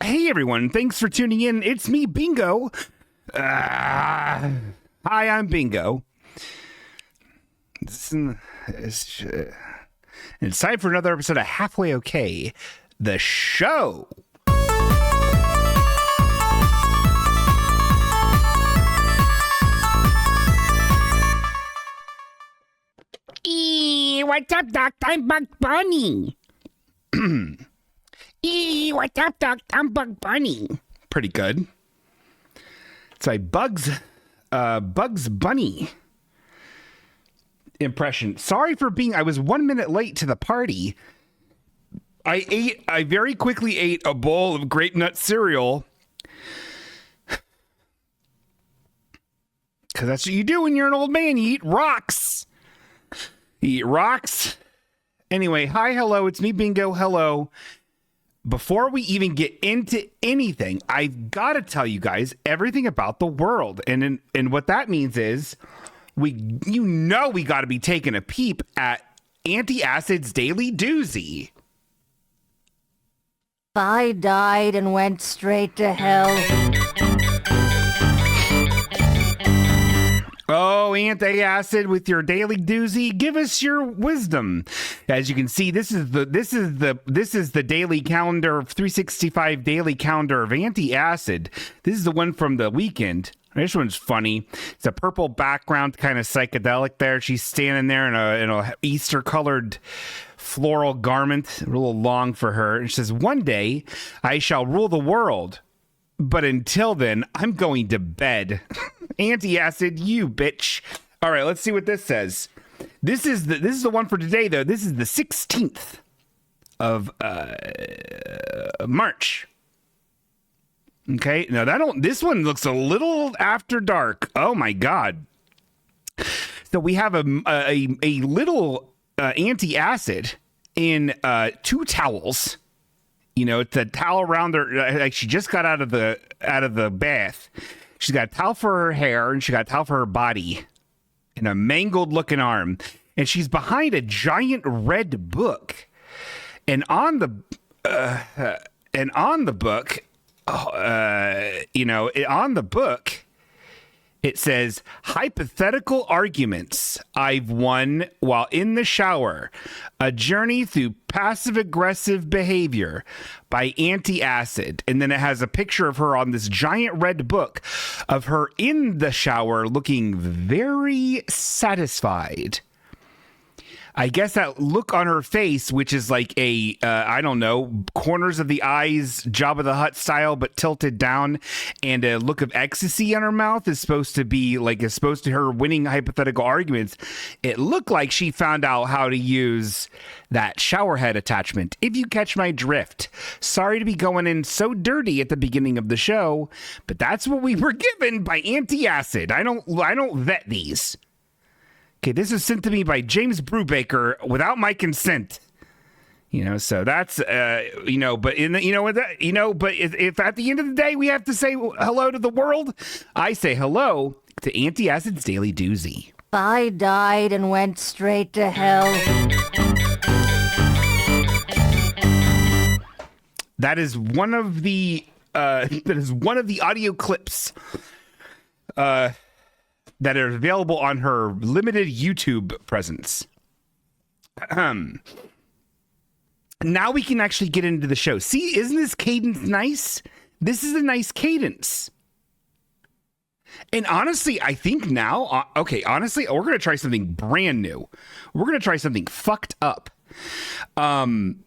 Hey everyone, thanks for tuning in. It's me, Bingo. Hi, I'm Bingo. It's time for another episode of Halfway Okay, the show. What's up, Doc? I'm Bugs Bunny. What's up, Doc? I'm Bugs Bunny. Pretty good. It's a Bugs Bunny impression. Sorry for I was 1 minute late to the party. I very quickly ate a bowl of grape nut cereal. Because that's what you do when you're an old man. You eat rocks. You eat rocks. Anyway, hi, hello. It's me, Bingo. Hello. Before we even get into anything, I've got to tell you guys everything about the world. And what that means is we got to be taking a peep at Antacid's Daily Doozy. I died and went straight to hell. Oh, Antacid with your daily doozy, give us your wisdom. As you can see, this is the daily calendar, 365 daily calendar of Antacid. This is the one from the weekend. This one's funny. It's a purple background, kind of psychedelic there. She's standing there in a Easter colored floral garment, a little long for her. And she says, "One day I shall rule the world. But until then, I'm going to bed." Antacid, you bitch. All right, let's see what this says. This is the one for today, though. This is the 16th of March. Okay, now this one looks a little after dark. Oh my God. So we have a little Antacid in 2 towels. You know, it's a towel around her. Like she just got out of the bath. She's got a towel for her hair and she got a towel for her body and a mangled looking arm. And she's behind a giant red book. And on the book, it says, "Hypothetical arguments I've won while in the shower. A journey through passive-aggressive behavior by Antacid." And then it has a picture of her on this giant red book of her in the shower looking very satisfied. I guess that look on her face, which is like a, corners of the eyes, Jabba the Hutt style, but tilted down, and a look of ecstasy on her mouth is supposed to her winning hypothetical arguments. It looked like she found out how to use that shower head attachment, if you catch my drift. Sorry to be going in so dirty at the beginning of the show, but that's what we were given by Antacid. I don't vet these. Okay, this is sent to me by James Brubaker without my consent. So that's but if at the end of the day we have to say hello to the world, I say hello to Antacid's Daily Doozy. I died and went straight to hell. That is one of the audio clips that are available on her limited YouTube presence. Now we can actually get into the show. See, isn't this cadence nice? This is a nice cadence. And honestly, I think now, we're going to try something brand new. We're going to try something fucked up. We're going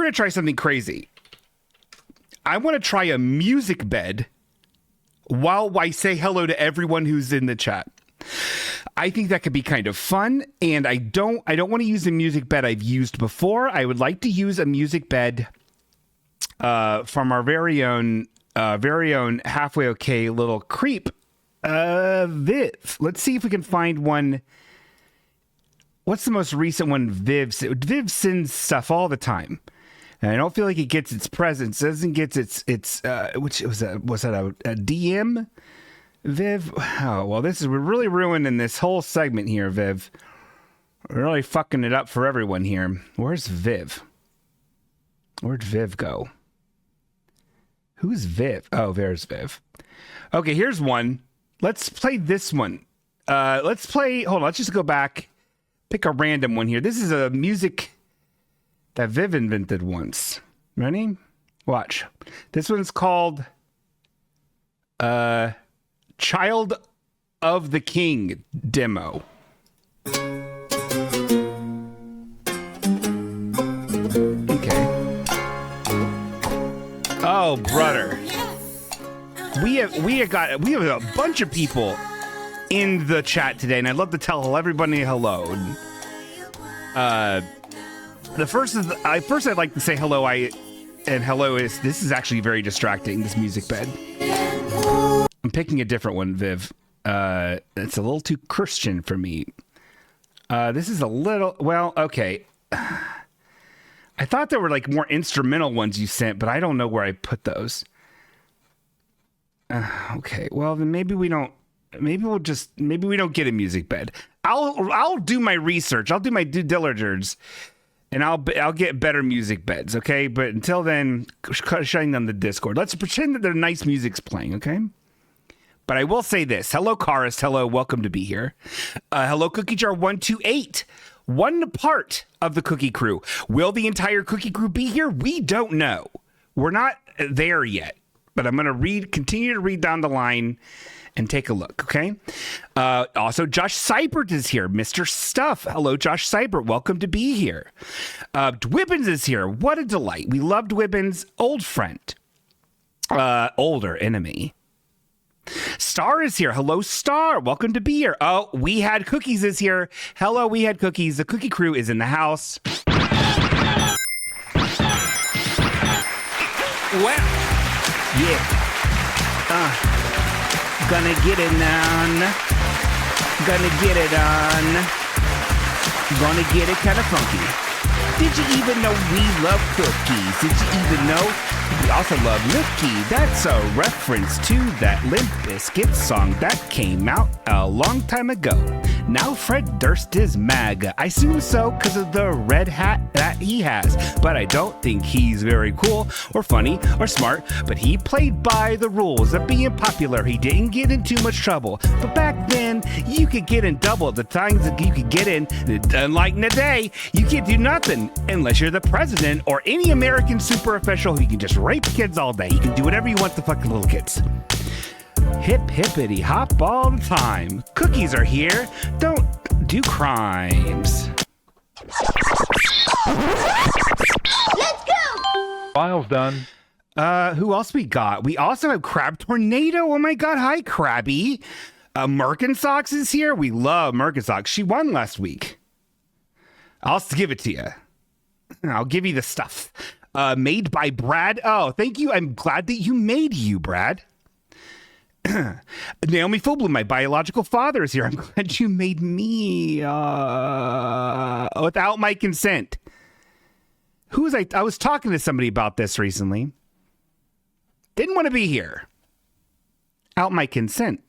to try something crazy. I want to try a music bed while I say hello to everyone who's in the chat. I think that could be kind of fun, and I don't want to use a music bed I've used before. I would like to use a music bed from our very own Halfway Okay little creep, Viv. Let's see if we can find one. What's the most recent one? Viv sends stuff all the time. And I don't feel like it gets its presence. It doesn't get its which was that a DM? Viv? Oh, well, we're really ruining this whole segment here, Viv. We're really fucking it up for everyone here. Where's Viv? Where'd Viv go? Who's Viv? Oh, there's Viv. Okay, here's one. Let's play this one. Let's play. Hold on. Let's just go back. Pick a random one here. This is a music that Viv invented once. Ready? Watch. This one's called Child of the King demo. Okay. Oh, brother. We have a bunch of people in the chat today, and I'd love to tell everybody hello. The first is I'd like to say hello. This is actually very distracting, this music bed. I'm picking a different one, Viv. It's a little too Christian for me. This is a little, well, okay. I thought there were like more instrumental ones you sent, but I don't know where I put those. Okay, well then maybe we don't get a music bed. I'll do my research. I'll do my due diligence, and I'll get better music beds. Okay, but until then, shutting down the Discord. Let's pretend that their nice music's playing. Okay. But I will say this. Hello, Karis. Hello, welcome to be here. Hello, Cookie Jar 128. One part of the Cookie Crew. Will the entire Cookie Crew be here? We don't know. We're not there yet. But I'm going to continue to read down the line and take a look, okay? Also, Josh Seibert is here. Mr. Stuff. Hello, Josh Seibert. Welcome to be here. Dwibbins is here. What a delight. We love Dwibbins. Old friend. Older enemy. Star is here. Hello, Star. Welcome to be here. Oh, We Had Cookies is here. Hello, We Had Cookies. The Cookie Crew is in the house. Well, yeah. Gonna get it on. Gonna get it on. Gonna get it kind of funky. Did you even know we love cookies? Did you even know we also love Nookie? That's a reference to that Limp Bizkit song that came out a long time ago. Now Fred Durst is MAGA. I assume so because of the red hat that he has. But I don't think he's very cool or funny or smart. But he played by the rules of being popular. He didn't get in too much trouble. But back then, you could get in double the times that you could get in. Unlike today, you can't do nothing unless you're the president or any American super official who can just rape kids all day. You can do whatever you want to fucking little kids. Hip hippity hop all the time. Cookies are here. Don't do crimes. Let's go! File's done. Who else we got? We also have Crab Tornado. Oh my god, hi Krabby. Merkinsocks is here. We love Merkinsocks. She won last week. I'll give it to you. I'll give you the stuff. Made by Brad. Oh, thank you. I'm glad that you made you, Brad. Naomi Fublin, my biological father, is here. I'm glad you made me without my consent. Who was I was talking to somebody about this recently. Didn't want to be here. Out my consent.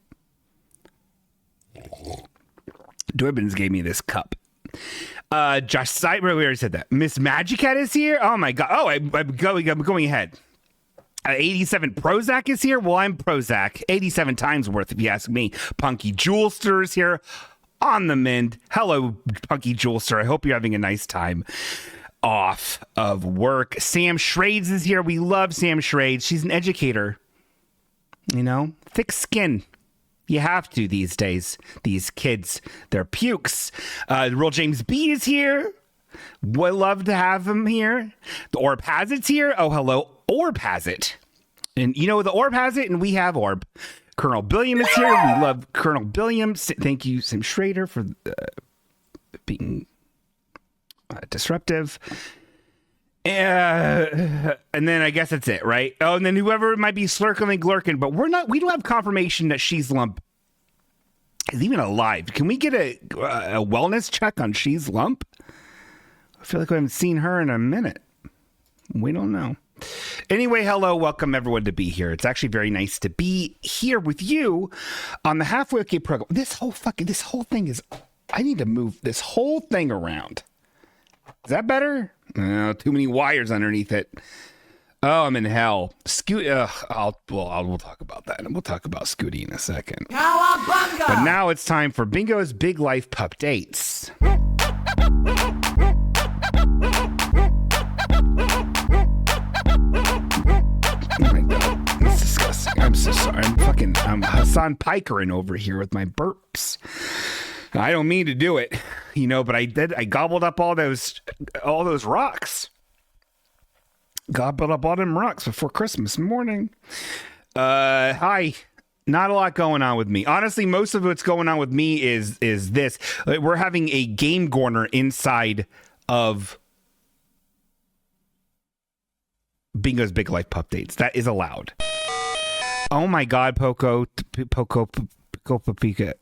Dwibbins gave me this cup. Josh Seibert, we already said that. Miss Magic Cat is here. Oh my god. Oh, I'm going ahead. 87 Prozac is here. Well, I'm Prozac. 87 times worth, if you ask me. Punky Jewelster is here on the mend. Hello, Punky Jewelster. I hope you're having a nice time off of work. Sam Shrades is here. We love Sam Shrades. She's an educator. You know, thick skin. You have to these days. These kids, they're pukes. The real James B is here. Would love to have him here. The Orb has it's here. Oh, hello. Orb has it. And you know, the Orb has it, and we have Orb. Colonel Billiam is here. We love Colonel Billiam. Thank you, Sam Schrader, for being disruptive. And then I guess that's it, right? Oh, and then whoever might be slurking and glurking, but we don't have confirmation that She's Lump is even alive. Can we get a wellness check on She's Lump? I feel like we haven't seen her in a minute. We don't know. Anyway, hello, welcome everyone to be here. It's actually very nice to be here with you on the Halfway Okay program. This whole thing is, I need to move this whole thing around. Is that better? Too many wires underneath it. Oh, I'm in hell. We'll talk about that, and we'll talk about Scooty in a second. But now it's time for Bingo's Big Life Pup Dates. Oh my god, it's disgusting. I'm so sorry. I'm Hassan Pikering over here with my burps. I don't mean to do it, but I did. I gobbled up all those rocks. Gobbled up all them rocks before Christmas morning. Hi. Not a lot going on with me. Honestly, most of what's going on with me is this. We're having a game corner inside of Bingo's Big Life Pup Dates. That is allowed. Oh my god, Pokopia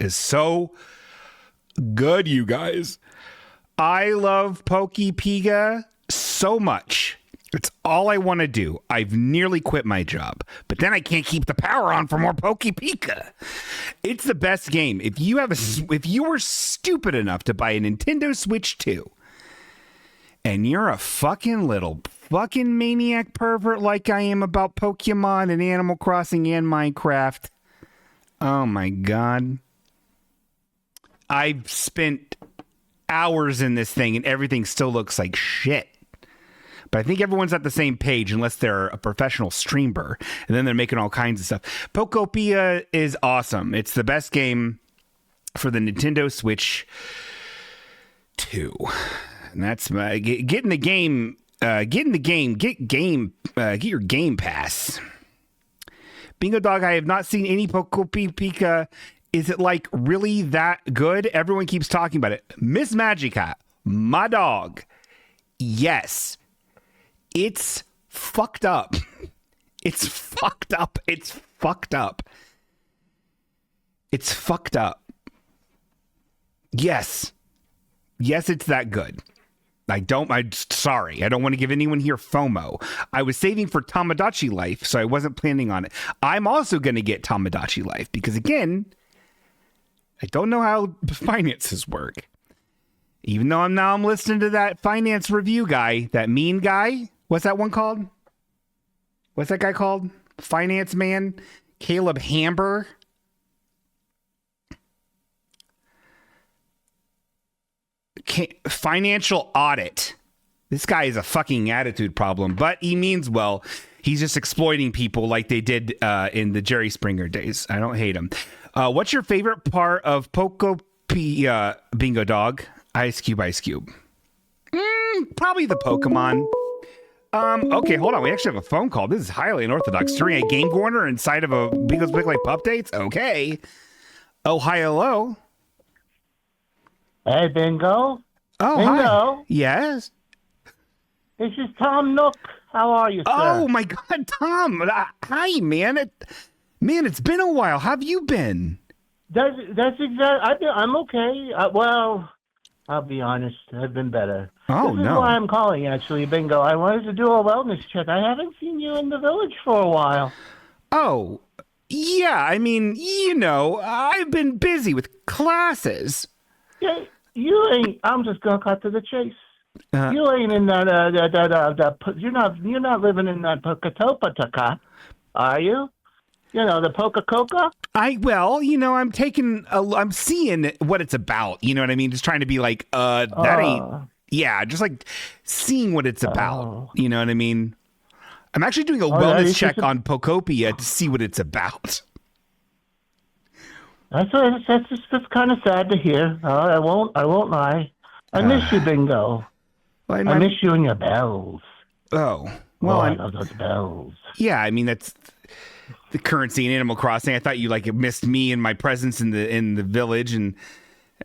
is so good, you guys. I love Pokopia so much. It's all I want to do. I've nearly quit my job, but then I can't keep the power on for more Pokopia. It's the best game. If you were stupid enough to buy a Nintendo Switch 2, and you're a fucking maniac pervert like I am about Pokemon and Animal Crossing and Minecraft, oh my god. I've spent hours in this thing and everything still looks like shit. But I think everyone's at the same page unless they're a professional streamer, and then they're making all kinds of stuff. Pokopia is awesome. It's the best game for the Nintendo Switch 2. And that's get your Game Pass. Bingo Dog, I have not seen any Pokopia. Is it like really that good? Everyone keeps talking about it. Miss Magica, my dog. Yes. It's fucked up. It's fucked up. It's fucked up. It's fucked up. Yes. Yes, it's that good. I'm sorry. I don't want to give anyone here FOMO. I was saving for Tamagotchi Life, so I wasn't planning on it. I'm also going to get Tamagotchi Life because, again, I don't know how finances work. Even though I'm listening to that finance review guy, that mean guy. What's that one called? What's that guy called? Finance man? Caleb Hamber? Financial audit. This guy is a fucking attitude problem, but he means well. He's just exploiting people like they did in the Jerry Springer days. I don't hate him. What's your favorite part of Pokopia, Bingo Dog? Ice Cube. Probably the Pokemon. Okay, hold on. We actually have a phone call. This is highly unorthodox. During a game corner inside of a Bingo's Big Life Updates? Okay. Oh, hi, hello. Hey, Bingo. Oh, Bingo. hi. Yes? This is Tom Nook. How are you, sir? Oh, my God, Tom. Hi, man. It's been a while. How have you been? That's exactly. I'm okay. Well, I'll be honest. I've been better. Oh, this no. is why I'm calling, actually, Bingo. I wanted to do a wellness check. I haven't seen you in the village for a while. Oh, yeah. I mean, I've been busy with classes. Yeah, you ain't. I'm just gonna cut to the chase. You ain't in that. You're not living in that Pokopia, are you? The Poca-Coca? I'm seeing what it's about. You know what I mean? Just trying to be like, that ain't. Yeah, just like seeing what it's about. You know what I mean? I'm actually doing a wellness check on Pokopia to see what it's about. That's kind of sad to hear. I won't lie. I miss you, Bingo. Well, I miss you and your bells. Oh, well, I love those bells. Yeah, I mean that's the currency in Animal Crossing. I thought you missed me and my presence in the village, and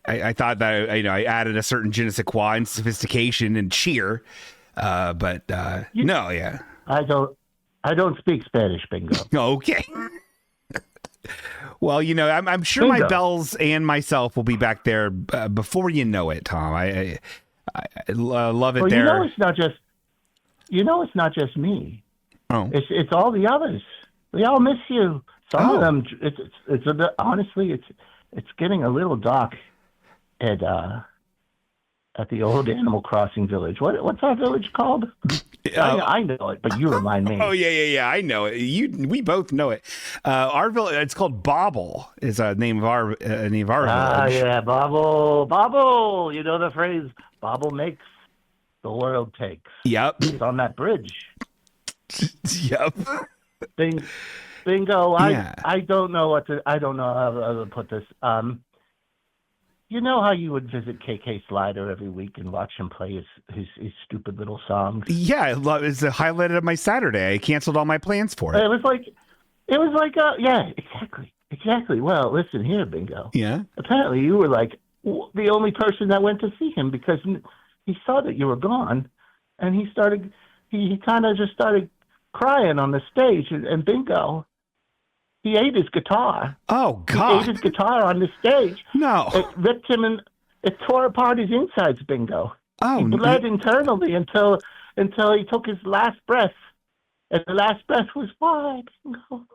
I thought that I added a certain je ne sais quoi and sophistication and cheer. No, yeah. I don't speak Spanish, Bingo. Okay. Well, I'm sure Bingo. my bells and myself will be back there before you know it, Tom. I love it well, there. It's not just me. Oh, it's all the others. We all miss you. Some of them. It's honestly, it's getting a little dark at at the old Animal Crossing village. What's our village called? I know it, but you remind me. Oh yeah. I know it. We both know it. Our village. It's called Bobble. Is the name of our village. Yeah, Bobble. You know the phrase, Bobble makes, the world takes. Yep. It's on that bridge. Yep. Bingo. Yeah. I don't know how to put this. You know how you would visit KK Slider every week and watch him play his stupid little songs? Yeah, it's a highlight of my Saturday. I canceled all my plans for it. It was like, yeah, exactly. Well, listen here, Bingo. Yeah. Apparently, you were like the only person that went to see him because he saw that you were gone, and he kind of just started crying on the stage, and Bingo. He ate his guitar. Oh, God. He ate his guitar on the stage. No. It ripped him and it tore apart his insides, Bingo. Oh, he bled internally until he took his last breath. And the last breath was why, Bingo.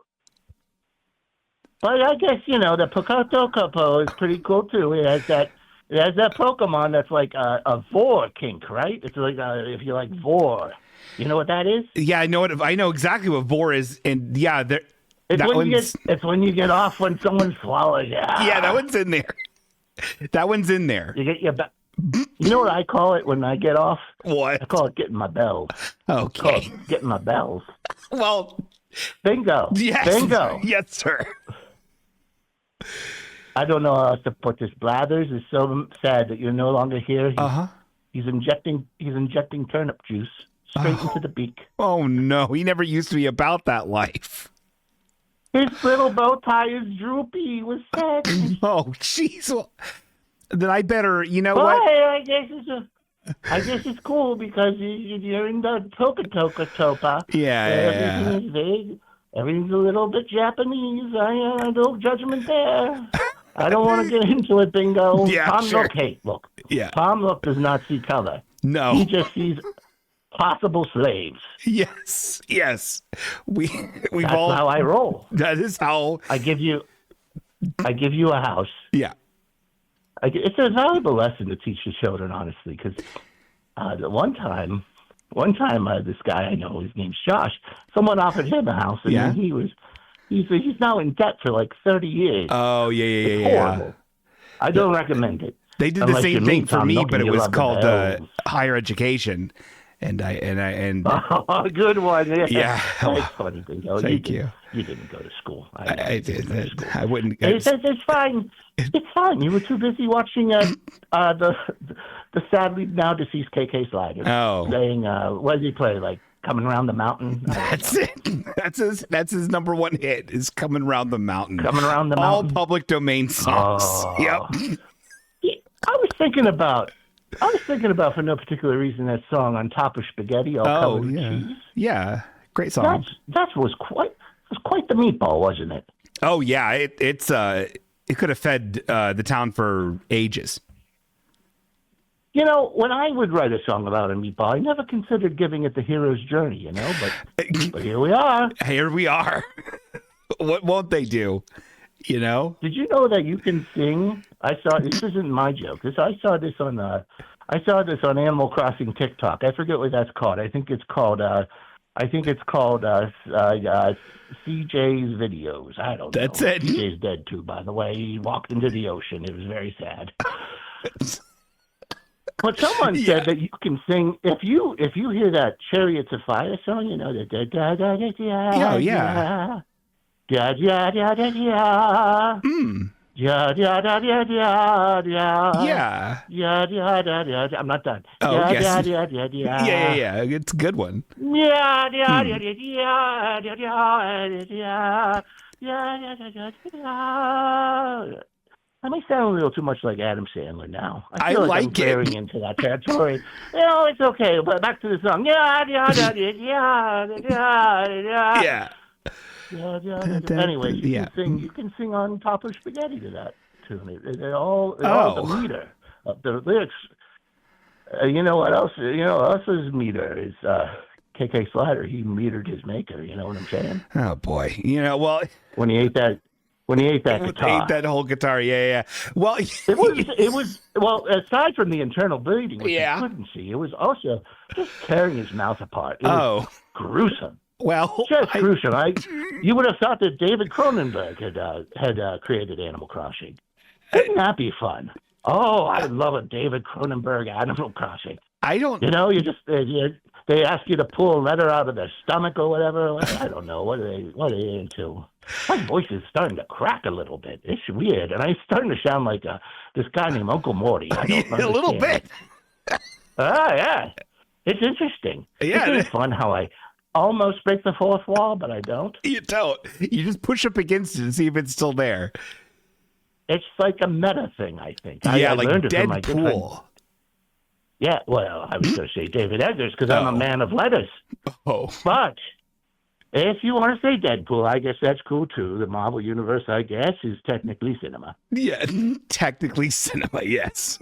But I guess, the Pokopia is pretty cool, too. It has that Pokemon that's like a Vor kink, right? It's like if you like Vor. You know what that is? Yeah, I know it. I know exactly what Vor is. And yeah, it's when you get off when someone swallows you. Yeah, that one's in there. That one's in there. You get your You know what I call it when I get off? What? I call it getting my bells. Okay. Getting my bells. Well, bingo. Yes. Bingo. Yes, sir. I don't know how else to put this. Blathers is so sad that you're no longer here. He's injecting turnip juice straight into the beak. Oh no, he never used to be about that life. His little bow tie is droopy. He was sad. Oh, jeez. Well, then I better, what? I guess it's cool because you're in the Pokopia. Yeah. Everything is vague. Everything's a little bit Japanese. No judgment there. I don't want to get into it, Bingo. Yeah, Tom sure. Nook, hey, look. Yeah. Tom Nook does not see color. No. He just sees possible slaves. Yes. We've That's all. how I roll. That is how. I give you a house. Yeah. It's a valuable lesson to teach the children, honestly, because one time, this guy I know, his name's Josh. Someone offered him a house, and he's now in debt for like 30 years. Oh yeah. It's horrible. I don't recommend it. They did the same thing for me, but it was called higher education, and Oh, good one. Yeah. That's funny, Bingo. Thank you. You didn't go to school. I did. I wouldn't. It's fine. It's fine. You were too busy watching the sadly now deceased KK Slider. Oh. Playing, what did he play? Like Coming Around the Mountain? That's it. That's his number one hit is Coming Around the Mountain. Coming Around the All Mountain. All public domain songs. Oh. Yep. I was thinking about for no particular reason that song On Top of Spaghetti, all covered with cheese. Yeah. Great song. That was quite the meatball, wasn't it? Oh yeah. It could have fed the town for ages. When I would write a song about a meatball, I never considered giving it the hero's journey, but here we are. Here we are. What won't they do? Did you know that you can sing? This isn't my joke. I saw this on Animal Crossing TikTok. I forget what that's called. I think it's called CJ's videos. I don't know. That's it. CJ's dead too, by the way. He walked into the ocean. It was very sad. But someone said that you can sing if you hear that Chariots of Fire song, the da da da da da. Oh yeah. Da da da da da. Da da da da da da. Yeah. Da da da da da. I'm not done. Oh, yes. yes. Da da da da. Yeah. It's a good one. Da da da da da da da da. I may sound a little too much like Adam Sandler now. I feel like I'm veering into that territory. It's okay. But back to the song. Yeah. Anyway, you can sing On Top of Spaghetti to that tune. They're all the meter of the lyrics. You know what else? Else's meter is KK Slider. He metered his maker. You know what I'm saying? Oh boy. When he ate that when he ate that guitar. Ate that whole guitar. Yeah. Well, it was well, aside from the internal bleeding, which you couldn't see, it was also just tearing his mouth apart. It was gruesome. Well, just gruesome. You would have thought that David Cronenberg had created Animal Crossing. Wouldn't that be fun? Oh, I love a David Cronenberg Animal Crossing. I don't. You just they ask you to pull a letter out of their stomach or whatever. I don't know what are they into. My voice is starting to crack a little bit. It's weird, and I'm starting to sound like this guy named Uncle Morty. I don't a little bit. Yeah, it's interesting. Yeah, it's fun how I almost break the fourth wall, but I don't. You don't. You just push up against it and see if it's still there. It's like a meta thing, I think. Yeah, I like learned it from my good friend. Deadpool. Yeah, well, I was going to say David Eggers because I'm a man of letters. Oh. But if you want to say Deadpool, I guess that's cool too. The Marvel Universe, I guess, is technically cinema. Yeah, technically cinema, yes.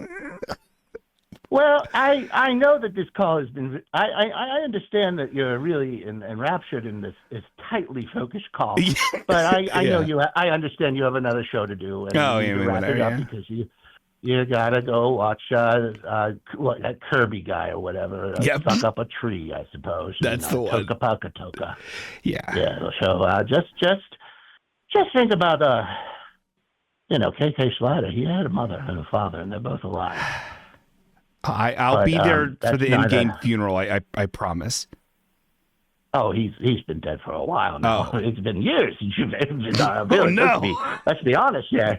Well, I know that this call has been. I understand that you're really enraptured in this tightly focused call, but I know you. I understand you have another show to do, and you need to wrap it up because you gotta go watch that Kirby guy or whatever suck up a tree, I suppose. That's the one. Toka. Yeah. Yeah. So just think about KK Slider. He had a mother and a father, and they're both alive. I'll be there for the in-game funeral. I promise. Oh, he's been dead for a while now. Oh. It's been years since you've been oh no! Let's be honest, yeah.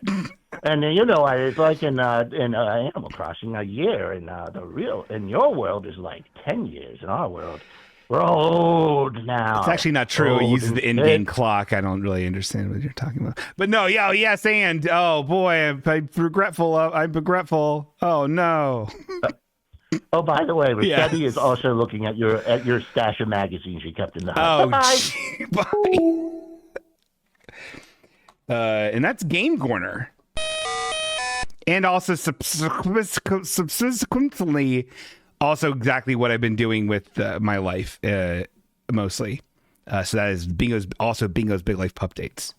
And it's like in Animal Crossing, a year in your world is like 10 years. In our world, we're old now. It's actually not true. It uses the in-game clock. I don't really understand what you're talking about. But no, yes, and oh boy, I'm regretful. I'm regretful. Oh no. Oh, by the way, Rossetti is also looking at your stash of magazines you kept in the house. Oh, bye. And that's Game Corner. And also subsequently, also exactly what I've been doing with my life, mostly. So that is Bingo's Big Life Updates.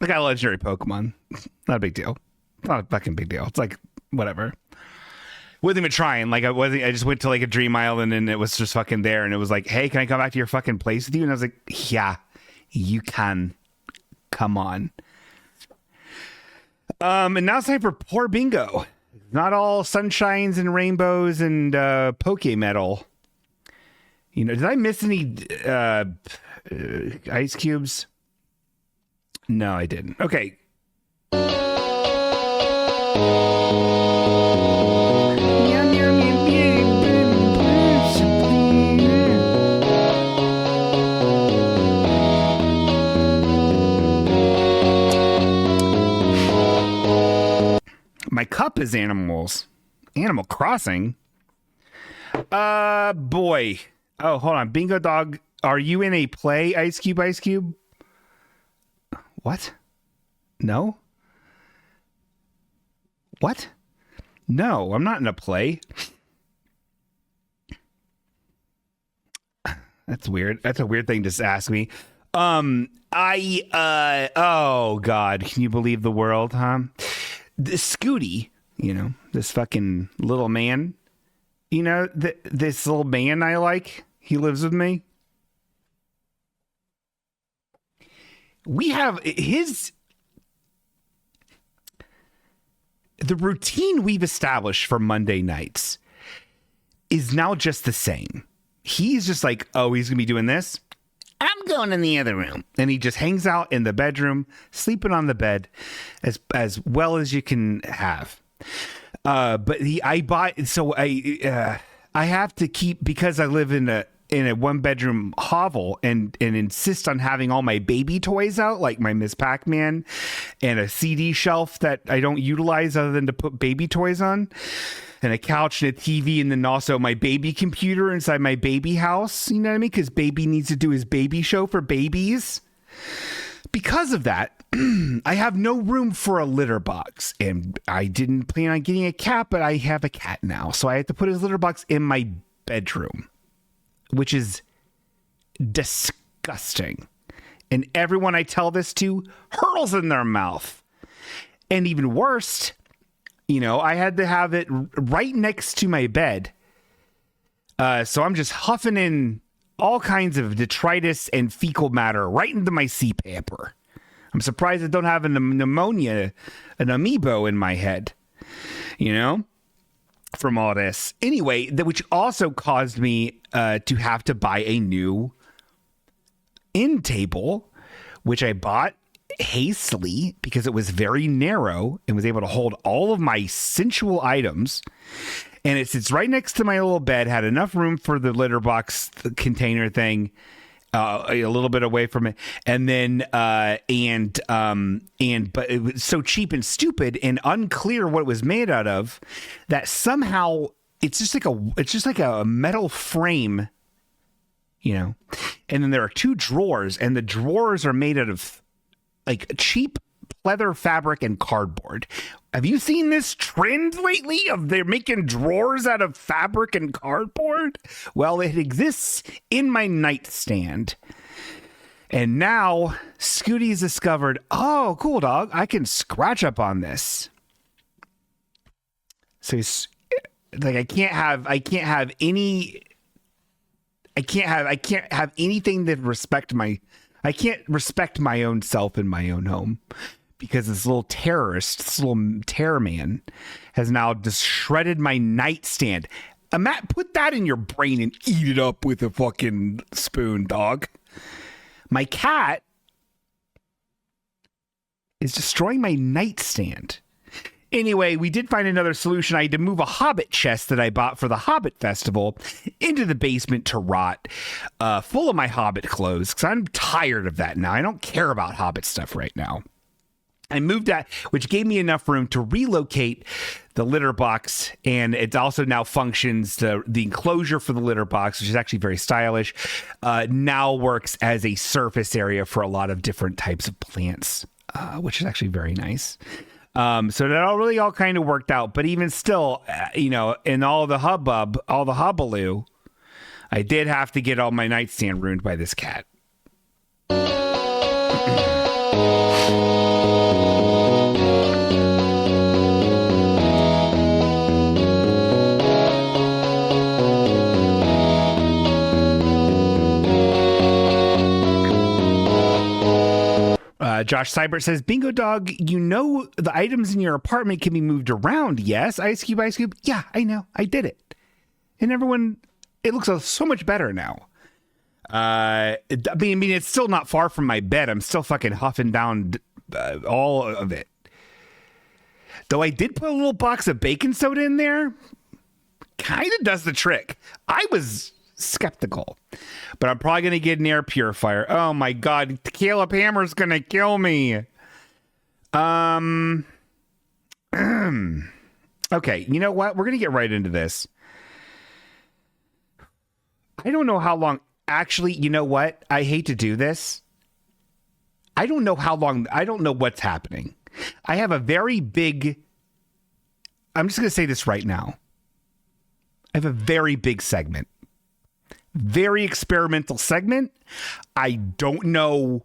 I got a legendary Pokemon. Not a big deal. Not a fucking big deal. It's like whatever. Wasn't even trying. Like I just went to like a Dream Island and it was just fucking there. And it was like, hey, can I come back to your fucking place with you? And I was like, yeah, you can. Come on. And now it's time for Poor Bingo. Not all sunshines and rainbows and Poke Metal. Did I miss any ice cubes? No, I didn't. Okay. My cup is animals. Animal Crossing? Boy. Oh, hold on. Bingo Dog, are you in a play, Ice Cube, Ice Cube? What? No? What? No, I'm not in a play. That's weird. That's a weird thing to ask me. Oh God, can you believe the world, huh? This Scooty, this fucking little man, this little man I like, he lives with me. We have the routine we've established for Monday nights is now just the same. He's just like, oh, he's going to be doing this. I'm going in the other room. And he just hangs out in the bedroom, sleeping on the bed as well as you can have. But I have to keep, because I live in a one bedroom hovel and insist on having all my baby toys out, like my Miss Pac-Man and a CD shelf that I don't utilize other than to put baby toys on, and a couch and a TV, and then also my baby computer inside my baby house. You know what I mean? Because baby needs to do his baby show for babies. Because of that, I have no room for a litter box, and I didn't plan on getting a cat, but I have a cat now. So I have to put his litter box in my bedroom, which is disgusting. And everyone I tell this to hurls in their mouth. And even worse, I had to have it right next to my bed. So I'm just huffing in all kinds of detritus and fecal matter right into my CPAPer. I'm surprised I don't have an amoeba in my head, from all this. Anyway, which also caused me to have to buy a new end table, which I bought hastily because it was very narrow and was able to hold all of my sensual items. And it sits right next to my little bed, had enough room for the litter box container thing, a little bit away from it. And then, but it was so cheap and stupid and unclear what it was made out of that somehow it's just like a metal frame, and then there are two drawers, and the drawers are made out of like cheap leather fabric and cardboard. Have you seen this trend lately of they're making drawers out of fabric and cardboard? Well, it exists in my nightstand. And now Scooty's discovered, oh, cool, dog, I can scratch up on this. So he's like, I can't have anything that I can't respect my own self in my own home because this little terror man has now just shredded my nightstand. Matt, put that in your brain and eat it up with a fucking spoon, dog. My cat is destroying my nightstand. Anyway, we did find another solution. I had to move a Hobbit chest that I bought for the Hobbit Festival into the basement to rot, full of my Hobbit clothes, because I'm tired of that now. I don't care about Hobbit stuff right now. I moved that, which gave me enough room to relocate the litter box, and it also now functions, the enclosure for the litter box, which is actually very stylish, now works as a surface area for a lot of different types of plants, which is actually very nice. So that all kind of worked out. But even still, in all the hubbub, all the hubbaloo, I did have to get all my nightstand ruined by this cat. Josh Seibert says, Bingo Dog, the items in your apartment can be moved around. Yes, Ice Cube. Yeah, I know. I did it. And it looks so much better now. I mean, it's still not far from my bed. I'm still fucking huffing down all of it. Though I did put a little box of baking soda in there. Kind of does the trick. I was skeptical, but I'm probably going to get an air purifier. Oh my God. Caleb Hammer's going to kill me. Okay. You know what? We're going to get right into this. I don't know how long. Actually, you know what? I hate to do this. I don't know how long. I don't know what's happening. I have a very big. I'm just going to say this right now. I have a very big segment. Very experimental segment. I don't know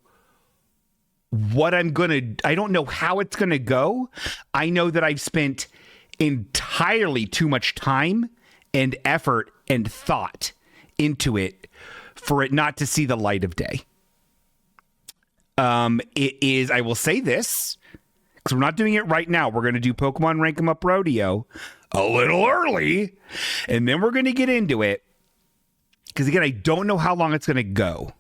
what I don't know how it's going to go. I know that I've spent entirely too much time and effort and thought into it for it not to see the light of day. It is, I will say this, because we're not doing it right now. We're going to do Pokemon Rank 'em Up Rodeo a little early, and then we're going to get into it. Because again, I don't know how long it's going to go.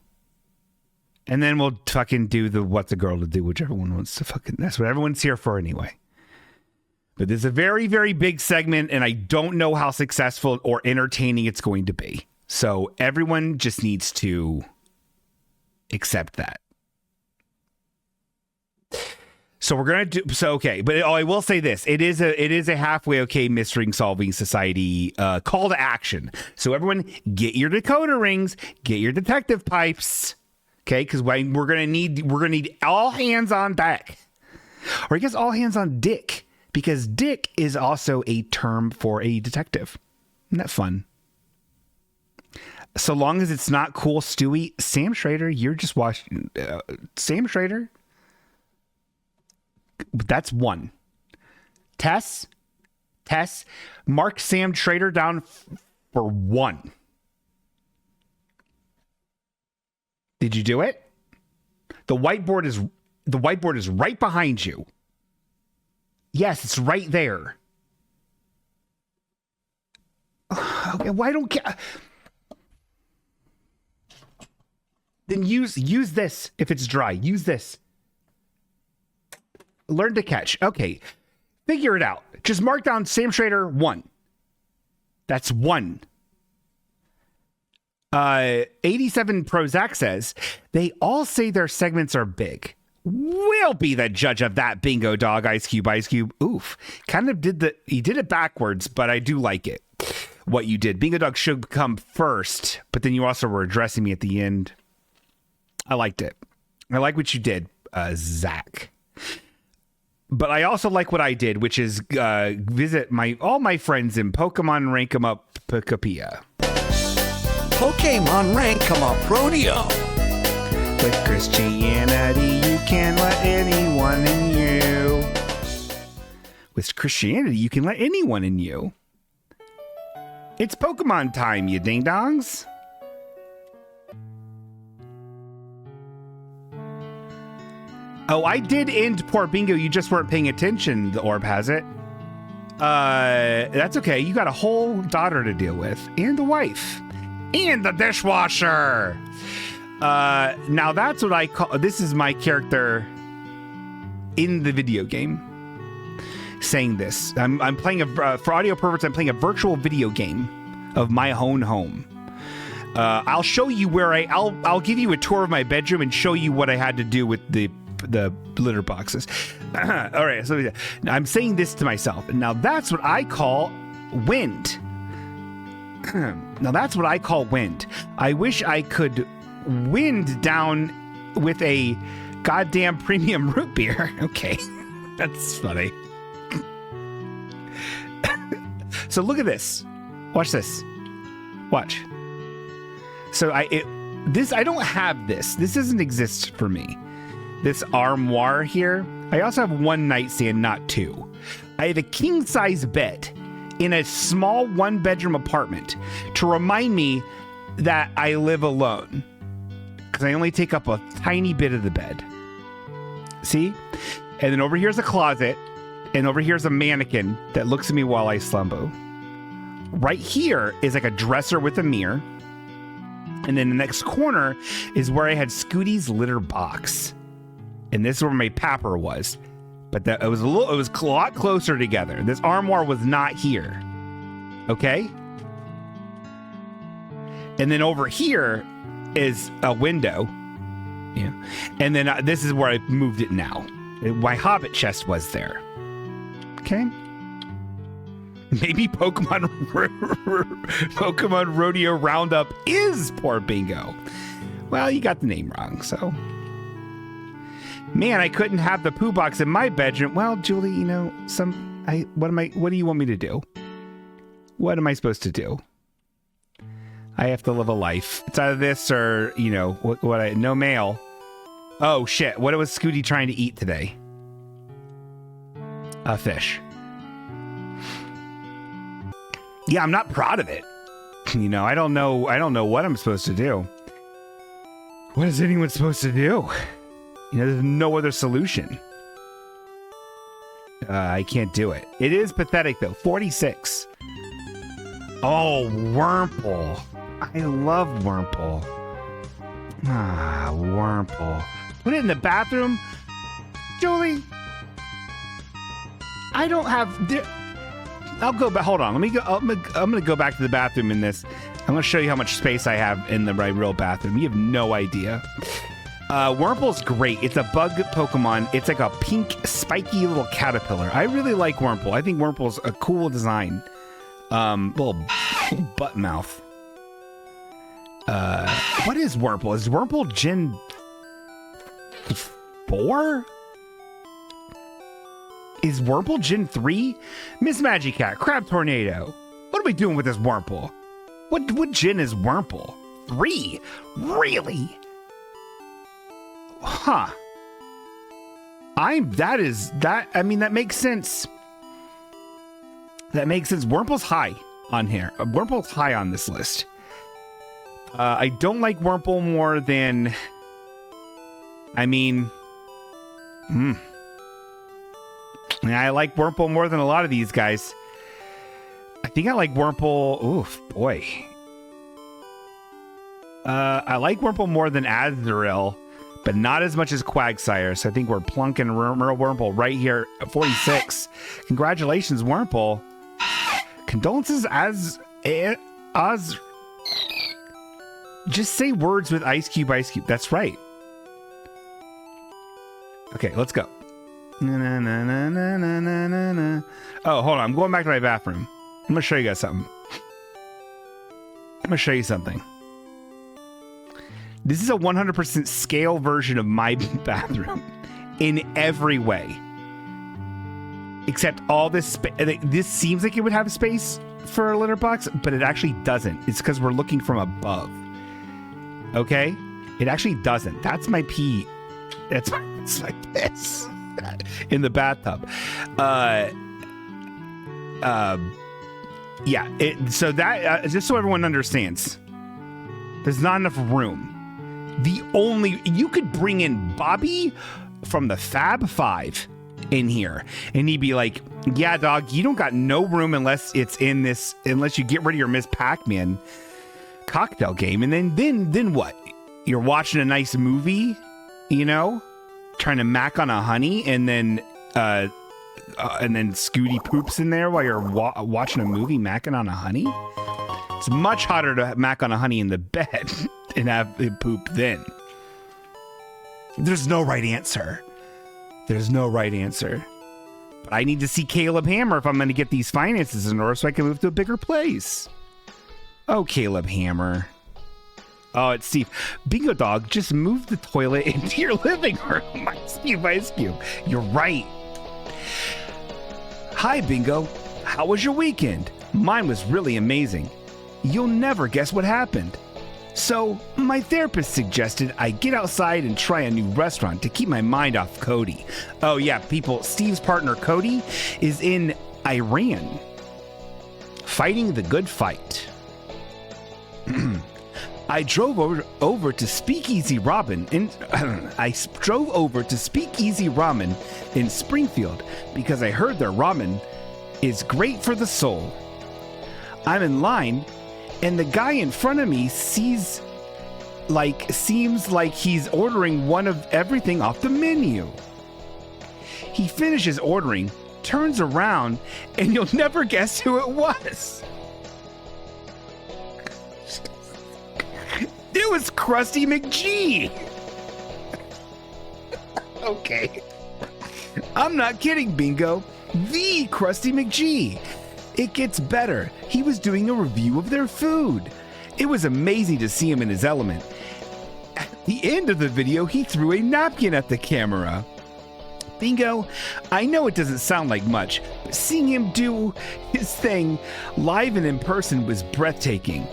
And then we'll fucking do the what's a girl to do, which everyone wants to fucking, that's what everyone's here for anyway. But there's a very, very big segment, and I don't know how successful or entertaining it's going to be. So everyone just needs to accept that. So we're going to do, so okay, but I will say this, it is a halfway okay mystery solving society call to action. So everyone get your decoder rings, get your detective pipes, Okay, because we're gonna need all hands on deck, or I guess all hands on dick, because dick is also a term for a detective. Isn't that fun? So long as it's not cool, Stewie. Sam Schrader, you're just watching. Sam Schrader. That's one. Tess, mark Sam Schrader down for one. Did you do it? The whiteboard is right behind you. Yes, it's right there. Okay, why don't then use this if it's dry. Use this. Learn to catch. Okay. Figure it out. Just mark down Sam Schrader 1. That's 1. 87 Prozac says, they all say their segments are big. We'll be the judge of that, bingo dog. Ice Cube. Oof. Kind of he did it backwards, but I do like it. What you did. Bingo dog should come first, but then you also were addressing me at the end. I liked it. I like what you did, Zach. But I also like what I did, which is visit all my friends in Pokemon Rank 'em Up Pokopia. Pokemon Rank 'em Up Rodeo. With Christianity, you can let anyone in you. With Christianity, you can let anyone in you. It's Pokemon time, you ding-dongs. Oh, I did end poor bingo. You just weren't paying attention, the orb has it. That's okay. You got a whole daughter to deal with. And a wife. And the dishwasher. Now that's what I call... This is my character in the video game saying this. I'm playing for audio purposes, I'm playing a virtual video game of my own home. I'll show you where I'll give you a tour of my bedroom and show you what I had to do with the litter boxes. All right, so I'm saying this to myself. Now that's what I call wind. Now that's what I call wind. I wish I could wind down with a goddamn premium root beer. Okay, that's funny. So look at this. Watch this. Watch. So I don't have this. This doesn't exist for me. This armoire here. I also have one nightstand, not two. I have a king-size bed in a small one-bedroom apartment to remind me that I live alone, because I only take up a tiny bit of the bed. See? And then over here's a closet, and over here's a mannequin that looks at me while I slumber. Right here is like a dresser with a mirror, and then the next corner is where I had Scooty's litter box. And this is where my papper was, but it was a lot closer together. This armoire was not here. Okay. And then over here is a window. Yeah. And then this is where I moved it now. My Hobbit chest was there. Okay. Maybe Pokemon Rodeo Roundup is poor bingo. Well, you got the name wrong, so. Man, I couldn't have the poo box in my bedroom. Well, Julie, you know, what do you want me to do? What am I supposed to do? I have to live a life. It's either this or, you know, no mail. Oh shit, what was Scooty trying to eat today? A fish. Yeah, I'm not proud of it. You know, I don't know what I'm supposed to do. What is anyone supposed to do? You know, there's no other solution. I can't do it. It is pathetic, though. 46. Oh, Wurmple. I love Wurmple. Ah, Wurmple. Put it in the bathroom. Julie, I don't have... I'll go back. Hold on. Let me go. I'm going to go back to the bathroom in this. I'm going to show you how much space I have in the real bathroom. You have no idea. Wurmple's great. It's a bug Pokemon. It's like a pink, spiky little caterpillar. I really like Wurmple. I think Wurmple's a cool design. Little butt mouth. What is Wurmple? Is Wurmple Gen 4? Is Wurmple Gen 3? Miss Magic Cat, Crab Tornado. What are we doing with this Wurmple? What gen is Wurmple? 3? Really? Huh. That makes sense. That makes sense. Wurmple's high on here. Wurmple's high on this list. I don't like Wurmple more than... I like Wurmple more than a lot of these guys. I think I like Wurmple... Oof, boy. I like Wurmple more than Azrael, but not as much as Quagsire. So I think we're plunking Wurmple right here at 46. Congratulations, Wurmple. Condolences, Oz. Just say words with Ice Cube, Ice Cube. That's right. Okay, let's go. Na, na, na, na, na, na, na, na. Oh, hold on. I'm going back to my bathroom. I'm going to show you guys something. This is a 100% scale version of my bathroom in every way. Except all this this seems like it would have space for a litter box, but it actually doesn't. It's because we're looking from above. Okay? It actually doesn't. That's my pee. That's my piss in the bathtub. Yeah. So that just so everyone understands, there's not enough room. You could bring in Bobby from the Fab Five in here, and he'd be like, "Yeah, dog, you don't got no room unless it's in this. Unless you get rid of your Miss Pac-Man cocktail game, and then what? You're watching a nice movie, trying to mac on a honey, and then Scooty poops in there while you're watching a movie, macking on a honey. It's much hotter to mac on a honey in the bed and have it poop then. There's no right answer. But I need to see Caleb Hammer if I'm going to get these finances in order so I can move to a bigger place. Oh, Caleb Hammer. Oh, it's Steve. Bingo Dog, just move the toilet into your living room. Ice Cube. You're right. Hi, Bingo. How was your weekend? Mine was really amazing. You'll never guess what happened. So, my therapist suggested I get outside and try a new restaurant to keep my mind off Cody. Oh yeah, people, Steve's partner Cody is in Iran, fighting the good fight. I drove over to Speakeasy Ramen in Springfield because I heard their ramen is great for the soul. I'm in line, and the guy in front of me seems like he's ordering one of everything off the menu. He finishes ordering, turns around, and you'll never guess who it was. It was Krusty McG. Okay. I'm not kidding, Bingo. The Krusty McG. It gets better. He was doing a review of their food. It was amazing to see him in his element. At the end of the video, he threw a napkin at the camera. Bingo, I know it doesn't sound like much, but seeing him do his thing live and in person was breathtaking.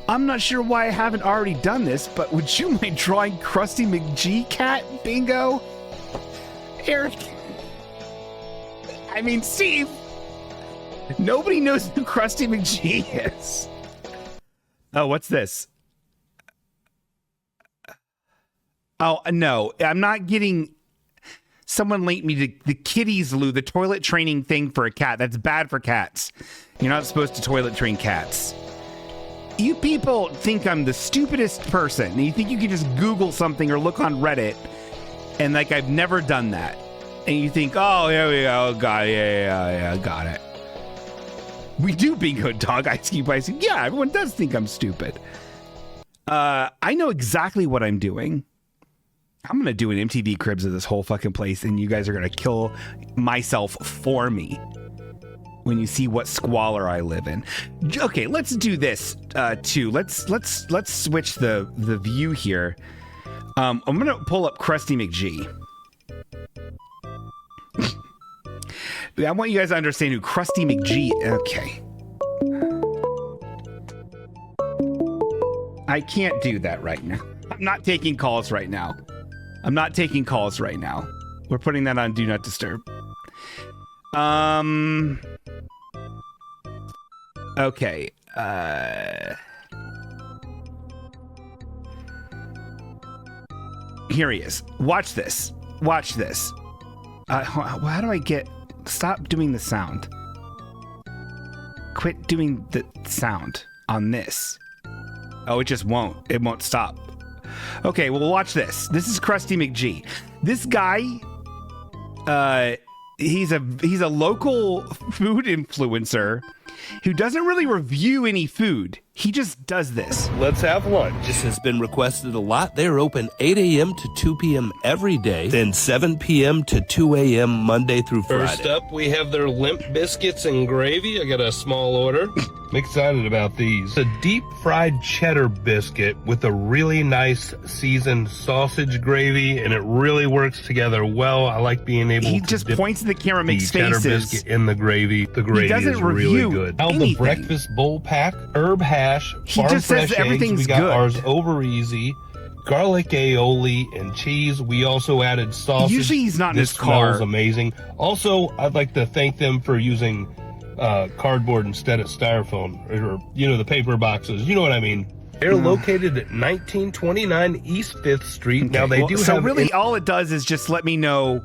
I'm not sure why I haven't already done this, but would you mind drawing Krusty McG cat, Bingo? Eric. I mean, Steve. Nobody knows who Krusty McG is. Oh, what's this? Oh, no. I'm not getting... Someone linked me to the kitties loo, the toilet training thing for a cat. That's bad for cats. You're not supposed to toilet train cats. You people think I'm the stupidest person. And you think you can just Google something or look on Reddit. And like, I've never done that. And you think, oh, here we go. Got it. Yeah, got it. We do, Bingo Dog. Ice Cube. Yeah, everyone does think I'm stupid. I know exactly what I'm doing. I'm going to do an MTV Cribs of this whole fucking place, and you guys are going to kill myself for me when you see what squalor I live in. Okay, let's do this too. Let's switch the view here. I'm gonna pull up Krusty McG. I want you guys to understand who Krusty McG. Okay. I can't do that right now. I'm not taking calls right now. We're putting that on Do Not Disturb. Okay. Here he is. Watch this. How do I get... Stop doing the sound. Quit doing the sound on this. Oh, it just won't. It won't stop. Okay, well, watch this. This is Krusty McG. This guy, he's a local food influencer who doesn't really review any food. He just does this. Let's have lunch. This has been requested a lot. They're open 8 a.m. to 2 p.m. every day, then 7 p.m. to 2 a.m. Monday through Friday. First up, we have their limp biscuits and gravy. I got a small order. I'm excited about these. A deep fried cheddar biscuit with a really nice seasoned sausage gravy, and it really works together well. I like being able He to just dip points to the camera, makes the cheddar faces. biscuit in the gravy. The gravy doesn't is review really good. Now the anything. breakfast bowl pack, herb hash, He farm just says fresh everything's eggs. We got good. ours over easy. Garlic aioli and cheese. We also added sausage. Usually he's not in this his car. smells amazing. Also, I'd like to thank them for using cardboard instead of styrofoam, or the paper boxes. You know what I mean? They're located at 1929 East 5th Street. Okay, Now they well, do so have really all it does is just let me know.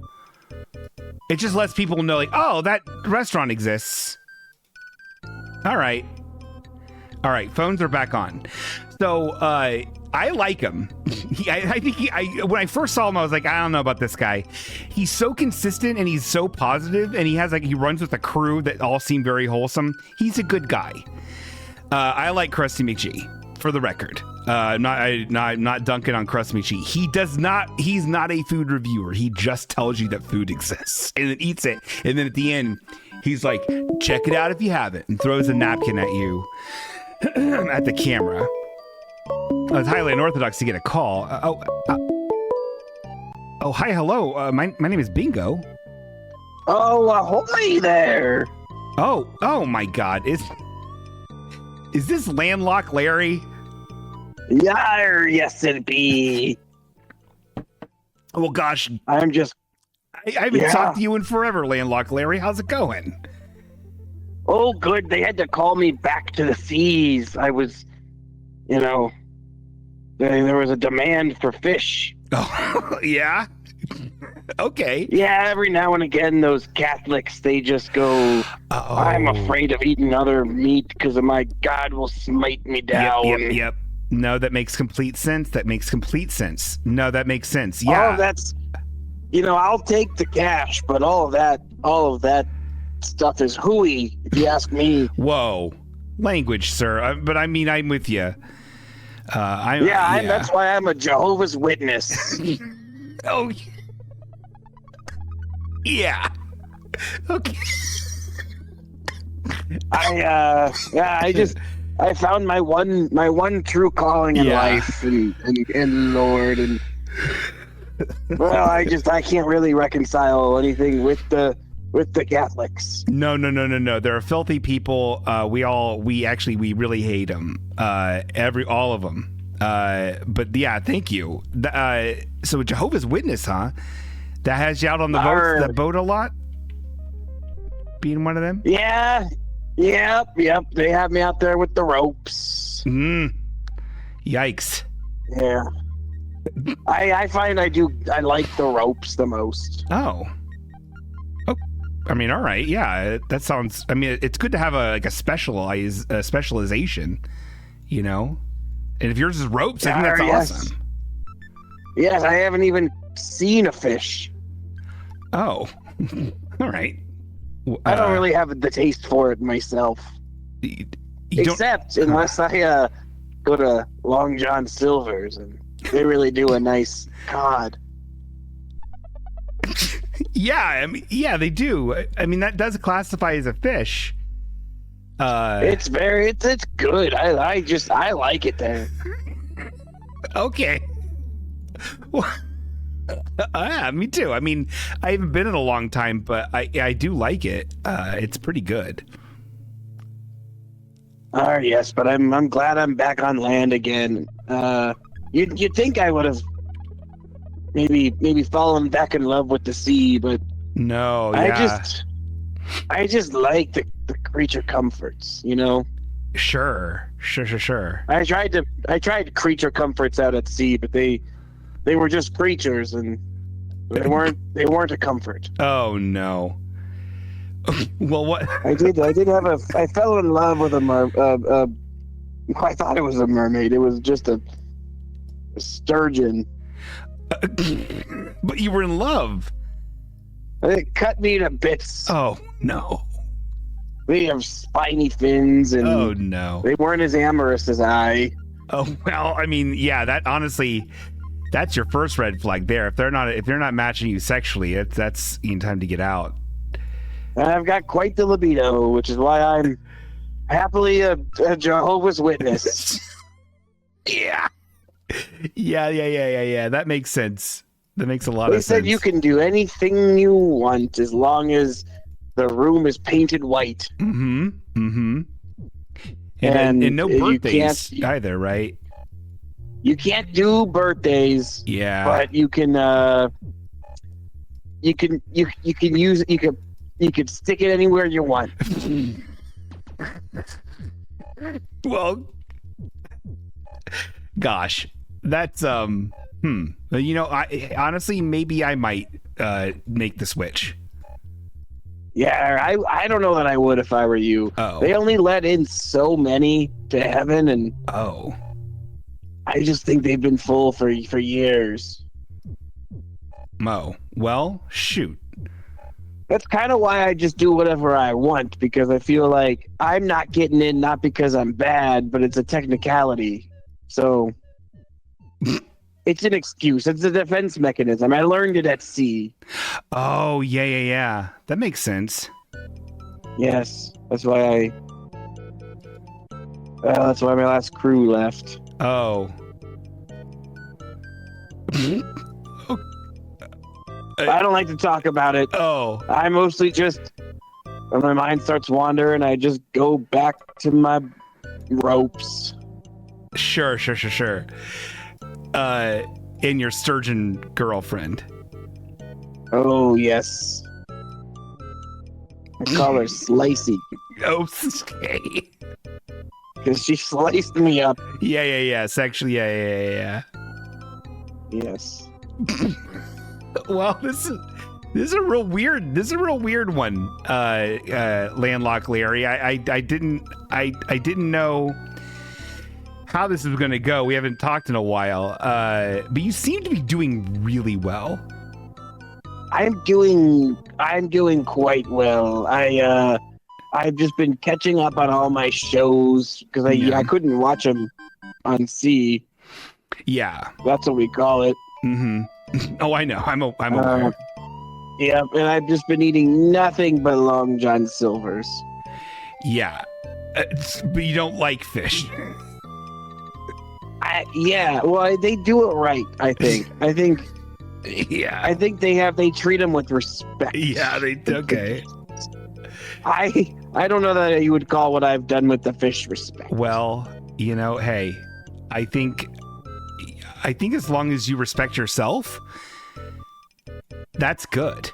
It just lets people know, like, oh, that restaurant exists. All right, phones are back on. So I like him. I think when I first saw him, I was like, I don't know about this guy. He's so consistent and he's so positive, and he runs with a crew that all seem very wholesome. He's a good guy. I like Krusty McG, for the record. I'm not dunking on Krusty McG. He's not a food reviewer. He just tells you that food exists and then eats it. And then at the end, he's like, check it out if you haven't, and throws a napkin at you at the camera. It's highly unorthodox to get a call. Hi, hello. My name is Bingo. Oh, ahoy there! Oh my God! Is this Landlock Larry? Yar, yes it be. Well, gosh, I'm just. I haven't talked to you in forever, Landlock Larry. How's it going? Oh, good. They had to call me back to the seas. I was, there was a demand for fish. Oh, yeah. Okay. Yeah, every now and again, those Catholics, they just go, I'm afraid of eating other meat because my God will smite me down. Yep. No, that makes complete sense. No, that makes sense. Yeah. All of that's, I'll take the cash, but all of that stuff is hooey, if you ask me. Whoa. Language, sir. But I mean, I'm with you. That's why I'm a Jehovah's Witness. Oh, yeah. Okay. I found my one true calling in life and Lord, and well, I can't really reconcile anything with the Catholics. No. They're filthy people. We really hate them. All of them. But yeah, thank you. So Jehovah's Witness, huh? That has you out on the boat a lot? Being one of them? Yeah. Yep. They have me out there with the ropes. Yikes. Yeah. I find I like the ropes the most. Oh, I mean, all right. Yeah, that sounds, it's good to have a specialization, And if yours is ropes, I think that's awesome. Yes, I haven't even seen a fish. Oh, all right. I don't really have the taste for it myself. Except unless I go to Long John Silver's and they really do a nice cod. Yeah, they do. That does classify as a fish. It's good. I like it there. Okay. Yeah, me too. I mean, I haven't been in a long time, but I do like it. It's pretty good. Yes, but I'm glad I'm back on land again. You'd think I would have maybe fallen back in love with the sea, but No, yeah. I just like the creature comforts, you know. Sure. I tried creature comforts out at sea, but they were just creatures and they weren't a comfort. Oh no. Well, what? I fell in love with I thought it was a mermaid. It was just a sturgeon. But you were in love. It cut me to bits. Oh no. They have spiny fins, and Oh no. they weren't as amorous as I. Oh well, I mean, yeah, that honestly, that's your first red flag there. If they're not matching you sexually, that's time to get out. And I've got quite the libido, which is why I'm happily a Jehovah's Witness. Yeah. That makes sense. That makes a lot of sense. They said you can do anything you want as long as the room is painted white. And no you birthdays either, right? You can't do birthdays. Yeah. But you can stick it anywhere you want. Well, gosh, that's you know, I honestly maybe I might make the switch. Yeah, I don't know that I would if I were you. Oh. They only let in so many to heaven, and I just think they've been full for years. Oh, well, shoot. That's kind of why I just do whatever I want, because I feel like I'm not getting in, not because I'm bad, but it's a technicality. So it's an excuse. It's a defense mechanism. I learned it at sea. Oh, yeah. That makes sense. Yes, that's why my last crew left. Oh. I don't like to talk about it. Oh. I mostly just, when my mind starts wandering, I just go back to my ropes. Sure. And your sturgeon girlfriend. Oh, yes. I call her Slicey. Oh, okay. Because she sliced me up. Yeah. Sexually, yeah. Yes. Well, this is a real weird one. Landlock Larry. I didn't know how this is going to go. We haven't talked in a while. But you seem to be doing really well. I'm doing quite well. I've just been catching up on all my shows because I couldn't watch them on C. Yeah, that's what we call it. Mm-hmm. Oh, I know. I'm aware. Yeah, and I've just been eating nothing but Long John Silver's. Yeah, but you don't like fish. Well, they do it right. I think. Yeah. I think they treat them with respect. Yeah, okay. I don't know that you would call what I've done with the fish respect. Well, you know, hey, I think as long as you respect yourself, that's good.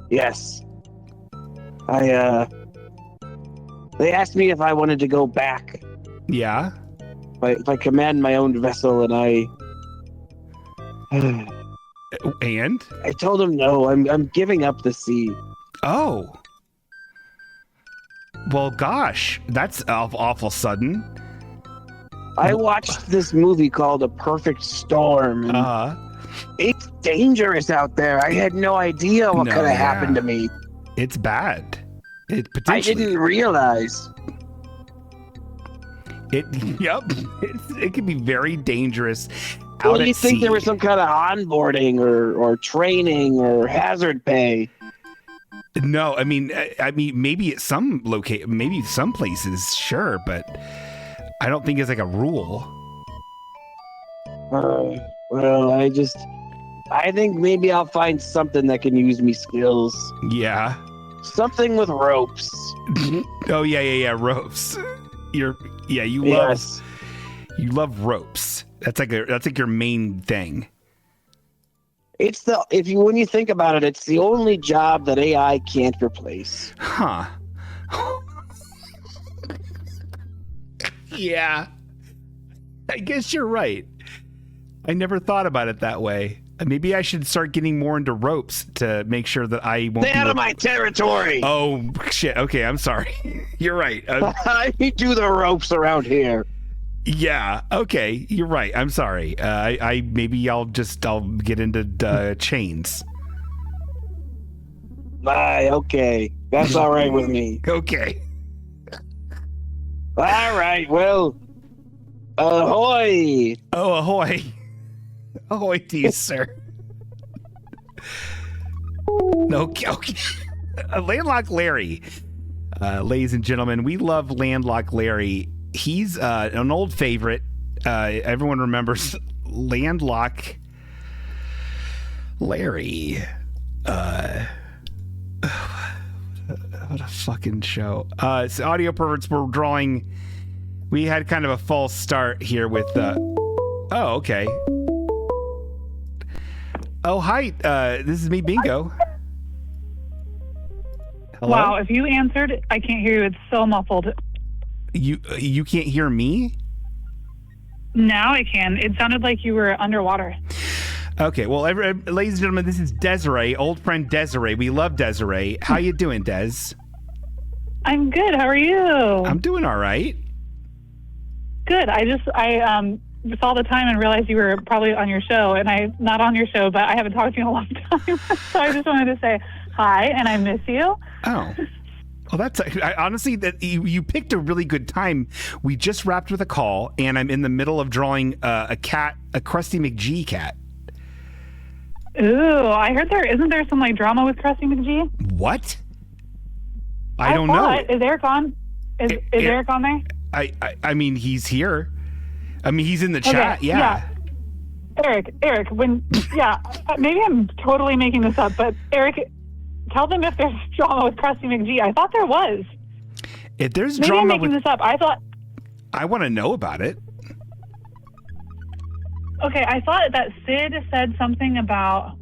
Yes. They asked me if I wanted to go back. Yeah. If I command my own vessel, and And? I told them no. I'm giving up the sea. Oh. Well, gosh, that's awful sudden. I watched this movie called A Perfect Storm. And it's dangerous out there. I had no idea what could have happened to me. It's bad. I didn't realize. It can be very dangerous. Well, you think there was some kind of onboarding or training or hazard pay? No, I mean, maybe at some maybe some places, sure, but I don't think it's like a rule. Well, I think maybe I'll find something that can use me skills. Yeah. Something with ropes. Oh yeah, ropes. You love ropes. That's like your main thing. It's when you think about it, it's the only job that AI can't replace. Huh. Yeah. I guess you're right. I never thought about it that way. Maybe I should start getting more into ropes to make sure that I won't. Stay out of my territory! Oh, shit. Okay, I'm sorry. You're right. I do the ropes around here. Yeah. Okay, you're right. I'm sorry. Maybe I'll get into chains. Okay. That's all right with me. Okay. All right. Well, ahoy! Oh, ahoy. Ahoy to you, sir. Okay. Landlock Larry. Ladies and gentlemen, we love Landlock Larry. He's an old favorite. Everyone remembers Landlock Larry. What a fucking show. So Audio Perverts were drawing. We had kind of a false start here with oh, okay. Oh, hi. This is me, Bingo. Hello? Wow, if you answered, I can't hear you. It's so muffled. You can't hear me? Now I can. It sounded like you were underwater. Okay, well, ladies and gentlemen, this is Desiree, old friend Desiree. We love Desiree. How you doing, Des? I'm good. How are you? I'm doing all right. Good. I saw the time and realized you were probably on your show, and I'm not on your show, but I haven't talked to you in a long time. So I just wanted to say hi, and I miss you. Oh. Well, honestly, that you picked a really good time. We just wrapped with a call, and I'm in the middle of drawing a cat, a Krusty McG cat. Ooh, I heard isn't there some like drama with Krusty McG? What? I don't know. Is Eric on? Is Eric on there? I mean, he's here. I mean, he's in the chat. Okay, yeah. Eric, maybe I'm totally making this up, but Eric, tell them if there's drama with Krusty McG. I thought there was. If there's maybe drama I'm making this up. I want to know about it. Okay, I thought that Sid said something about...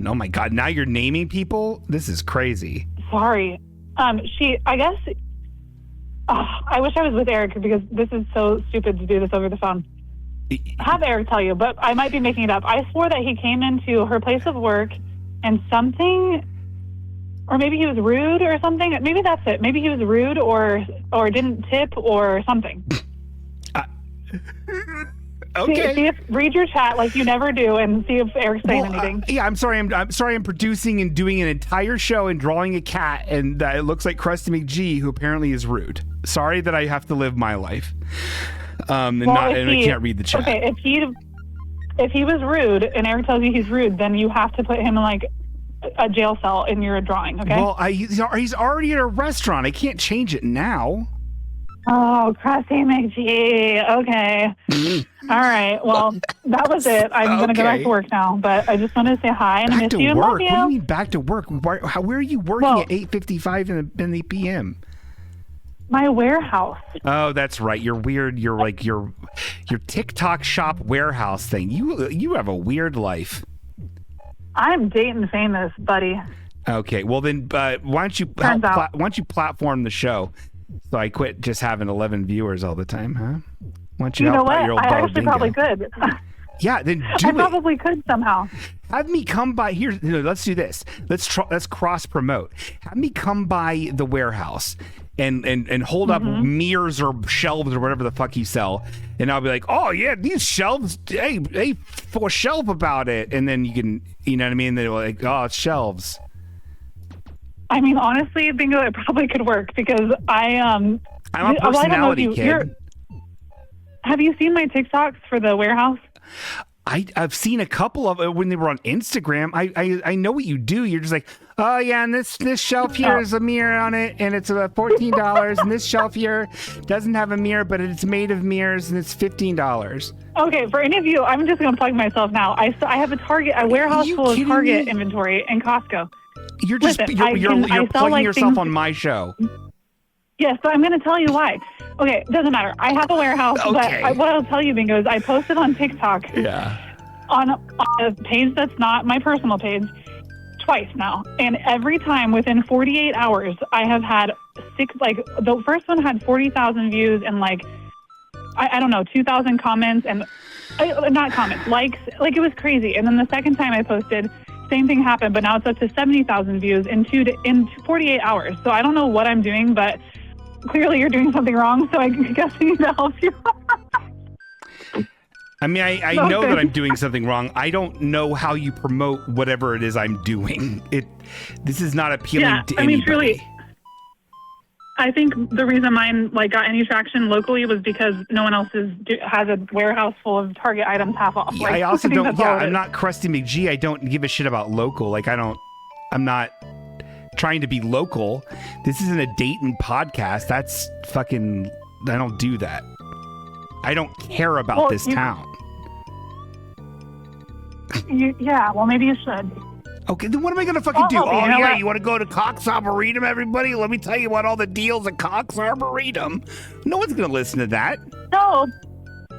Oh my God, now you're naming people? This is crazy. Sorry. I guess... I wish I was with Eric because this is so stupid to do this over the phone. Have Eric tell you, but I might be making it up. I swore that he came into her place of work and something... Or maybe he was rude or something. Maybe that's it. Maybe he was rude or didn't tip or something. Okay. Read your chat like you never do, and see if Eric's saying anything. Yeah, I'm sorry. I'm sorry. I'm producing and doing an entire show and drawing a cat, and it looks like Krusty McG, who apparently is rude. Sorry that I have to live my life, I can't read the chat. Okay, if he was rude, and Eric tells you he's rude, then you have to put him in like a jail cell in your drawing. Okay. Well, he's already at a restaurant. I can't change it now. Oh, Krusty McG. Okay. All right. Well, that was it. I'm going to go back to work now, but I just wanted to say hi and I miss you and love you. What do you mean back to work? Where are you working at 8:55 in the p.m.? My warehouse. Oh, that's right. You're weird. You're like your TikTok shop warehouse thing. You have a weird life. I'm Dayton Famous, buddy. Okay. Well, then why don't you platform the show? So I quit just having 11 viewers all the time, huh? Why don't you help out your old I dog actually Bingo? probably could. Yeah, then do I probably could somehow. Have me come by here. Let's do this. Let's cross promote. Have me come by the warehouse and hold up mirrors or shelves or whatever the fuck you sell, and I'll be like, oh yeah, these shelves. Hey, for shelf about it, and then you can, you know what I mean? They're like, oh, it's shelves. I mean, honestly, Bingo, it probably could work because I'm a personality kid. Have you seen my TikToks for the warehouse? I've seen a couple of when they were on Instagram. I know what you do. You're just like, oh yeah, and this shelf here is a mirror on it, and it's $14, and this shelf here doesn't have a mirror, but it's made of mirrors, and it's $15. Okay, for any of you, I'm just going to plug myself now. I have a warehouse full of Target inventory and Costco. You're just you're plugging yourself on my show. Yes, so I'm going to tell you why. Okay, doesn't matter. I have a warehouse, but what I'll tell you, Bingo, is I posted on TikTok on a page that's not my personal page twice now. And every time within 48 hours, I have had the first one had 40,000 views and I don't know, 2,000 comments and not comments, likes. It was crazy. And then the second time I posted, same thing happened, but now it's up to 70,000 views in 48 hours. So I don't know what I'm doing, but clearly you're doing something wrong, so I guess I need to help you. I mean, I know that I'm doing something wrong. I don't know how you promote whatever it is I'm doing. This is not appealing to anybody. I mean, truly, I think the reason mine got any traction locally was because no one else has a warehouse full of Target items half off. Yeah, I also don't. Yeah, I'm not Krusty McG. I don't give a shit about local. I'm not trying to be local. This isn't a Dayton podcast. That's fucking. I don't do that. I don't care about this town. Well, maybe you should. Okay, then what am I going to fucking do? You want to go to Cox Arboretum, everybody? Let me tell you about all the deals at Cox Arboretum. No one's going to listen to that. No,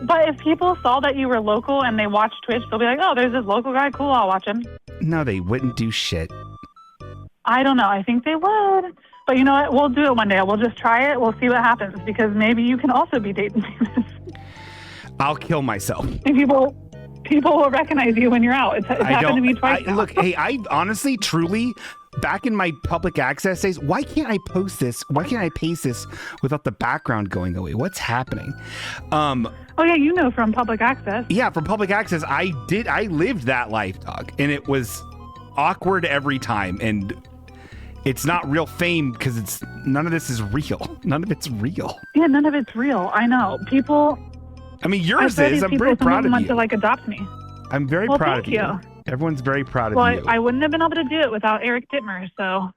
but if people saw that you were local and they watch Twitch, they'll be like, oh, there's this local guy. Cool, I'll watch him. No, they wouldn't do shit. I don't know. I think they would. But you know what? We'll do it one day. We'll just try it. We'll see what happens because maybe you can also be Dayton Famous. I'll kill myself. And people will recognize you when you're out. It's happened to me twice now. Look, hey, I honestly, truly, back in my public access days, why can't I post this? Why can't I paste this without the background going away? What's happening? Oh, yeah, from public access. Yeah, from public access. I lived that life, dog. And it was awkward every time. And it's not real fame because none of this is real. None of it's real. Yeah, none of it's real. I know. I mean, yours is. I'm very proud of you. To adopt me. I'm very proud of you. Everyone's very proud of you. Well, I wouldn't have been able to do it without Eric Dittmer, so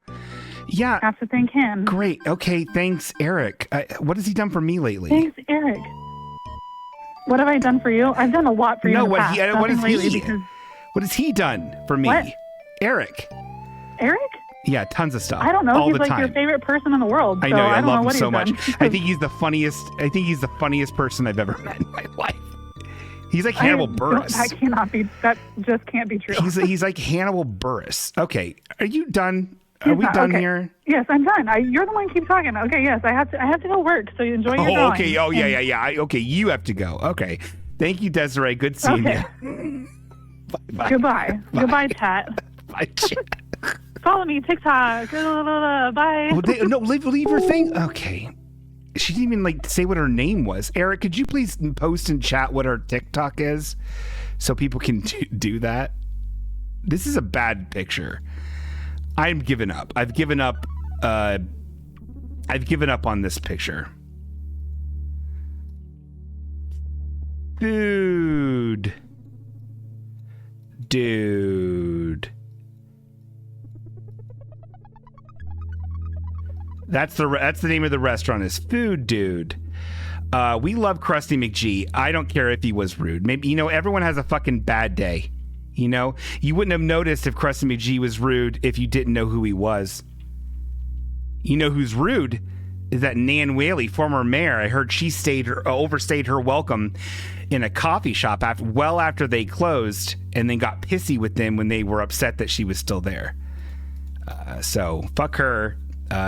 yeah, I have to thank him. Great. Okay, thanks, Eric. What has he done for me lately? Thanks, Eric. What have I done for you? I've done a lot for you. No, what has he done for me? What? Eric. Eric? Yeah, tons of stuff. I don't know. All he's the time. your favorite person in the world. I know. I love him so much. Done. I think he's the funniest person I've ever met in my life. He's like Hannibal Buress. That just can't be true. He's like Hannibal Buress. Okay, are you done? Are we done here? Yes, I'm done. You're the one who keeps talking. Okay, yes, I have to go work. So you enjoy your drawing. Okay. Oh yeah. Okay, you have to go. Okay. Thank you, Desiree. Good seeing you. Bye. Goodbye. Goodbye, chat. Bye, chat. Follow me, TikTok. Bye. Well, leave her thing. Okay. She didn't even say what her name was. Eric, could you please post in chat what her TikTok is so people can do that? This is a bad picture. I'm giving up. I've given up on this picture. Dude. That's the name of the restaurant is Food Dude. We love Krusty McG. I don't care if he was rude. Maybe, everyone has a fucking bad day. You wouldn't have noticed if Krusty McG was rude if you didn't know who he was. You know who's rude is that Nan Whaley, former mayor. I heard she overstayed her welcome in a coffee shop after they closed and then got pissy with them when they were upset that she was still there. So fuck her.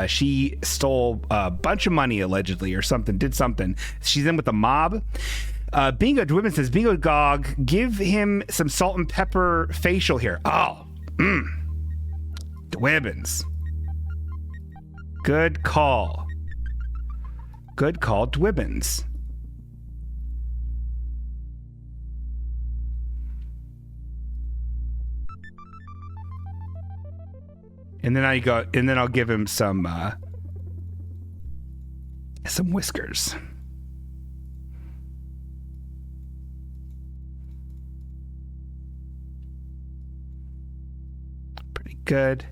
She stole a bunch of money allegedly or something, did something. She's in with the mob. Bingo Dwibbin says, Bingo Gog, give him some salt and pepper facial here. Oh, Dwibbins. Good call. Dwibbins. And then I'll give him some whiskers. Good.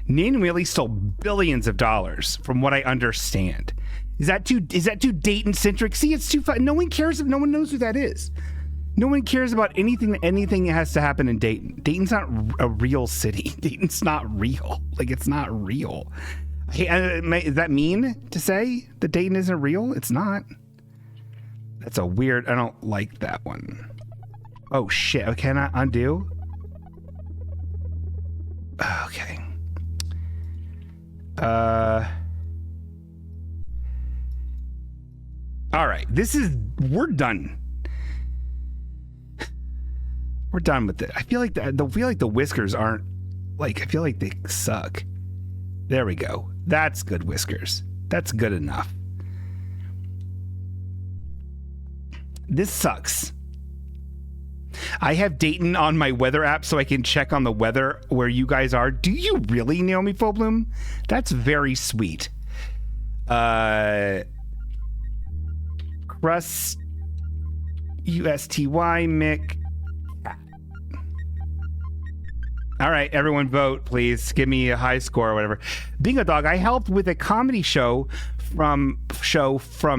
Nan Whaley stole billions of dollars, from what I understand. Is that too Dayton centric? See, it's too fun. No one cares. No one knows who that is. No one cares about anything that has to happen in Dayton. Dayton's not a real city. Dayton's not real. Like, it's not real. Hey, is that mean to say that Dayton isn't real? It's not. That's a weird. I don't like that one. Oh shit! Can I undo? Okay. All right. We're done. We're done with it. I feel like the whiskers aren't like. I feel like they suck. There we go. That's good whiskers. That's good enough. This sucks. I have Dayton on my weather app so I can check on the weather where you guys are. Do you really, Naomi Foblum? That's very sweet. Crust USTY Mick. All right, everyone vote, please. Give me a high score or whatever. Bingo Dog, I helped with a comedy show from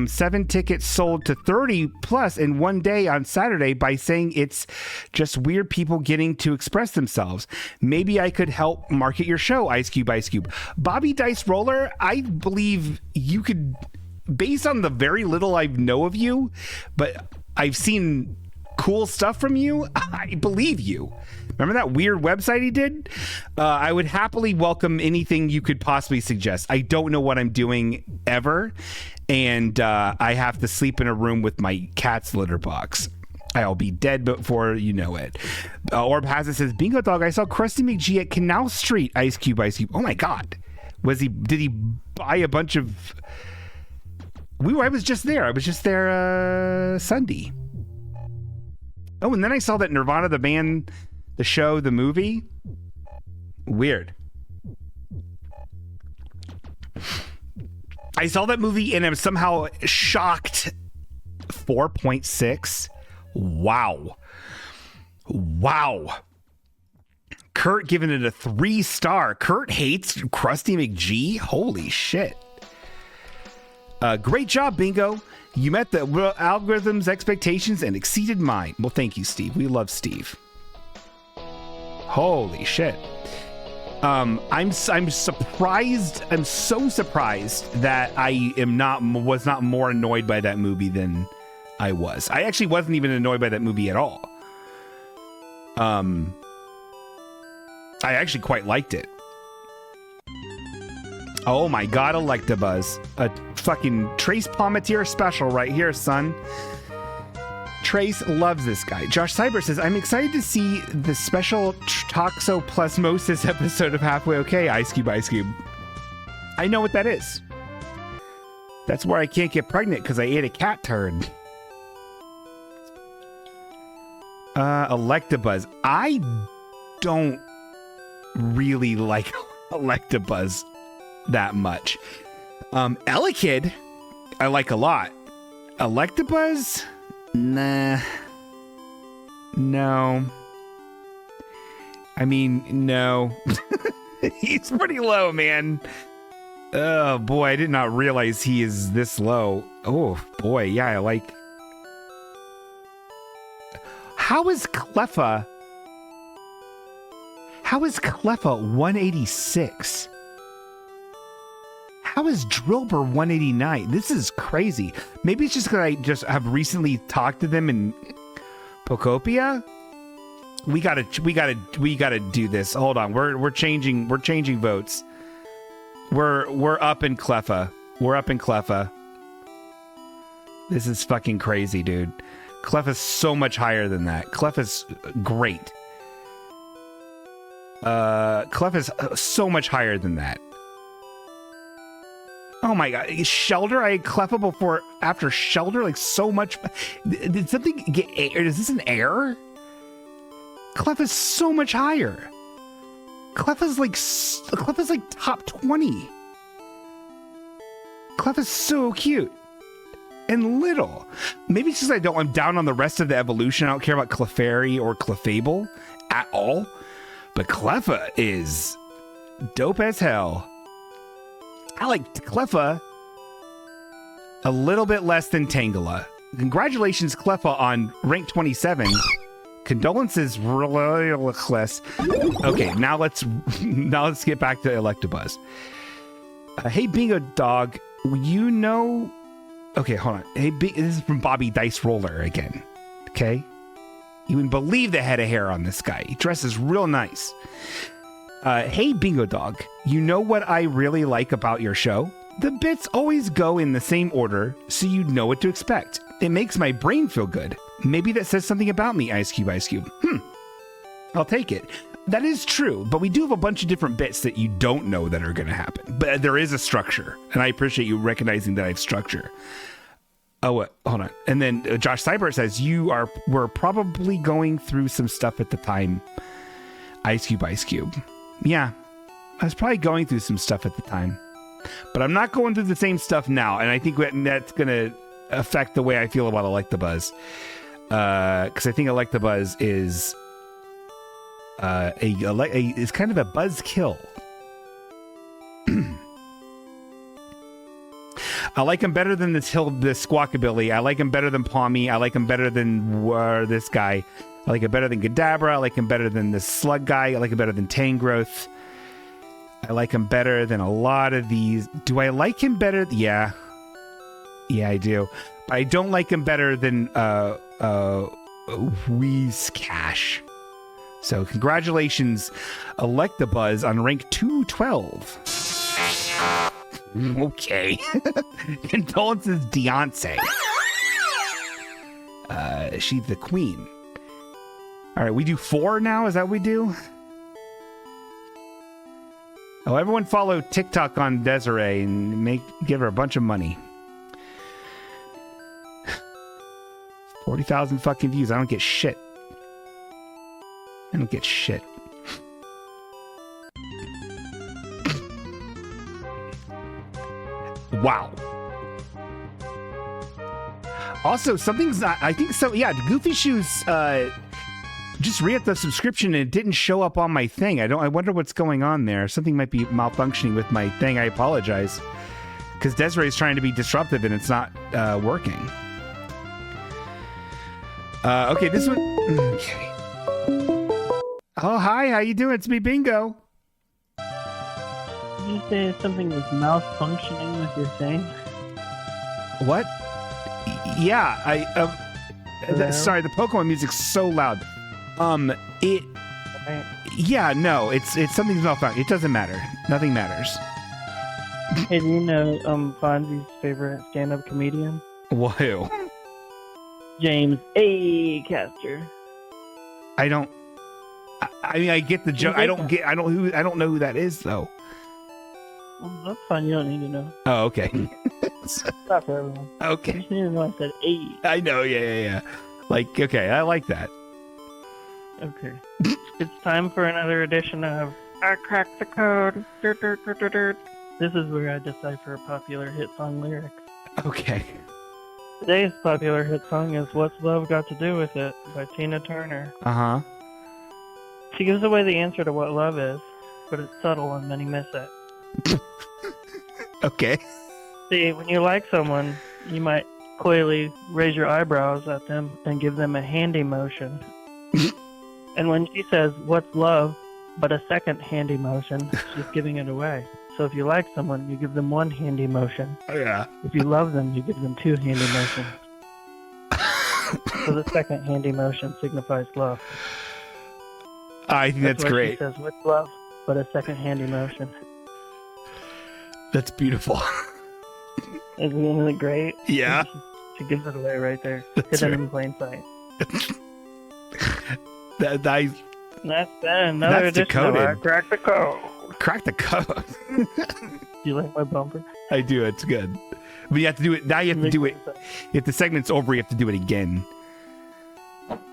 7 tickets sold to 30 plus in one day on Saturday by saying it's just weird people getting to express themselves. Maybe I could help market your show, Ice Cube, Ice Cube. Bobby Dice Roller, I believe you could, based on the very little I know of you, but I've seen cool stuff from you, I believe you. Remember that weird website he did? I would happily welcome anything you could possibly suggest. I don't know what I'm doing ever, and I have to sleep in a room with my cat's litter box. I'll be dead before you know it. Orb Hazard says, Bingo Dog, I saw Krusty McG at Canal Street, Ice Cube, Ice Cube. Oh my God. Did he buy a bunch of... I was just there Sunday. Oh, and then I saw that Nirvana, the band... The show, the movie, weird. I saw that movie and I'm somehow shocked. 4.6. Wow. Kurt giving it a 3-star. Kurt hates Krusty McG. Holy shit. Great job, Bingo. You met the algorithm's expectations and exceeded mine. Well, thank you, Steve. We love Steve. Holy shit. I'm surprised. I'm so surprised that I was not more annoyed by that movie than I was. I actually wasn't even annoyed by that movie at all. I actually quite liked it. Oh my God, Electabuzz. A fucking Trace Palmetier special right here, son. Trace loves this guy. Josh Cyber says, I'm excited to see the special toxoplasmosis episode of Halfway Okay, Ice Cube, Ice Cube. I know what that is. That's where I can't get pregnant because I ate a cat turd. Electabuzz. I don't really like Electabuzz that much. Elekid, I like a lot. Electabuzz? Nah. No. I mean, no. He's pretty low, man. Oh, boy. I did not realize he is this low. Oh, boy. Yeah, I like... How is Cleffa 186? How is Drillbur 189? This is crazy. Maybe it's just because I just have recently talked to them in Pokopia. We gotta do this. Hold on. We're changing votes. We're up in Cleffa. We're up in Cleffa. This is fucking crazy, dude. Cleffa's so much higher than that. Cleffa's great. Cleffa's so much higher than that. Oh my God, Shelter! I had Cleffa before, after Shelter, like so much. Did something get? Is this an error? Cleffa's so much higher. Cleffa's like top 20. Cleffa's so cute and little. Maybe it's just I'm down on the rest of the evolution. I don't care about Clefairy or Clefable at all. But Cleffa is dope as hell. I like Cleffa a little bit less than Tangela. Congratulations, Cleffa, on rank 27. Condolences, Royalcless. Okay, now let's get back to Electabuzz. Hey, Bingo Dog, you know... Okay, hold on. Hey, this is from Bobby Dice Roller again. Okay? You wouldn't believe the head of hair on this guy. He dresses real nice. Hey, Bingo Dog, you know what I really like about your show? The bits always go in the same order, so you know what to expect. It makes my brain feel good. Maybe that says something about me, Ice Cube, Ice Cube. I'll take it. That is true, but we do have a bunch of different bits that you don't know that are going to happen. But there is a structure, and I appreciate you recognizing that I have structure. Oh, what? Hold on. And then Josh Seibert says, we're probably going through some stuff at the time, Ice Cube, Ice Cube. Yeah, I was probably going through some stuff at the time. But I'm not going through the same stuff now, and I think that's going to affect the way I feel about Electabuzz. Because I think Electabuzz is is kind of a buzzkill. I like him better than the Squawkabilly. I like him better than Palmy. I like him better than this guy. I like him better than Kadabra. I like him better than the Slug guy. I like him better than Tangrowth. I like him better than a lot of these. Do I like him better? Yeah. Yeah, I do. But I don't like him better than Wheezcash. So congratulations, Electabuzz, on rank 212. Okay. Condolences, Beyonce. She's the queen. All right, we do 4 now? Is that what we do? Oh, everyone follow TikTok on Desiree and give her a bunch of money. 40,000 fucking views. I don't get shit. I don't get shit. Wow. Also, something's not... I think so... Yeah, Goofy Shoes... just re-upped the subscription and it didn't show up on my thing. I wonder what's going on there. Something might be malfunctioning with my thing. I apologize. Because Desiree is trying to be disruptive and it's not working. Okay, this one... Okay. Oh, hi. How you doing? It's me, Bingo. Did you say something was malfunctioning with your thing? What? Yeah, sorry, the Pokemon music's so loud. Yeah, no, it's something's malfunctioning. It doesn't matter. Nothing matters. Hey, do you know Fonzie's favorite stand-up comedian? Who? James A. Caster. I don't. I mean, I get the joke. I don't know who that is though. Well, that's fine. You don't need to know. Oh, okay. It's not for everyone. Okay. You just need to know I said A. I know. Yeah. Like, okay, I like that. Okay. It's time for another edition of I Cracked the Code. This is where I decipher popular hit song lyrics. Okay. Today's popular hit song is What's Love Got to Do With It by Tina Turner. Uh-huh. She gives away the answer to what love is, but it's subtle and many miss it. Okay. See, when you like someone, you might coyly raise your eyebrows at them and give them a handy motion. And when she says, what's love, but a second handy motion, she's giving it away. So if you like someone, you give them one handy motion. Oh, yeah. If you love them, you give them 2 handy motions. So the second handy motion signifies love. I think that's great. She says, what's love, but a second handy motion. That's beautiful. Isn't it great? Yeah. She gives it away right there. That's hidden right. in plain sight. That's been another edition decoded. of I Cracked the Code. Crack the code. Do you like my bumper? I do. It's good. But you have to do it. Now you have to do it. If the segment's over, you have to do it again.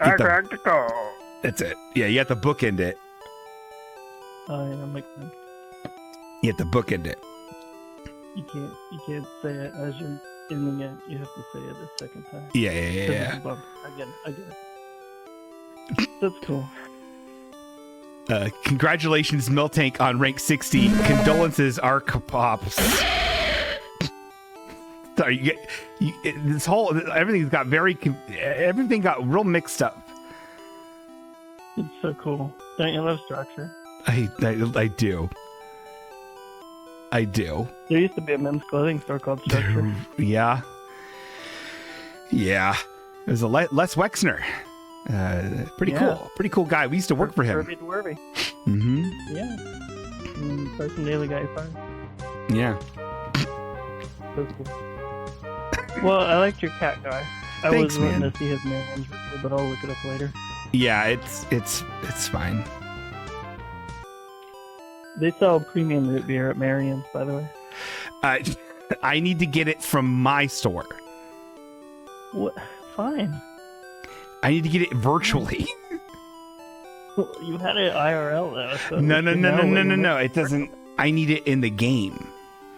I Cracked the Code. That's it. Yeah, you have to bookend it. Oh, yeah, makes sense. You have to bookend it. You can't say it as you're ending it. You have to say it a second time. Yeah. I get it. That's cool. Congratulations, Miltank, on rank 60. Condolences, Arcapops. Sorry, this whole everything got real mixed up. It's so cool. Don't you love structure? I do. I do. There used to be a men's clothing store called Structure. Yeah. Yeah. It was a Les Wexner. Pretty cool. Pretty cool guy. We used to work for him. Dwarby. Mm-hmm. Yeah. Person daily got you fired. Yeah. That's cool. Well, I liked your cat guy. Thanks, was man. wanting to see his name, but I'll look it up later. Yeah, it's fine. They sell premium root beer at Marion's, by the way. I need to get it from my store. What? Fine. I need to get it virtually. Well, you had it IRL though. So No. It doesn't. I need it in the game.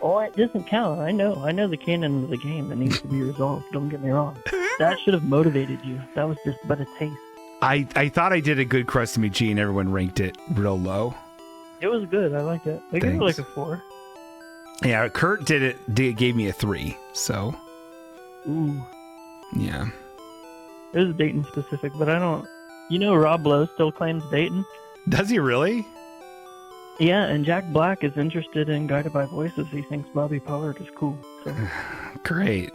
Oh, it doesn't count. I know the canon of the game that needs to be resolved. Don't get me wrong. That should have motivated you. That was just but a taste. I thought I did a good crustymcg and everyone ranked it real low. It was good. I liked it. I gave it like a 4. Yeah, Kurt gave me a 3. So. Ooh. Yeah. It was Dayton specific, but I don't. You know, Rob Lowe still claims Dayton. Does he really? Yeah, and Jack Black is interested in Guided by Voices. He thinks Bobby Pollard is cool. So. Great.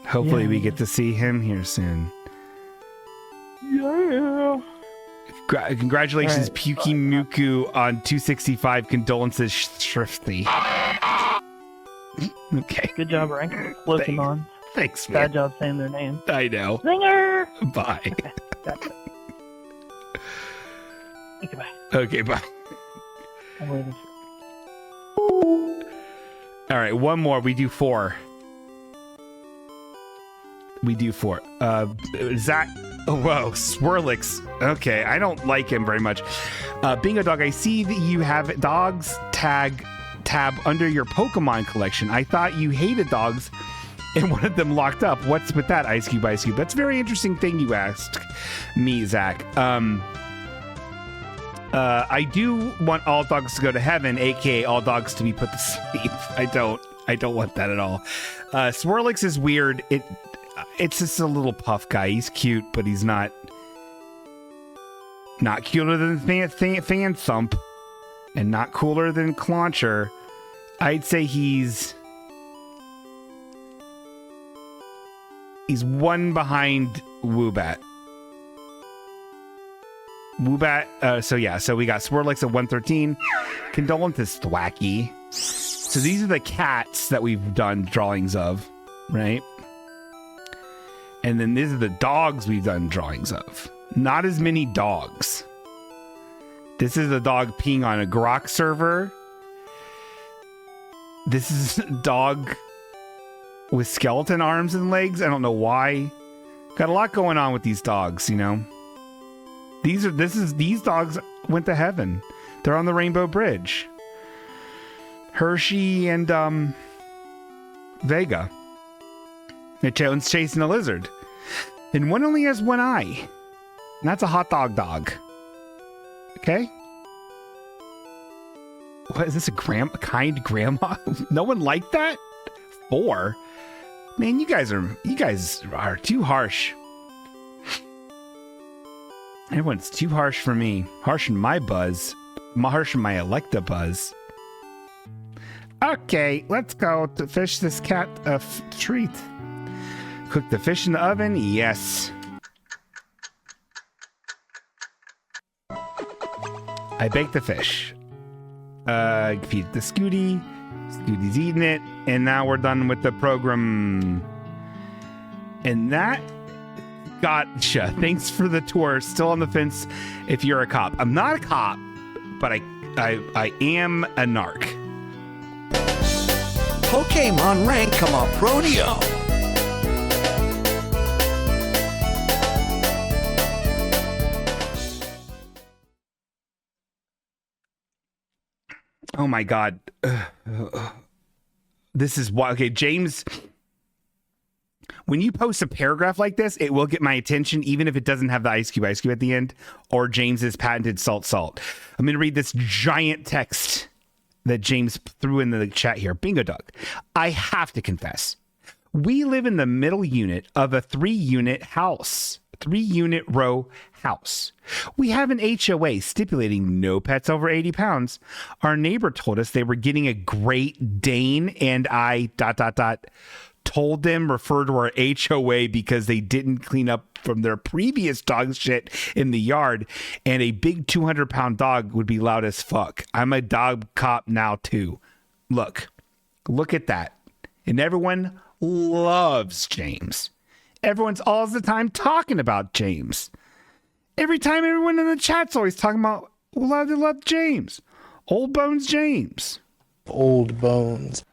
Hopefully we get to see him here soon. Yeah. Congratulations, right. Puki Muku, on 265. Condolences, Shrifty. Okay. Good job, Rank. Listen on. Thanks, man. Bad job saying their name. I know. Singer! Bye. Gotcha. Okay, bye. Okay, bye. I'm leaving. All right, one more. We do 4. Zach. Oh, whoa, Swirlix. Okay, I don't like him very much. Bingo Dog, I see that you have dogs tab under your Pokemon collection. I thought you hated dogs and wanted them locked up. What's with that, Ice Cube? That's a very interesting thing you asked me, Zach. I do want all dogs to go to heaven, aka all dogs to be put to sleep. I don't want that at all. Swirlix is weird. It's just a little puff guy. He's cute, but he's not cuter than Fan Thump, and not cooler than Clauncher. I'd say he's one behind Woobat. So we got Swirlix at 113. Condolences, Thwacky. So these are the cats that we've done drawings of, right? And then these are the dogs we've done drawings of. Not as many dogs. This is a dog peeing on a Grok server. This is a dog with skeleton arms and legs. I don't know why. Got a lot going on with these dogs, you know. These dogs went to heaven. They're on the Rainbow Bridge. Hershey and Vega. One's chasing a lizard. And one only has one eye. And that's a hot dog. Okay? What is this, a kind grandma? No one liked that? 4? Man, you guys are too harsh. Everyone's too harsh for me. Harsh in my buzz. Harsh in my Electa buzz. Okay, let's go to fish this cat a treat. Cook the fish in the oven? Yes. I baked the fish. Feed the Scooty. Scooty's eating it. And now we're done with the program. And that... Gotcha. Thanks for the tour. Still on the fence if you're a cop. I'm not a cop, but I am a narc. Pokemon rank come up rodeo. Oh my god. This is why. Okay, James When you post a paragraph like this, it will get my attention, even if it doesn't have the ice cube at the end or James's patented salt. I'm going to read this giant text that James threw in the chat here. Bingo dog. I have to confess, we live in the middle unit of a 3-unit house. 3-unit row house. We have an HOA stipulating no pets over 80 pounds. Our neighbor told us they were getting a Great Dane, and I ... told them refer to our HOA because they didn't clean up from their previous dog shit in the yard, and a big 200-pound dog would be loud as fuck. I'm a dog cop now too. Look at that. And everyone loves James. Everyone's all the time talking about James. Every time everyone in the chat's always talking about they love James. Old Bones James. Old Bones.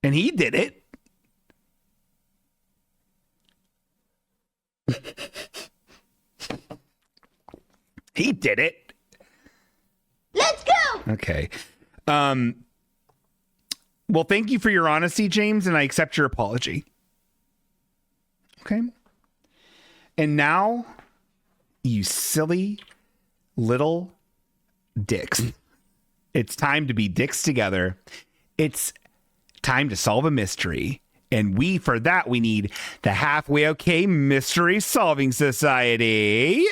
And he did it. He did it. Let's go. Okay. Well, thank you for your honesty, James, and I accept your apology. Okay. And now, you silly little dicks. It's time to be dicks together. It's time to solve a mystery. And for that, we need the Halfway Okay Mystery Solving Society.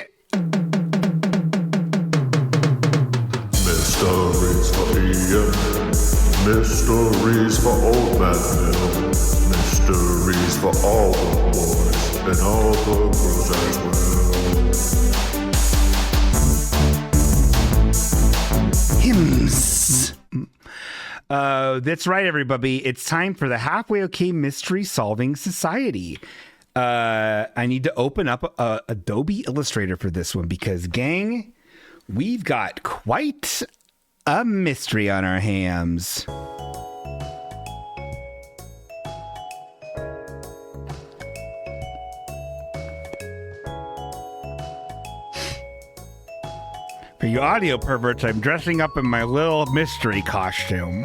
Mysteries for Ian, mysteries for Old Man Bill, mysteries for all the boys and all the girls as well. Hymns. That's right, everybody. It's time for the Halfway Okay Mystery Solving Society. I need to open up Adobe Illustrator for this one because, gang, we've got quite a mystery on our hands. For you audio perverts, I'm dressing up in my little mystery costume,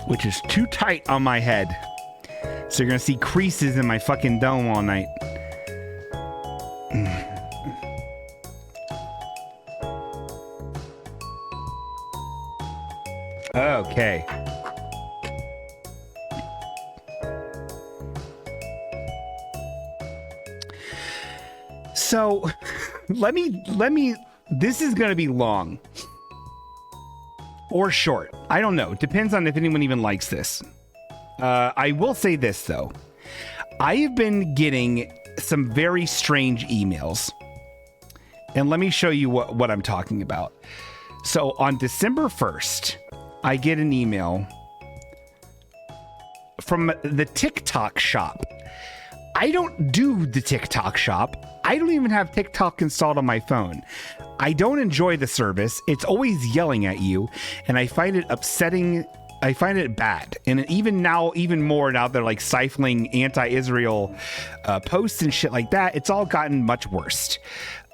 which is too tight on my head. So you're going to see creases in my fucking dome all night. Okay. So let me this is going to be long or short. I don't know. It depends on if anyone even likes this. I will say this, though. I have been getting some very strange emails. And let me show you what I'm talking about. So on December 1st, I get an email from the TikTok shop. I don't do the TikTok shop. I don't even have TikTok installed on my phone. I don't enjoy the service. It's always yelling at you, and I find it upsetting. I find it bad. And even more now they're like stifling anti-Israel posts and shit like that. It's all gotten much worse.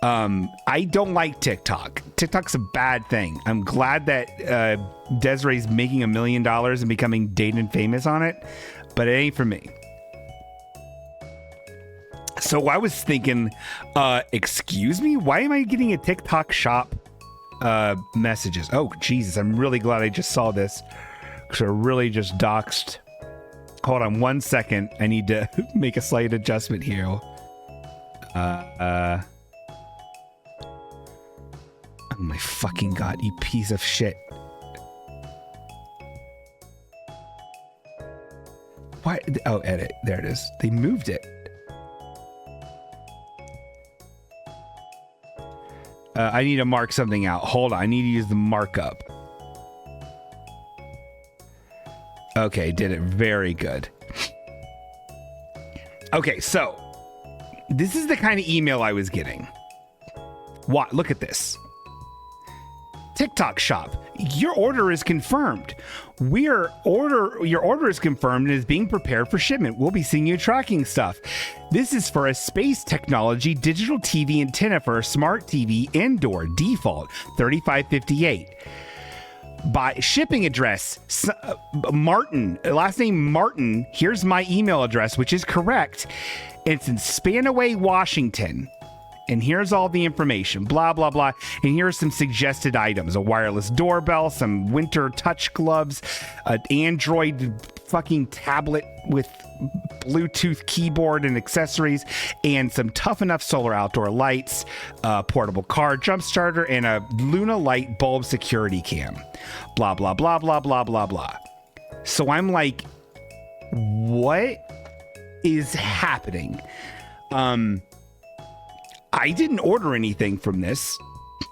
I don't like TikTok. TikTok's a bad thing. I'm glad that Desiree's making $1 million and becoming Dayton Famous on it, but it ain't for me. So I was thinking, excuse me? Why am I getting a TikTok shop messages? Oh, Jesus. I'm really glad I just saw this because I really just doxed. Hold on 1 second. I need to make a slight adjustment here. Oh my fucking God, you piece of shit. Why? Oh, edit. There it is. They moved it. I need to mark something out. Hold on. I need to use the markup. Okay, did it. Very good. Okay, so this is the kind of email I was getting. What? Look at this. TikTok shop. Your order is confirmed. Your order is confirmed and is being prepared for shipment. We'll be seeing you tracking stuff. This is for a space technology digital TV antenna for a smart TV indoor default 3558. By shipping address, Martin, last name Martin. Here's my email address, which is correct. It's in Spanaway, Washington. And here's all the information, blah, blah, blah. And here are some suggested items: a wireless doorbell, some winter touch gloves, an Android fucking tablet with Bluetooth keyboard and accessories, and some Tough Enough solar outdoor lights, a portable car jump starter, and a Luna Light bulb security cam. Blah, blah, blah, blah, blah, blah, blah. So I'm like, what is happening? I didn't order anything from this.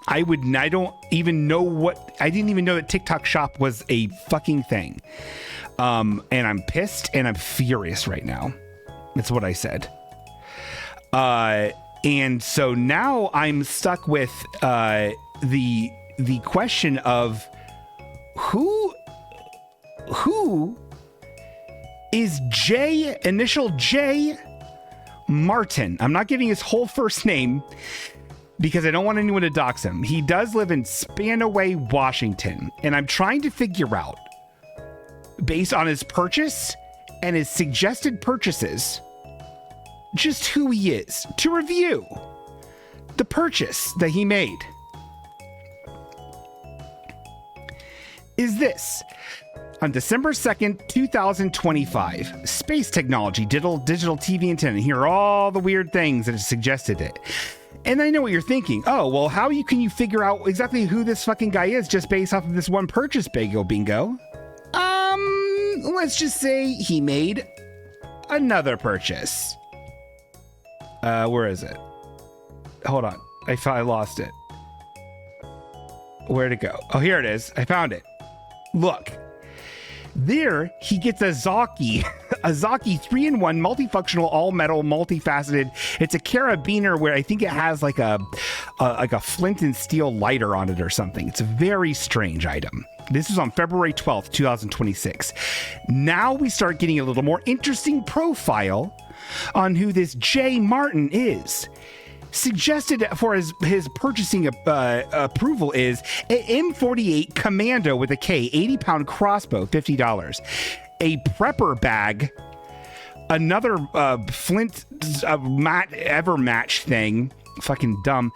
I didn't even know that TikTok Shop was a fucking thing. And I'm pissed and I'm furious right now. That's what I said. And so now I'm stuck with the question of who is initial J Martin. I'm not giving his whole first name because I don't want anyone to dox him. He does live in Spanaway, Washington, and I'm trying to figure out, based on his purchase and his suggested purchases, just who he is. To review the purchase that he made is this. On December 2nd, 2025, space technology, digital TV antenna. Here are all the weird things that have suggested it. And I know what you're thinking. Oh, well, can you figure out exactly who this fucking guy is just based off of this one purchase, bingo? Let's just say he made another purchase. Where is it? Hold on. I lost it. Where'd it go? Oh, here it is. I found it. Look. There, he gets a Zaki 3-in-1 multifunctional, all metal, multifaceted. It's a carabiner where I think it has like a flint and steel lighter on it or something. It's a very strange item. This is on February 12th, 2026. Now we start getting a little more interesting profile on who this J Martin is. Suggested for his purchasing approval is an M48 Commando with a K, 80-pound crossbow, $50. A prepper bag, another Flint Evermatch thing, fucking dumb.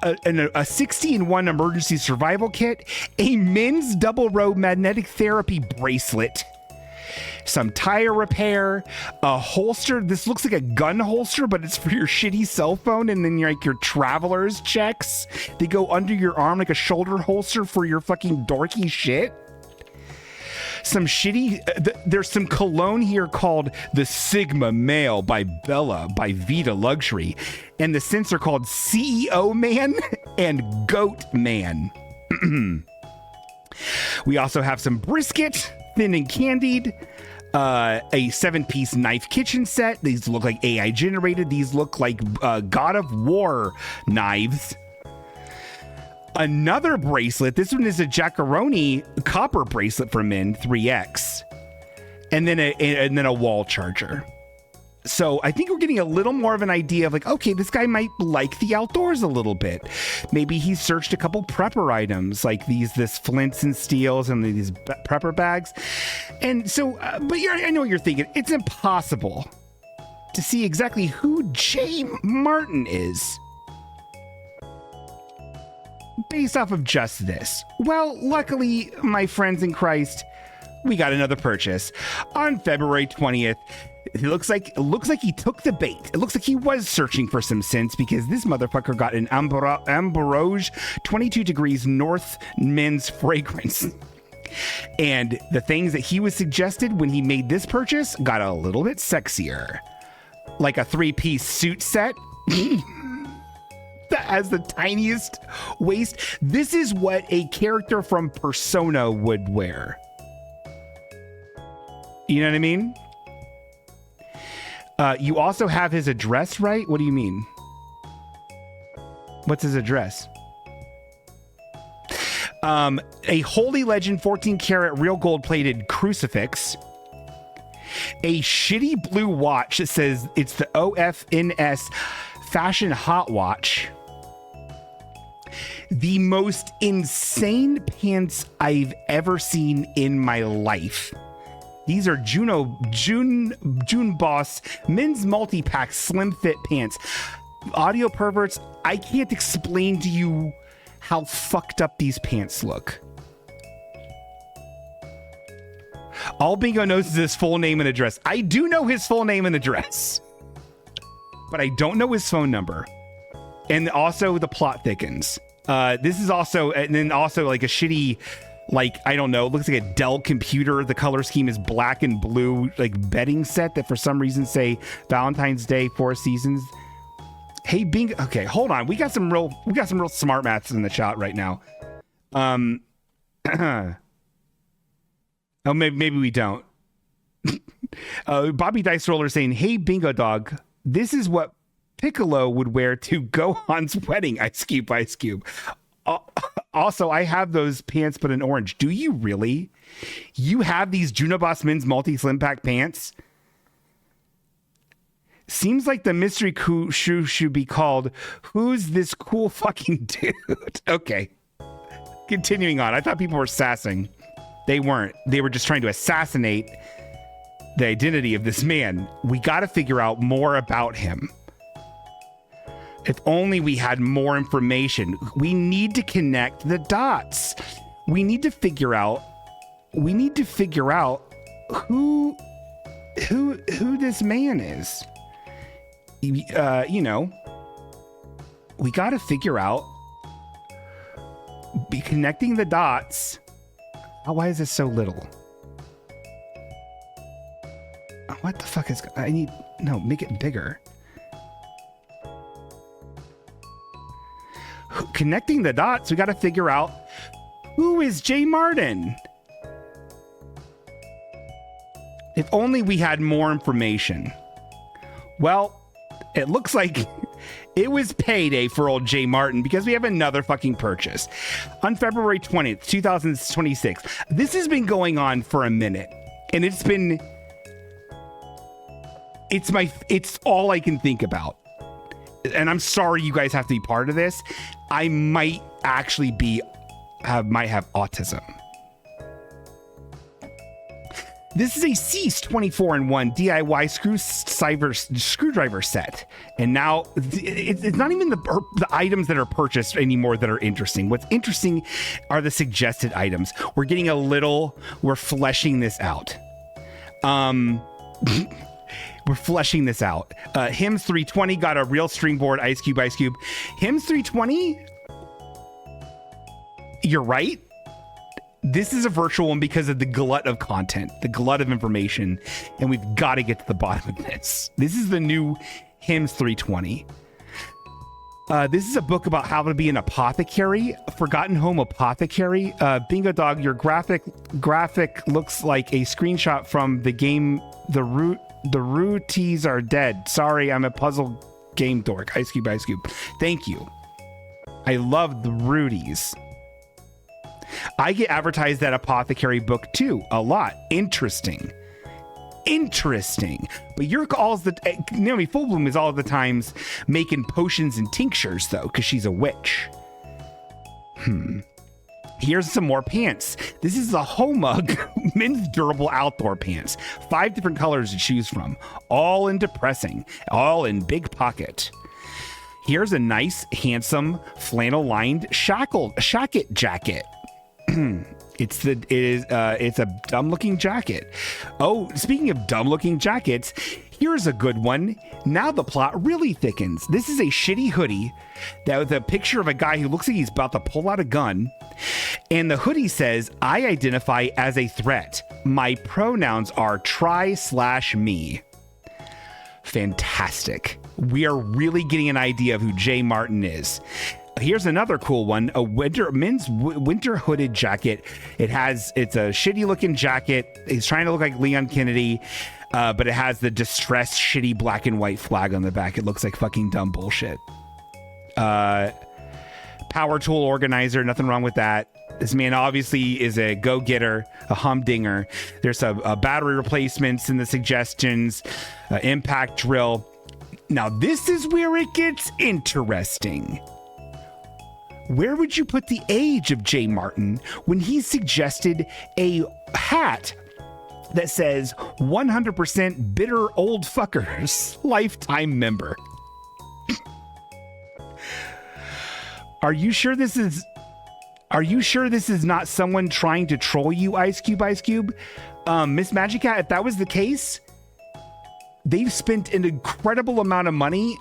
A 60-in-1 emergency survival kit, a men's double row magnetic therapy bracelet, some tire repair, a holster. This looks like a gun holster, but it's for your shitty cell phone, and then your traveler's checks. They go under your arm like a shoulder holster for your fucking dorky shit. Some shitty, there's some cologne here called the Sigma Male by Bella by Vita Luxury, and the scents are called CEO Man and Goat Man. We also have some brisket, thin and candied, a 7-piece knife kitchen set. These look like AI generated. These look like God of War knives. Another bracelet. This one is a Jackaroni copper bracelet for men, 3X, and then a wall charger. So I think we're getting a little more of an idea of like, okay, this guy might like the outdoors a little bit. Maybe he searched a couple prepper items like this flints and steels and these prepper bags. And so, but I know what you're thinking. It's impossible to see exactly who J Martin is based off of just this. Well, luckily, my friends in Christ, we got another purchase on February 20th. It looks like he took the bait. It looks like he was searching for some scents because this motherfucker got an Amberage 22 degrees North men's fragrance. And the things that he was suggested when he made this purchase got a little bit sexier. Like a 3-piece suit set that has the tiniest waist. This is what a character from Persona would wear. You know what I mean? You also have his address, right? What do you mean? What's his address? A Holy Legend 14 karat real gold plated crucifix. A shitty blue watch that says it's the OFNS Fashion Hot Watch. The most insane pants I've ever seen in my life. These are June Boss men's multi-pack slim fit pants. Audio perverts, I can't explain to you how fucked up these pants look. All Bingo knows is his full name and address. I do know his full name and address, but I don't know his phone number. And also the plot thickens. This is also, and then also like a shitty, like, I don't know, it looks like a Dell computer. The color scheme is black and blue, like bedding set that for some reason say Valentine's Day, 4 Seasons. Hey, Bingo. Okay, hold on. We got some real smart maths in the chat right now. Oh, maybe we don't. Bobby Dice Roller saying, "Hey, Bingo Dog, this is what Piccolo would wear to Gohan's wedding." Ice Cube. Also, I have those pants, but in orange. Do you really? You have these Junibos men's multi-slim pack pants? Seems like the mystery shoe should be called "Who's This Cool Fucking Dude?" Okay. Continuing on. I thought people were sassing. They weren't. They were just trying to assassinate the identity of this man. We got to figure out more about him. If only we had more information. We need to connect the dots. We need to figure out who this man is. You know, we got to figure out, be connecting the dots. Oh, why is this so little? What the fuck is... make it bigger. Connecting the dots, we got to figure out who is Jay Martin. If only we had more information. Well, it looks like it was payday for old Jay Martin because we have another fucking purchase. On February 20th, 2026. This has been going on for a minute. And it's all I can think about. And I'm sorry you guys have to be part of this. I might actually might have autism. This is a Cease 24-in-1 DIY screwdriver set. And now it's not even the items that are purchased anymore that are interesting. What's interesting are the suggested items. We're fleshing this out. We're fleshing this out. Hims 320 got a real string board. Ice Cube. Hims 320, you're right. This is a virtual one because of the glut of content, the glut of information, and we've got to get to the bottom of this. This is the new Hims 320. This is a book about how to be an apothecary, Forgotten Home Apothecary. Bingo Dog, your graphic looks like a screenshot from the game The Rooties Are Dead. Sorry, I'm a puzzle game dork. Ice Cube. Thank you. I love the Rudies. I get advertised that apothecary book too a lot. Interesting. But you're Naomi Fullbloom is all the times making potions and tinctures though, because she's a witch. Here's some more pants. This is the Homug men's durable outdoor pants. 5 different colors to choose from. All in depressing. All in big pocket. Here's a nice, handsome, flannel-lined shacket jacket. It's a dumb-looking jacket. Oh, speaking of dumb-looking jackets, here's a good one. Now the plot really thickens. This is a shitty hoodie that with a picture of a guy who looks like he's about to pull out a gun. And the hoodie says, "I identify as a threat. My pronouns are try/me." Fantastic. We are really getting an idea of who Jay Martin is. Here's another cool one, a men's winter hooded jacket. It's a shitty looking jacket. He's trying to look like Leon Kennedy, but it has the distressed, shitty black and white flag on the back. It looks like fucking dumb bullshit. Power tool organizer, nothing wrong with that. This man obviously is a go-getter, a humdinger. There's a battery replacements in the suggestions, impact drill. Now this is where it gets interesting. Where would you put the age of Jay Martin when he suggested a hat that says 100% bitter old fuckers, lifetime member? Are you sure this is not someone trying to troll you, Ice Cube? Miss Magic Cat, if that was the case, they've spent an incredible amount of money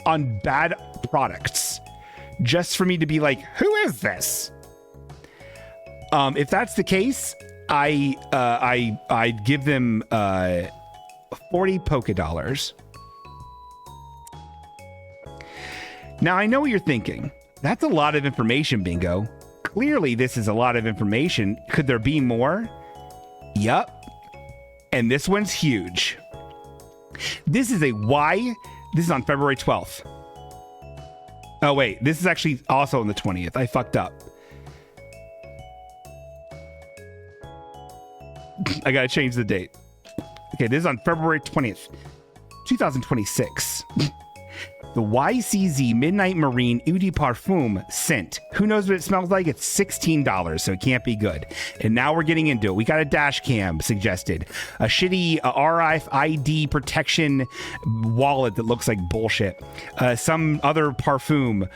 on bad products just for me to be like, who is this? If that's the case, I'd give them 40 polka dollars. Now, I know what you're thinking. That's a lot of information, Bingo. Clearly, this is a lot of information. Could there be more? Yup. And this one's huge. This is This is on February 12th. Oh, wait. This is actually also on the 20th. I fucked up. I gotta change the date. Okay, this is on February 20th, 2026. The YCZ Midnight Marine Eau de Parfum scent. Who knows what it smells like? It's $16, so it can't be good. And now we're getting into it. We got a dash cam suggested. A shitty RFID protection wallet that looks like bullshit. Some other parfum.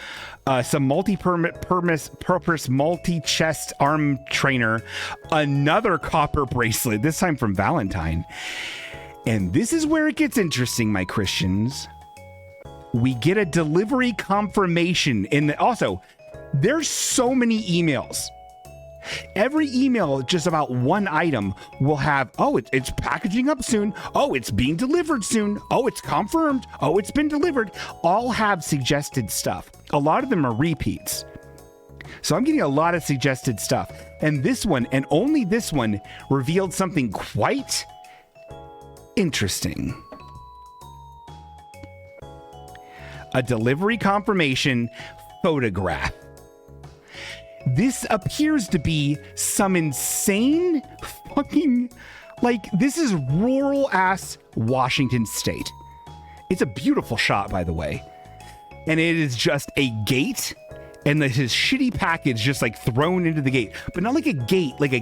Some multi-purpose multi-chest arm trainer. Another copper bracelet, this time from Valentine. And this is where it gets interesting, my Christians. We get a delivery confirmation also, there's so many emails. Every email just about one item will have, oh, it's packaging up soon. Oh, it's being delivered soon. Oh, it's confirmed. Oh, it's been delivered. All have suggested stuff. A lot of them are repeats. So I'm getting a lot of suggested stuff. And this one, and only this one, revealed something quite interesting. A delivery confirmation photograph. This appears to be some insane fucking, this is rural ass Washington State. It's a beautiful shot, by the way. And it is just a gate and his shitty package just thrown into the gate, but not like a gate, like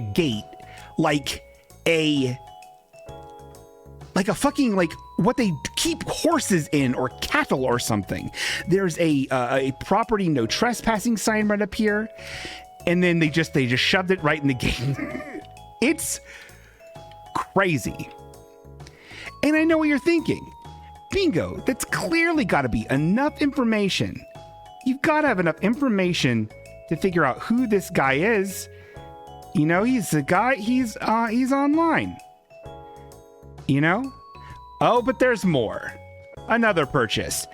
a fucking what they keep horses in or cattle or something. There's a property no trespassing sign right up here, and then they just shoved it right in the gate. It's crazy. And I know what you're thinking. Bingo, that's clearly got to be enough information. You've got to have enough information to figure out who this guy is. You know, he's the guy, he's online. You know? Oh, but there's more. Another purchase.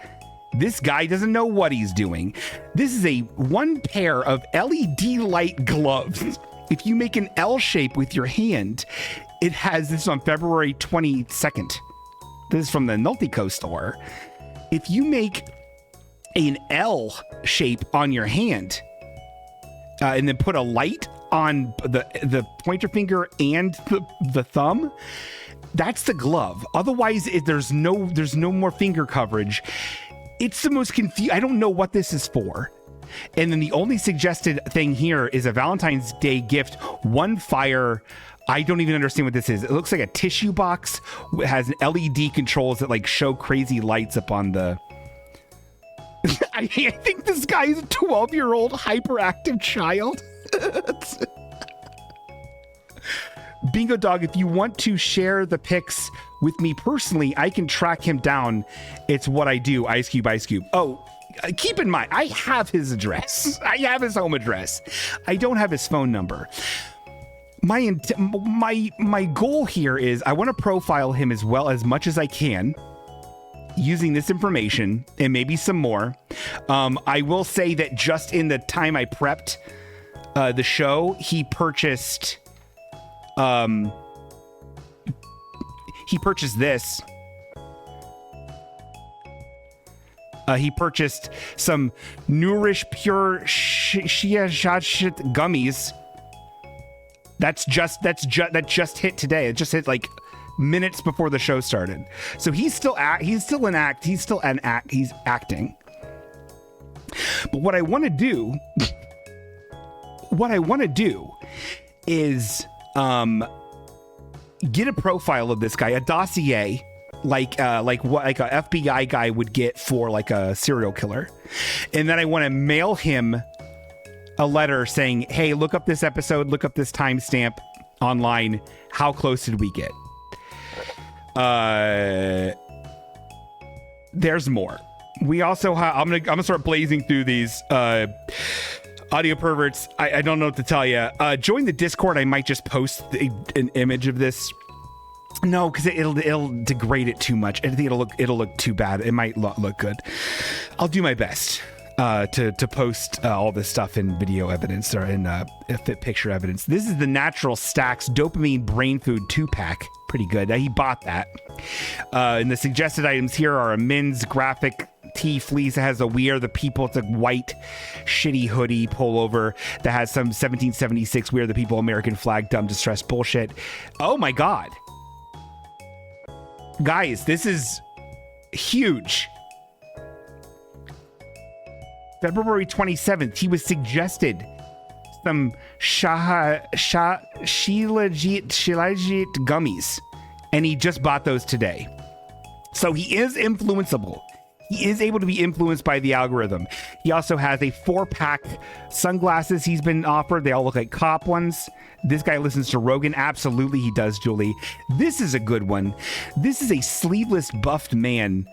This guy doesn't know what he's doing. This is one pair of LED light gloves. If you make an L shape with your hand, this is on February 22nd. This is from the Nultico store. If you make an L shape on your hand, and then put a light on the pointer finger and the thumb, that's the glove. Otherwise, there's no more finger coverage. It's the most confusing. I don't know what this is for. And then the only suggested thing here is a Valentine's Day gift. One fire. I don't even understand what this is. It looks like a tissue box. It has LED controls that show crazy lights up on the. I think this guy is a 12-year-old hyperactive child. Bingo Dog, if you want to share the pics with me personally, I can track him down. It's what I do, Ice Cube. Oh, keep in mind, I have his address. I have his home address. I don't have his phone number. My goal here is I want to profile him as much as I can using this information and maybe some more. I will say that just in the time I prepped the show, he purchased this. He purchased some Nourish Pure Shit gummies. That just hit today. It just hit minutes before the show started. So he's still acting. But what I want to do is get a profile of this guy, a dossier, like what like a FBI guy would get for like a serial killer, and then I want to mail him a letter saying, hey, look up this episode, look up this timestamp online. How close did we get? There's more. We also have, I'm gonna start blazing through these audio perverts. I don't know what to tell you. Join the Discord. I might just post an image of this. No, because it'll degrade it too much. I think it'll look too bad. It might look good. I'll do my best to post all this stuff in video evidence or in picture evidence. This is the Natural Stacks Dopamine Brain Food 2-pack. Pretty good. He bought that. And the suggested items here are a men's graphic tee fleece that has a We Are the People. It's a white shitty hoodie pullover that has some 1776 We Are the People American flag dumb distress bullshit. Oh my god. Guys, this is huge. February 27th, he was suggested some Shilajit gummies, and he just bought those today. So he is influenceable. He is able to be influenced by the algorithm. He also has a 4-pack sunglasses he's been offered. They all look like cop ones. This guy listens to Rogan. Absolutely, he does, Julie. This is a good one. This is a sleeveless buffed man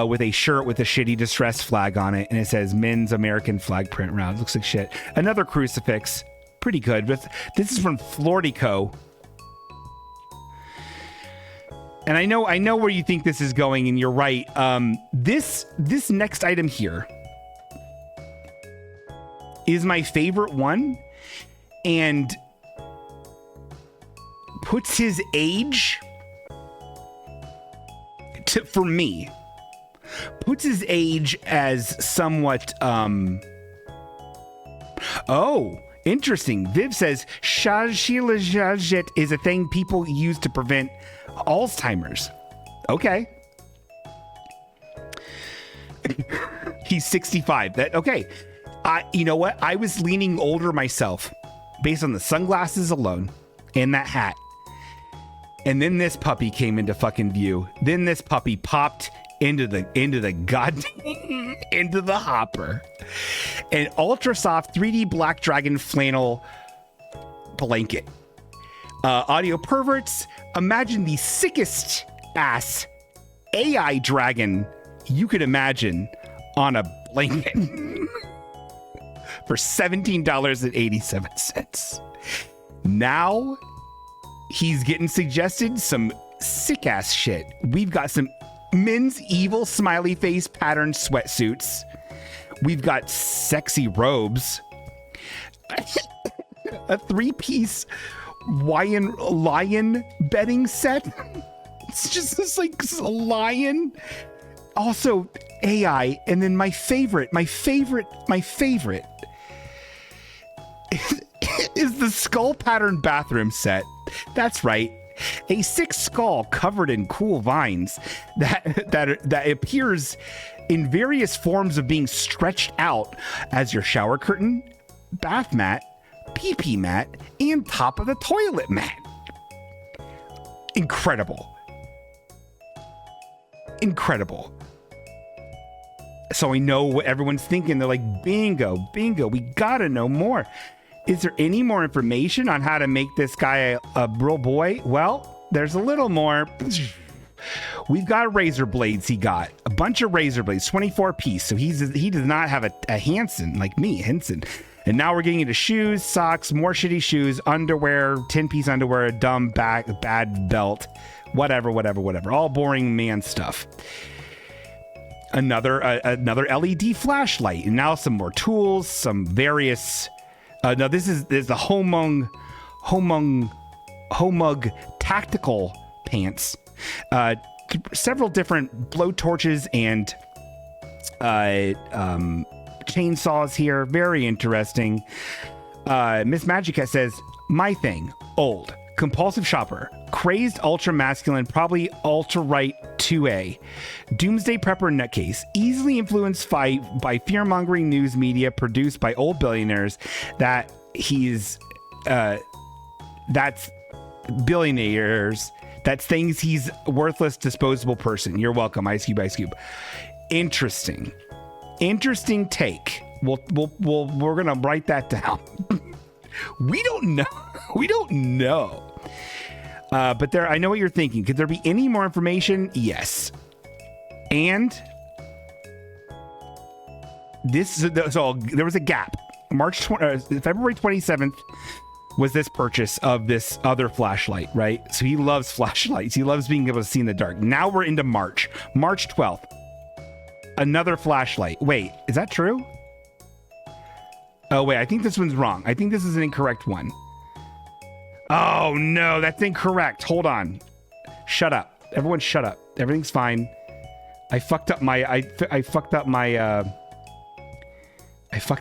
with a shirt with a shitty distress flag on it, and it says Men's American Flag print around. Looks like shit. Another crucifix. Pretty good. This is from Floridico. And I know where you think this is going, and you're right. This next item here is my favorite one, and puts his age for me. Puts his age as somewhat. Oh, interesting. Viv says Shilajit is a thing people use to prevent Alzheimer's. Okay. He's 65. Okay. You know what? I was leaning older myself based on the sunglasses alone and that hat. And then this puppy came into fucking view. Then this puppy popped into the goddamn into the hopper. An ultra soft 3D black dragon flannel blanket. Audio perverts, imagine the sickest ass AI dragon you could imagine on a blanket for $17.87. Now he's getting suggested some sick ass shit. We've got some men's evil smiley face patterned sweatsuits. We've got sexy robes. A 3-piece lion bedding set. It's just this like a lion. Also AI, and then my favorite is the skull pattern bathroom set. That's right. A 6 skull covered in cool vines that appears in various forms of being stretched out as your shower curtain, bath mat, pee-pee mat, and top of the toilet mat. Incredible. So I know what everyone's thinking. They're like, bingo, we gotta know more. Is there any more information on how to make this guy a real boy? Well, there's a little more. We've got razor blades. He got a bunch of razor blades, 24 piece. So he does not have a Hanson like me, Henson. And now we're getting into shoes, socks, more shitty shoes, underwear, 10-piece underwear, a dumb bad belt, whatever. All boring man stuff. Another LED flashlight, and now some more tools, some various. No, there's the Homug tactical pants. Several different blow torches and chainsaws here. Very interesting. Miss Magica says, my thing, old, compulsive shopper, crazed ultra masculine, probably ultra right 2A, doomsday prepper nutcase, easily influenced by fear mongering news media produced by old billionaires that that's billionaires that thinks he's worthless, disposable person. You're welcome, Ice Cube, Ice Cube. Interesting take. We're gonna write that down. We don't know. But I know what you're thinking. Could there be any more information? Yes. And there was a gap. February 27th was this purchase of this other flashlight, right? So he loves flashlights. He loves being able to see in the dark. Now we're into March 12th. Another flashlight. Wait, is that true? Oh, wait, I think this one's wrong. I think this is an incorrect one. Oh, no, that's incorrect. Hold on. Shut up. Everyone shut up. Everything's fine. I fucked up my... I fucked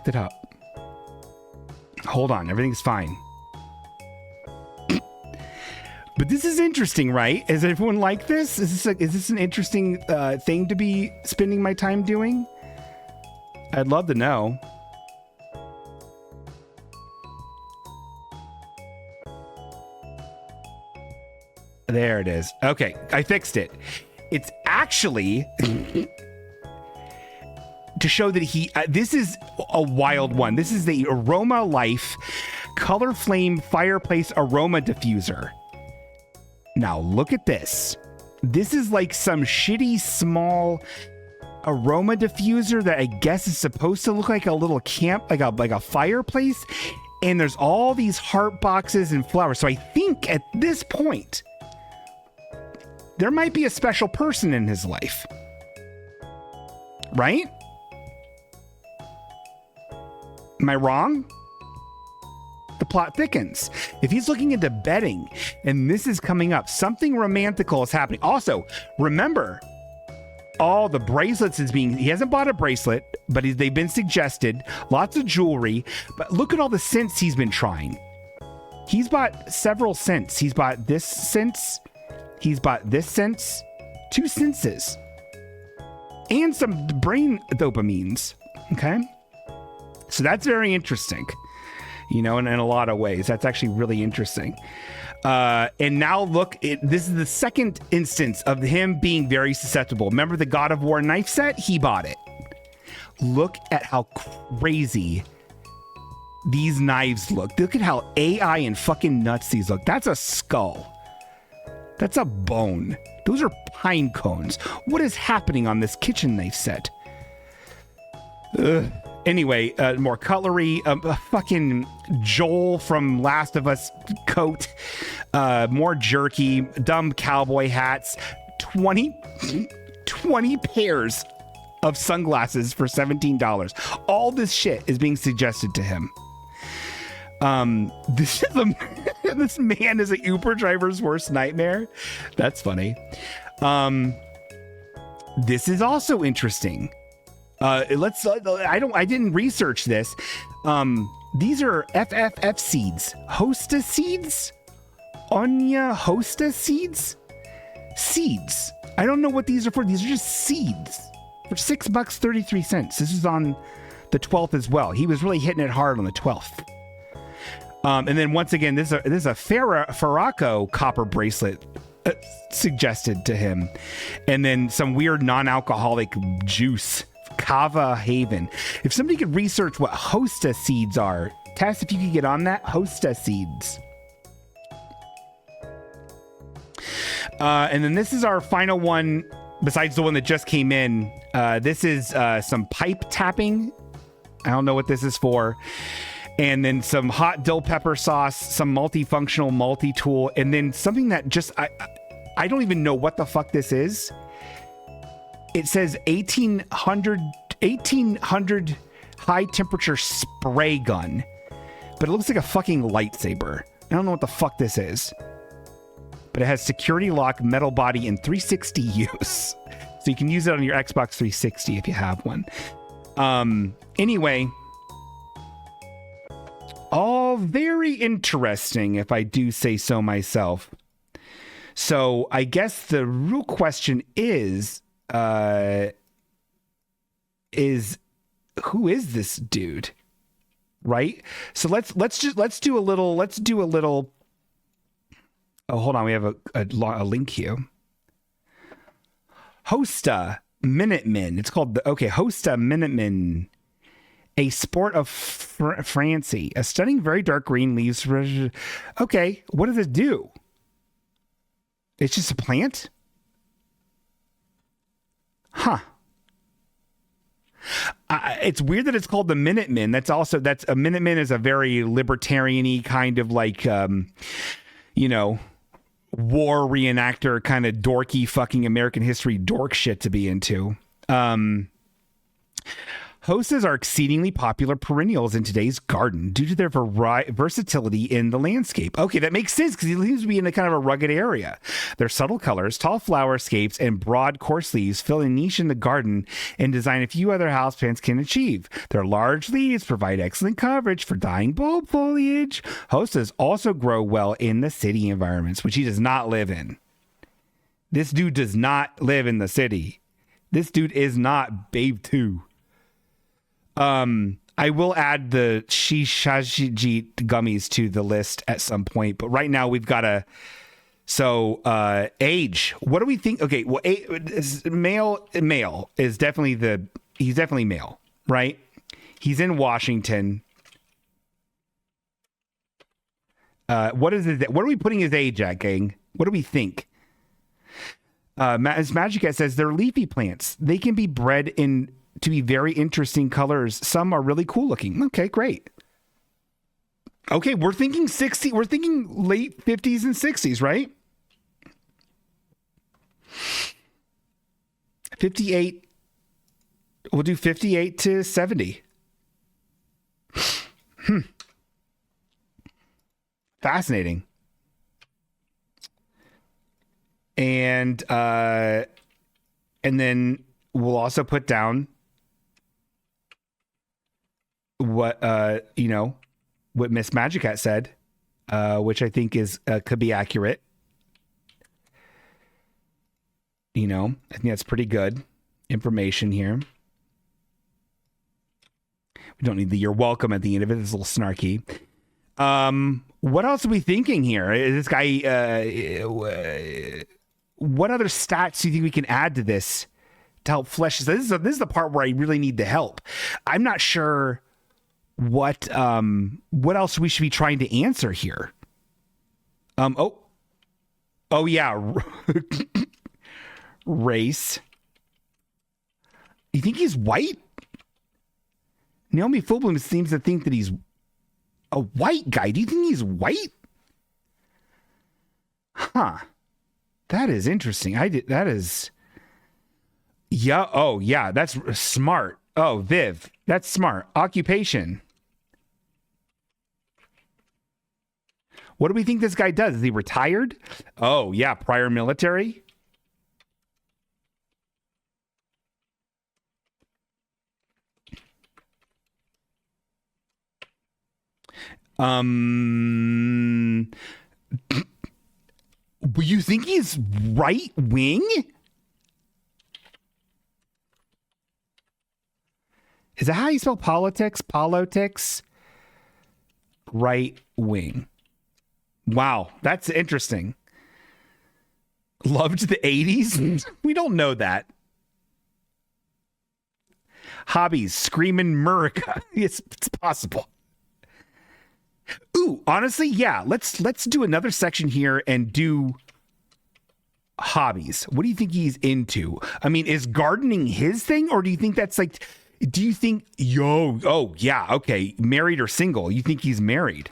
it up. Hold on. Everything's fine. But this is interesting, right? Is everyone like this? Is this an interesting thing to be spending my time doing? I'd love to know. There it is. Okay, I fixed it. It's actually to show that this is a wild one. This is the Aroma Life Color Flame Fireplace Aroma Diffuser. Now look at this. This is like some shitty small aroma diffuser that I guess is supposed to look like a little camp, like a fireplace. And there's all these heart boxes and flowers. So I think at this point, there might be a special person in his life. Right? Am I wrong? The plot thickens. If he's looking into betting and this is coming up, something romantical is happening. Also, remember, all the bracelets he hasn't bought a bracelet, but they've been suggested. Lots of jewelry. But look at all the scents he's been trying. He's bought several scents. He's bought this scents. He's bought this sense, 2 senses, and some brain dopamines. Okay. So that's very interesting, in a lot of ways. That's actually really interesting. And now look, this is the second instance of him being very susceptible. Remember the God of War knife set? He bought it. Look at how crazy these knives look. Look at how AI and fucking nuts these look. That's a skull. That's a bone. Those are pine cones. What is happening on this kitchen knife set? Ugh. Anyway, more cutlery, fucking Joel from Last of Us coat, more jerky, dumb cowboy hats, 20 pairs of sunglasses for $17. All this shit is being suggested to him. This man is a Uber driver's worst nightmare. That's funny. This is also interesting. I didn't research this. These are FFF seeds. Hosta seeds? Onya Hosta seeds? Seeds. I don't know what these are for. These are just seeds. For $6.33. This is on the 12th as well. He was really hitting it hard on the 12th. And then once again, this is a Ferraco copper bracelet suggested to him. And then some weird non-alcoholic juice. Kava Haven. If somebody could research what Hosta seeds are, Tess, if you could get on that, Hosta seeds. And then this is our final one, besides the one that just came in. This is some pipe tapping. I don't know what this is for. And then some hot dill pepper sauce, some multifunctional multi-tool, and then something that just, I don't even know what the fuck this is. It says 1800 high temperature spray gun, but it looks like a fucking lightsaber. I don't know what the fuck this is, but it has security lock, metal body, and 360 use. So you can use it on your Xbox 360 if you have one. Anyway, all very interesting, if I do say so myself. So I guess the real question is who is this dude? Right? So let's do a little. Oh, hold on. We have a link here. Hosta Minutemen. It's called Hosta Minutemen. A sport of Francie. A stunning, very dark green leaves. Okay, what does it do? It's just a plant? Huh. It's weird that it's called the Minutemen. That's a Minutemen is a very libertarian-y kind of like, war reenactor kind of dorky fucking American history dork shit to be into. Hostas are exceedingly popular perennials in today's garden due to their versatility in the landscape. Okay, that makes sense because he seems to be in a kind of a rugged area. Their subtle colors, tall flowerscapes, and broad coarse leaves fill a niche in the garden and design a few other houseplants can achieve. Their large leaves provide excellent coverage for dying bulb foliage. Hostas also grow well in the city environments, which he does not live in. This dude does not live in the city. This dude is not Babe 2. I will add the Shishajit gummies to the list at some point, but right now we've got age. What do we think? Okay, well, male is definitely he's definitely male, right? He's in Washington. What is it? What are we putting his age at, gang? What do we think? As Magic Cat says, they're leafy plants. They can be bred to be very interesting colors. Some are really cool looking. Okay, great. Okay, we're thinking 60. We're thinking late 50s and 60s, right? 58. We'll do 58 to 70. Fascinating. And then we'll also put down what Miss Magic Cat said, which I think could be accurate. I think that's pretty good information here. We don't need the "you're welcome" at the end of it. It's a little snarky. What else are we thinking here? Is this guy? What other stats do you think we can add to this to help flesh this? This is the part where I really need the help. I'm not sure what else we should be trying to answer here. Oh yeah, race. You think he's white? Naomi Fulbloom seems to think that he's a white guy. Do you think he's white? Huh. That is interesting. That is. Yeah. Oh, yeah. That's smart. Oh, Viv. That's smart. Occupation. What do we think this guy does? Is he retired? Oh, yeah. Prior military. You think he's right wing? Is that how you spell politics? Politics? Right wing. Wow, that's interesting. Loved the 80s? We don't know that. Hobbies, screaming Murica. It's possible. Ooh, honestly, yeah. Let's do another section here and do hobbies. What do you think he's into? I mean, is gardening his thing, or do you think that's like? Do you think oh yeah, okay, married or single? You think he's married?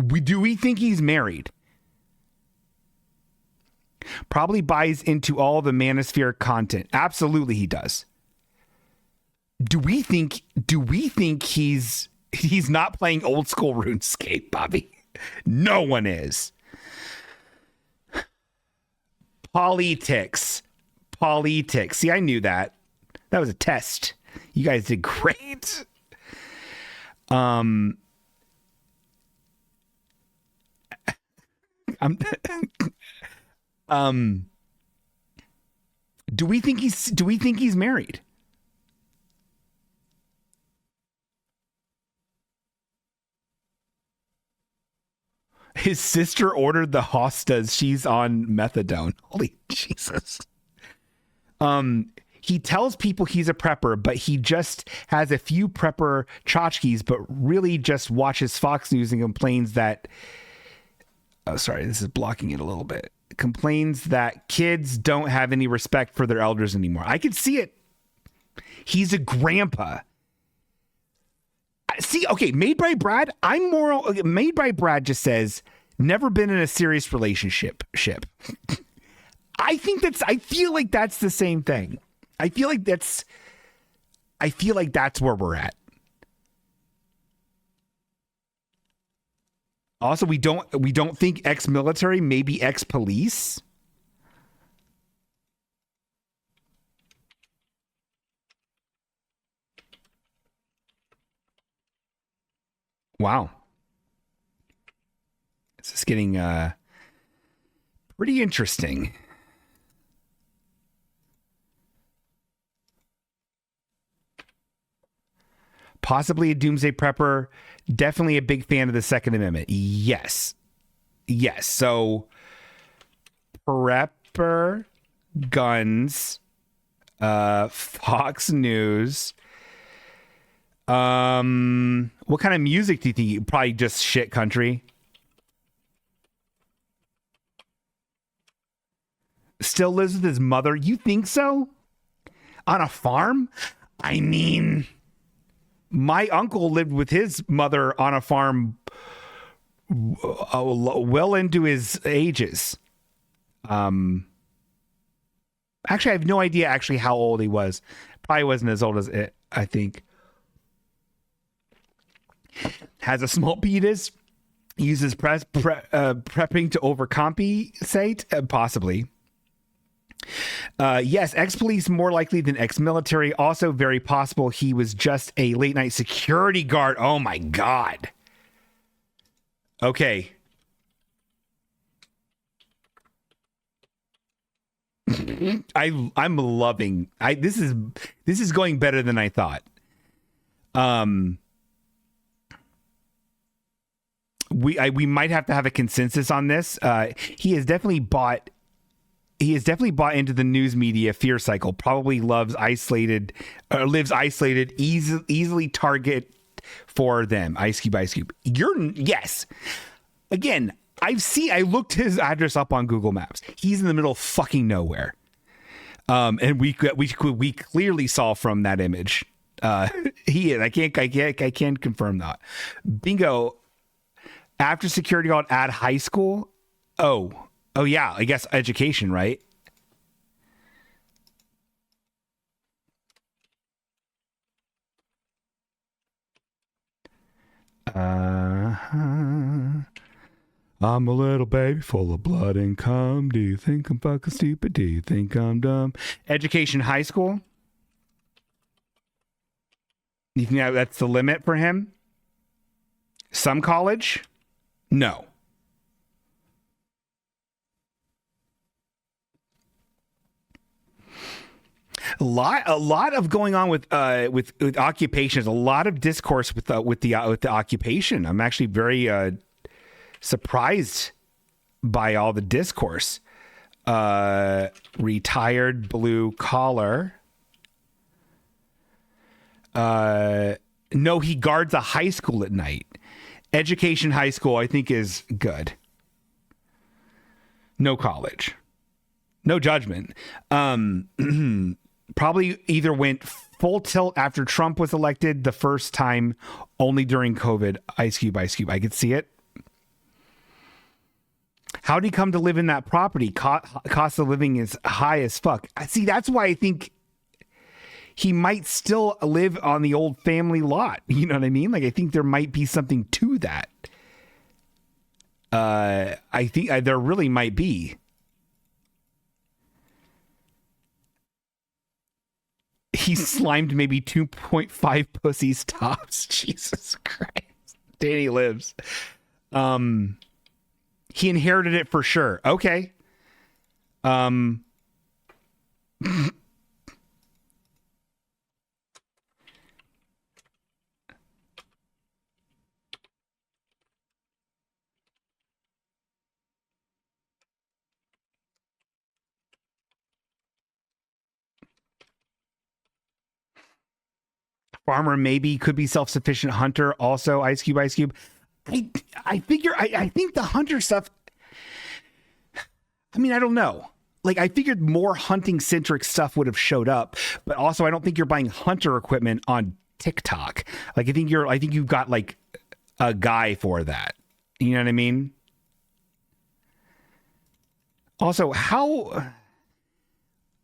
Do we think he's married? Probably buys into all the Manosphere content. Absolutely, he does. Do we think he's not playing old school RuneScape, Bobby? No one is. Politics. See, I knew that. That was a test. You guys did great. Do we think he's married? His sister ordered the hostas. She's on methadone. Holy Jesus. He tells people he's a prepper, but he just has a few prepper tchotchkes, but really just watches Fox News and complains that... Oh, sorry, this is blocking it a little bit. Complains that kids don't have any respect for their elders anymore. I could see it. He's a grandpa. See, okay, Made by Brad, I'm moral. Okay, Made by Brad just says, never been in a serious relationship. I feel like that's the same thing. I feel like that's where we're at. Also, we don't think ex-military, maybe ex-police. Wow. This is getting pretty interesting. Possibly a doomsday prepper. Definitely a big fan of the Second Amendment. Yes. So, prepper, guns, Fox News. What kind of music do you think? Probably just shit country. Still lives with his mother. You think so? On a farm? I mean, my uncle lived with his mother on a farm well into his ages. Actually, I have no idea actually how old he was. Probably wasn't as old as it, I think. Has a small penis. Uses prepping to overcompensate. Possibly. Yes, ex-police more likely than ex-military. Also very possible he was just a late night security guard. Oh my God. Okay. I'm loving. This is going better than I thought. We might have to have a consensus on this. He has definitely bought into the news media fear cycle. Probably lives isolated, easily target for them. Ice Cube. Yes. Again, I looked his address up on Google Maps. He's in the middle of fucking nowhere. And we clearly saw from that image. He is. I can't confirm that. Bingo. After security guard at high school. Oh yeah. I guess education, right? I'm a little baby full of blood and cum. Do you think I'm fucking stupid? Do you think I'm dumb? Education, high school. You think that's the limit for him? Some college? No. A lot of going on with occupations. A lot of discourse with the occupation. I'm actually very surprised by all the discourse. Retired blue collar. No, he guards a high school at night. Education, high school, I think is good. No college. No judgment. Probably either went full tilt after Trump was elected the first time, only during COVID. Ice Cube. I could see it. How did he come to live in that property? Cost of living is high as fuck. See, that's why I think he might still live on the old family lot. You know what I mean? Like, I think there might be something to that. I think there really might be. He slimed maybe 2.5 pussies tops. Jesus Christ. Danny lives. He inherited it for sure. Okay. Farmer maybe could be self-sufficient. Hunter also. Ice Cube. I figure I think the hunter stuff, I mean, I don't know. Like, I figured more hunting centric stuff would have showed up, but also I don't think you're buying hunter equipment on TikTok. Like, I think you've got like a guy for that. You know what I mean? Also, how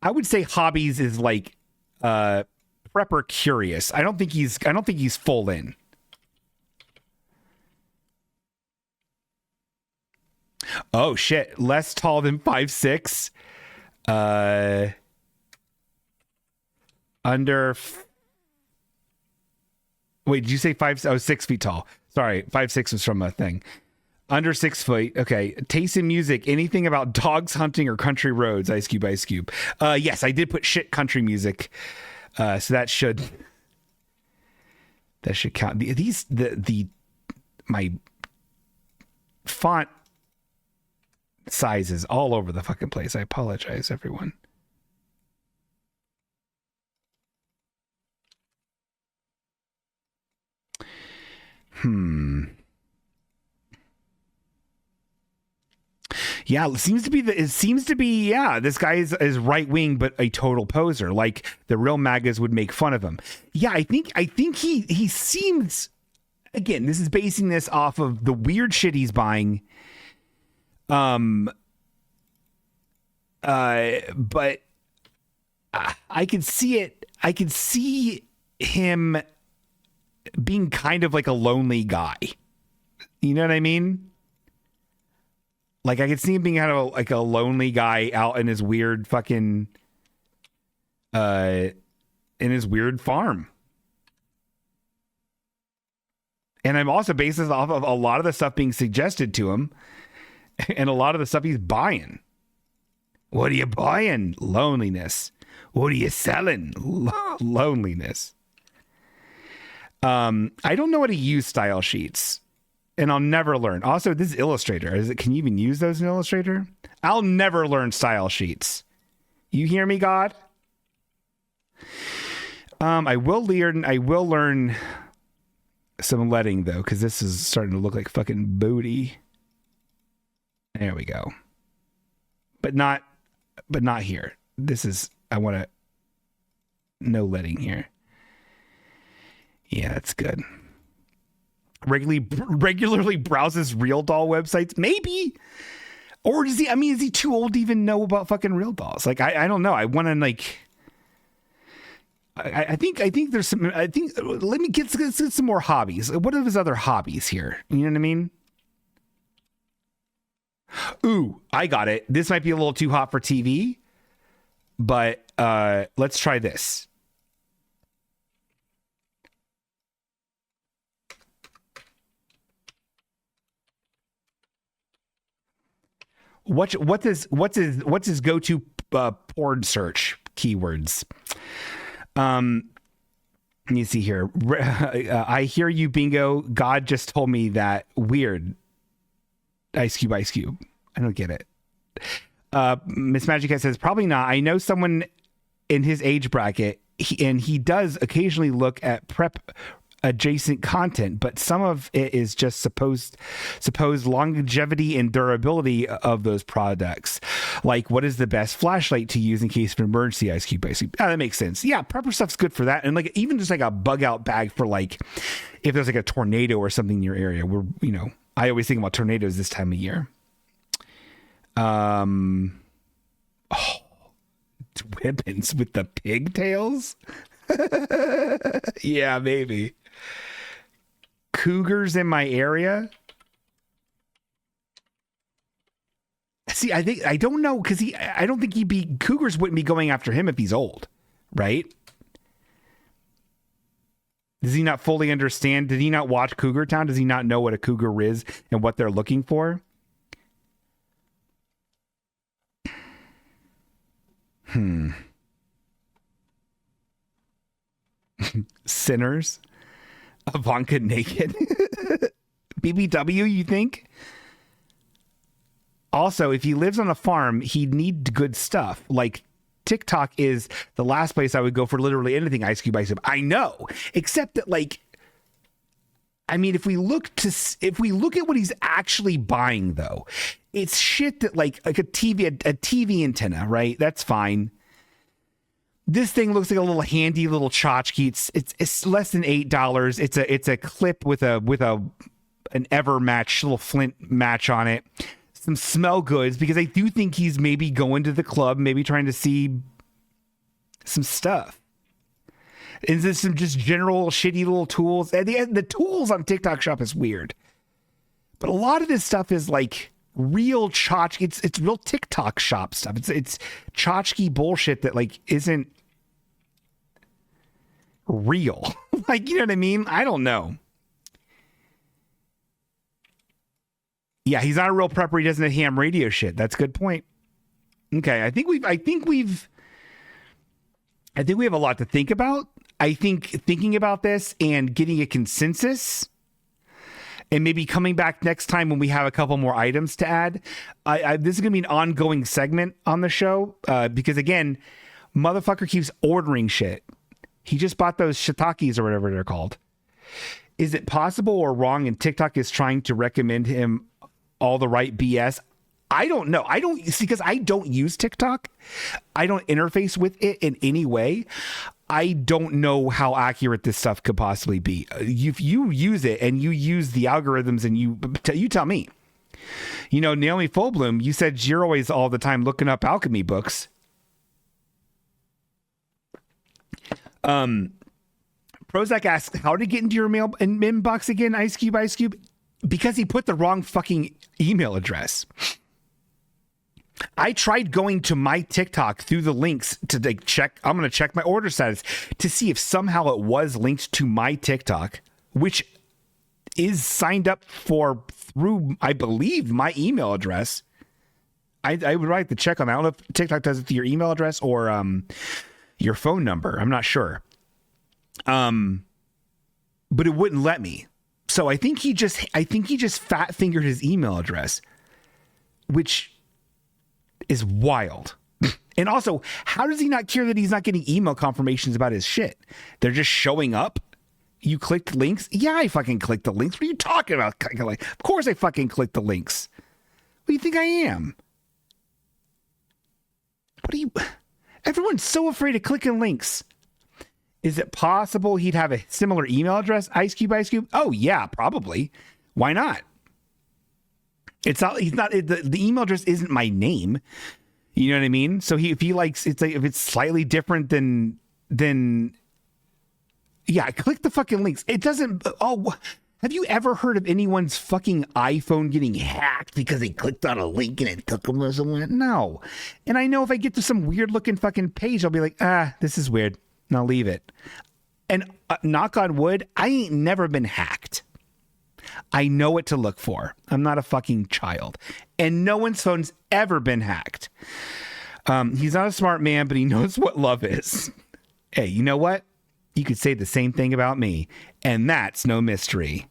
I would say hobbies is like prepper curious. I don't think he's full in. Oh shit, less tall than 5'6". Wait, did you say 5? Oh, 6 feet tall. Sorry, 5'6" was from a thing. Under 6 feet. Okay. Taste in music. Anything about dogs, hunting, or country roads? Ice Cube. Yes, I did put shit country music. So that should count. My font sizes all over the fucking place. I apologize, everyone. Yeah, it seems to be this guy is right wing but a total poser. Like the real MAGAs would make fun of him. Yeah, I think he seems, again, this is basing this off of the weird shit he's buying. But I can see it. I can see him being kind of like a lonely guy. You know what I mean? Like, I could see him being kind of like a lonely guy out in his weird fucking, in his weird farm. And I'm also basing this off of a lot of the stuff being suggested to him and a lot of the stuff he's buying. What are you buying? Loneliness. What are you selling? Loneliness. I don't know how to use style sheets. And I'll never learn. Also, this is Illustrator. Can you even use those in Illustrator? I'll never learn style sheets. You hear me, God? I will learn some letting though, because this is starting to look like fucking booty. There we go. But not here. I want to no letting here. Yeah, that's good. Regularly browses real doll websites, maybe, or is he too old to even know about fucking real dolls? Like, I don't know. I want to like. I think there's some. Let me get some more hobbies. What are his other hobbies here? You know what I mean? Ooh, I got it. This might be a little too hot for TV, but let's try this. What's his go-to porn search keywords? Let me see here. I hear you, bingo. God just told me that. Weird. Ice Cube. I don't get it. Miss Magic Cat says probably not. I know someone in his age bracket, and he does occasionally look at prep adjacent content, but some of it is just supposed longevity and durability of those products. Like, what is the best flashlight to use in case of emergency? Ice Cube. Oh, that makes sense. Yeah, prepper stuff's good for that. And like, even just like a bug out bag for like, if there's like a tornado or something in your area, where, you know, I always think about tornadoes this time of year. Weapons with the pigtails. Yeah, maybe. Cougars in my area. See, I don't know, because I don't think cougars wouldn't be going after him if he's old, right? Does he not fully understand? Did he not watch Cougar Town? Does he not know what a cougar is and what they're looking for? Sinners. Ivanka naked. BBW, you think? Also, if he lives on a farm, he'd need good stuff. Like, TikTok is the last place I would go for literally anything Ice Cube. I know, except that, like, I mean, if we look at what he's actually buying, though, it's shit that like a TV antenna, right? That's fine. This thing looks like a little handy little tchotchke. It's less than $8. It's a clip with an ever match, little flint match on it. Some smell goods, because I do think he's maybe going to the club, maybe trying to see some stuff. Is this some just general shitty little tools? The tools on TikTok Shop is weird, but a lot of this stuff is like real tchotchke. It's real TikTok Shop stuff. It's tchotchke bullshit that like isn't real. Like, you know what I mean? I don't know. Yeah, he's not a real prepper. He doesn't have ham radio shit. That's a good point. Okay, I think we have a lot to think about. I think thinking about this and getting a consensus and maybe coming back next time when we have a couple more items to add. This is going to be an ongoing segment on the show because, again, motherfucker keeps ordering shit. He just bought those shiitakes or whatever they're called. Is it possible or wrong and TikTok is trying to recommend him all the right BS? I don't know. I don't see, because I don't use TikTok. I don't interface with it in any way. I don't know how accurate this stuff could possibly be. If you use it and you use the algorithms and you tell me. You know, Naomi Fullbloom, you said you're always all the time looking up alchemy books. Prozac asks, how to get into your mail and inbox again, Ice Cube? Because he put the wrong fucking email address. I tried going to my TikTok through the links to like check. I'm going to check my order status to see if somehow it was linked to my TikTok, which is signed up for through, I believe, my email address. I would like to check on that. I don't know if TikTok does it through your email address or your phone number. I'm not sure. But it wouldn't let me. So I think he just fat fingered his email address, which is wild. And also, how does he not care that he's not getting email confirmations about his shit? They're just showing up. You clicked links? Yeah, I fucking clicked the links. What are you talking about? Of course I fucking clicked the links. What do you think I am? Everyone's so afraid of clicking links. Is it possible he'd have a similar email address? Ice Cube? Oh yeah, probably. Why not? It's not. He's not. The email address isn't my name. You know what I mean? So if he likes, it's like if it's slightly different than yeah. Click the fucking links. It doesn't. Oh, have you ever heard of anyone's fucking iPhone getting hacked because they clicked on a link and it took them to somewhere? No. And I know if I get to some weird looking fucking page, I'll be like, this is weird, and I'll leave it. And knock on wood, I ain't never been hacked. I know what to look for. I'm not a fucking child. And no one's phone's ever been hacked. He's not a smart man, but he knows what love is. Hey, you know what? You could say the same thing about me. And that's no mystery.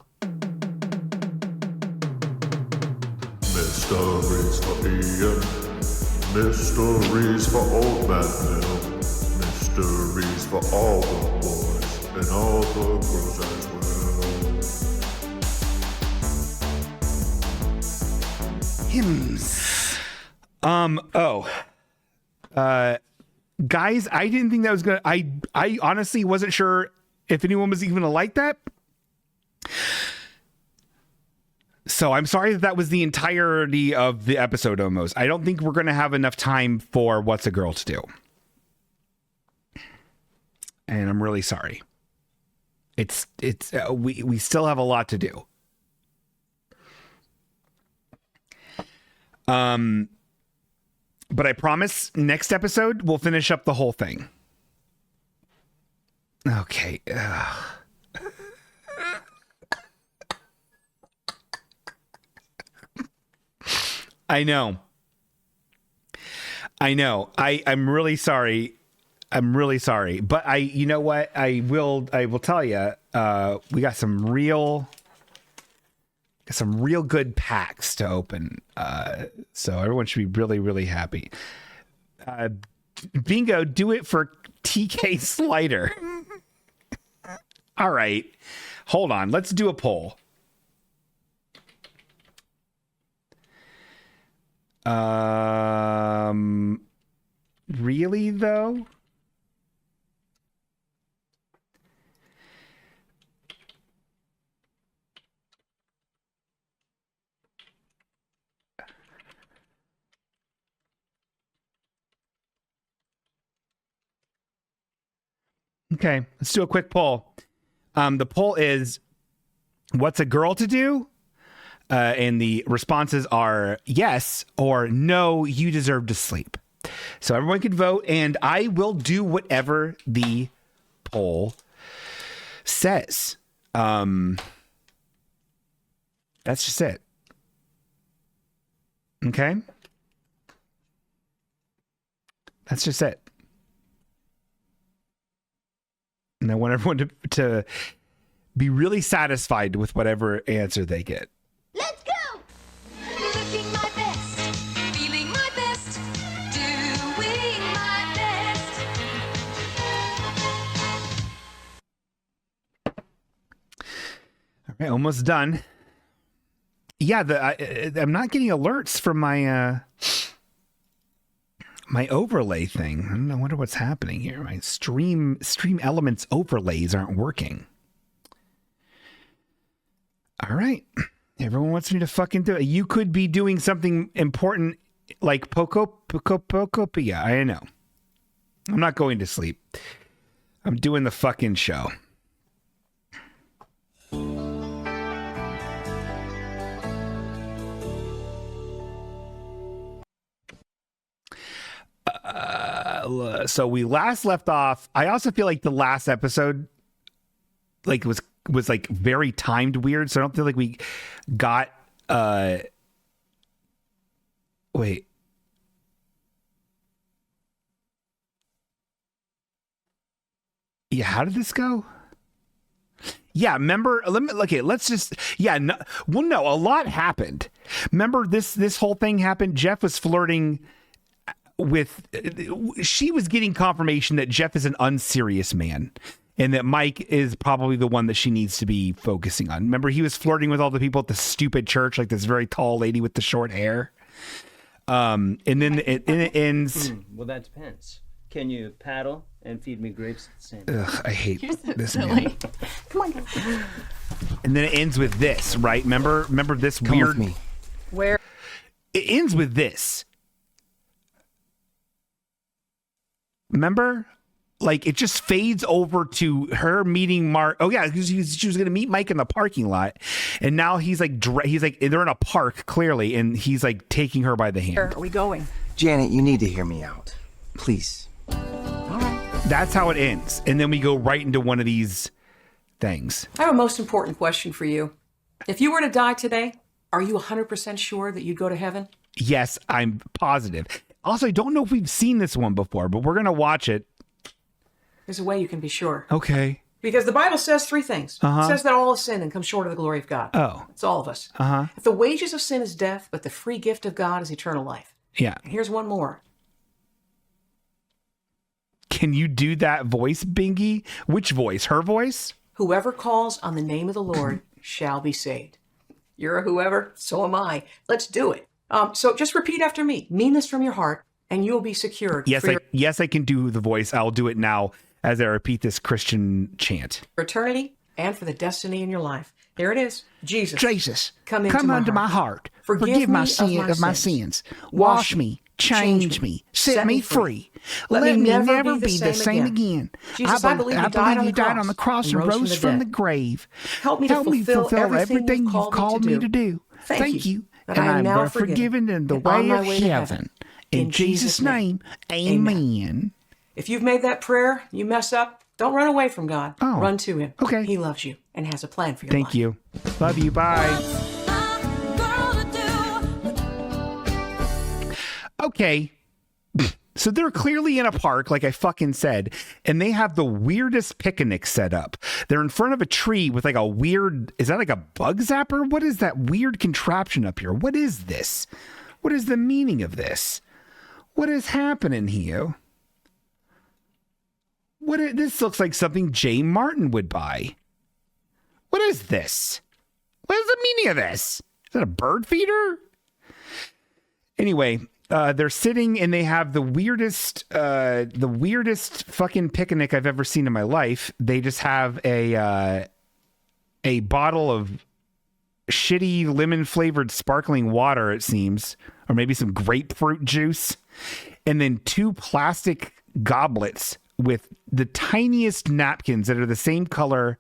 Mysteries for Ian. Mysteries for Old Man Bill. Mysteries for all the boys and all the girls as well. Hymns. Guys, I didn't think that was gonna. I honestly wasn't sure if anyone was even gonna like that. So I'm sorry that was the entirety of the episode almost. I don't think we're gonna have enough time for What's a Girl to Do. And I'm really sorry. We still have a lot to do. But I promise next episode we'll finish up the whole thing. Okay. I know. I'm really sorry. But you know what? I will tell you, we got some real good packs to open. So everyone should be really, really happy. Bingo, do it for TK Slider. All right. Hold on. Let's do a poll. Really though? Okay, let's do a quick poll. The poll is, what's a girl to do? And the responses are yes or no, you deserve to sleep. So everyone can vote, and I will do whatever the poll says. That's just it. Okay? That's just it. And I want everyone to be really satisfied with whatever answer they get. Let's go! Looking my best, feeling my best, doing my best. All right, almost done. Yeah, I'm not getting alerts from my my overlay thing. I wonder what's happening here. My stream elements overlays aren't working. All right. Everyone wants me to fucking do it. You could be doing something important like Pokopia. I know. I'm not going to sleep. I'm doing the fucking show. So we last left off. I also feel like the last episode was like very timed weird. So I don't feel like we got wait. Yeah, how did this go? Yeah, remember, let's just, yeah, no, well, no, a lot happened. Remember this whole thing happened. Jeff was flirting with, she was getting confirmation that Jeff is an unserious man and that Mike is probably the one that she needs to be focusing on. Remember, he was flirting with all the people at the stupid church, like this very tall lady with the short hair. And then it ends. Well, that depends. Can you paddle and feed me grapes at the same time? Ugh, I hate this silly. man. Come on, guys. And then it ends with this, right? Remember this Come weird. with me. Where? It ends with this. Remember? Like, it just fades over to her meeting Mark. Oh, yeah, she was going to meet Mike in the parking lot. And now he's like, they're in a park, clearly, and he's like taking her by the hand. Where are we going? Janet, you need to hear me out. Please. All right. That's how it ends. And then we go right into one of these things. I have a most important question for you. If you were to die today, are you 100% sure that you'd go to heaven? Yes, I'm positive. Also, I don't know if we've seen this one before, but we're going to watch it. There's a way you can be sure. Okay. Because the Bible says three things. Uh-huh. It says that all have sinned and come short of the glory of God. Oh. It's all of us. Uh-huh. If the wages of sin is death, but the free gift of God is eternal life. Yeah. And here's one more. Can you do that voice, Bingy? Which voice? Her voice? Whoever calls on the name of the Lord shall be saved. You're a whoever, so am I. Let's do it. So just repeat after me. Mean this from your heart, and you'll be secured. Yes, I can do the voice. I'll do it now as I repeat this Christian chant. For eternity and for the destiny in your life. Here it is. Jesus. Come into my heart. Forgive my sins. Wash me. Change me. Set me free. Let me never be the same again. Jesus, I believe you died on the cross and rose from the grave. Help me to fulfill everything you've called me to do. Thank you. That And I am I'm now forgiven in the way of heaven. In Jesus' name, amen. If you've made that prayer, you mess up, don't run away from God. Oh, run to him. Okay. He loves you and has a plan for your life. Thank you. Love you. Bye. Okay. So they're clearly in a park, like I fucking said, and they have the weirdest picnic set up. They're in front of a tree with like a weird, is that like a bug zapper? What is that weird contraption up here? What is this? What is the meaning of this? What is happening here? This looks like something Jay Martin would buy. What is this? What is the meaning of this? Is that a bird feeder? Anyway, they're sitting and they have the weirdest fucking picnic I've ever seen in my life. They just have a bottle of shitty lemon flavored sparkling water, it seems, or maybe some grapefruit juice, and then 2 plastic goblets with the tiniest napkins that are the same color.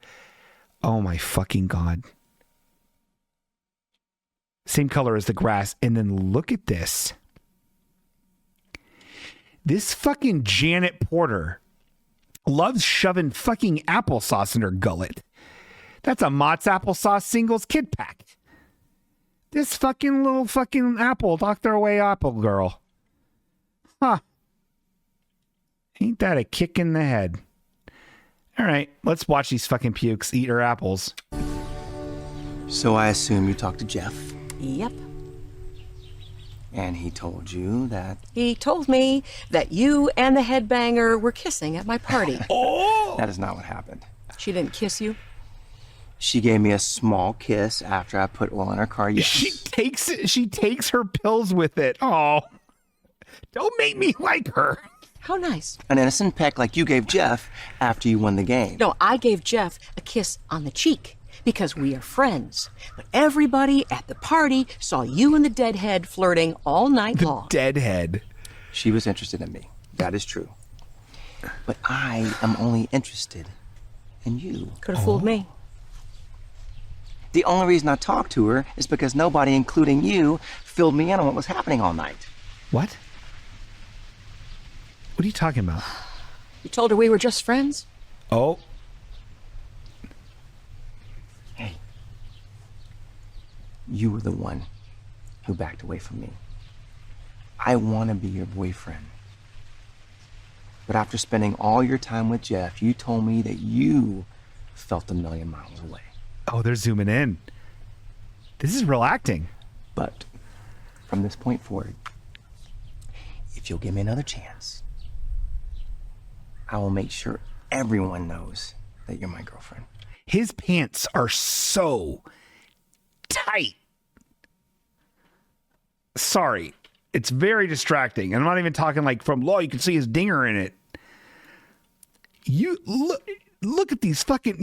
Oh my fucking God. Same color as the grass. And then look at this. This fucking Janet Porter loves shoving fucking applesauce in her gullet. That's a Mott's applesauce singles kid pack. This fucking little fucking apple, Dr. Away apple girl. Huh. Ain't that a kick in the head? All right, let's watch these fucking pukes eat her apples. So I assume you talked to Jeff. Yep. And he told you that... He told me that you and the headbanger were kissing at my party. Oh! That is not what happened. She didn't kiss you? She gave me a small kiss after I put oil in her car, yes. She takes her pills with it. Oh, don't make me like her. How nice. An innocent peck like you gave Jeff after you won the game. No, I gave Jeff a kiss on the cheek because we are friends. But everybody at the party saw you and the deadhead flirting all night long. Deadhead. She was interested in me. That is true. But I am only interested in you. Could have fooled me. The only reason I talked to her is because nobody, including you, filled me in on what was happening all night. What? What are you talking about? You told her we were just friends? Oh. Hey. You were the one who backed away from me. I want to be your boyfriend. But after spending all your time with Jeff, you told me that you felt 1,000,000 miles away. Oh, they're zooming in. This is real acting. But from this point forward, if you'll give me another chance, I will make sure everyone knows that you're my girlfriend. His pants are so tight. Sorry. It's very distracting. And I'm not even talking like from low. You can see his dinger in it. You look at these fucking,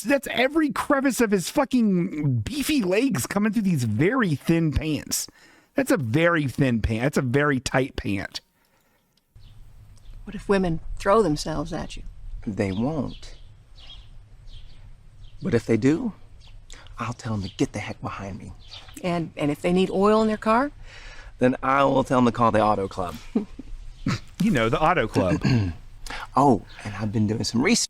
that's every crevice of his fucking beefy legs coming through these very thin pants. That's a very thin pant. That's a very tight pant. What if women throw themselves at you? They won't. But if they do, I'll tell them to get the heck behind me. And if they need oil in their car? Then I will tell them to call the auto club. You know, the auto club. Oh, and I've been doing some research.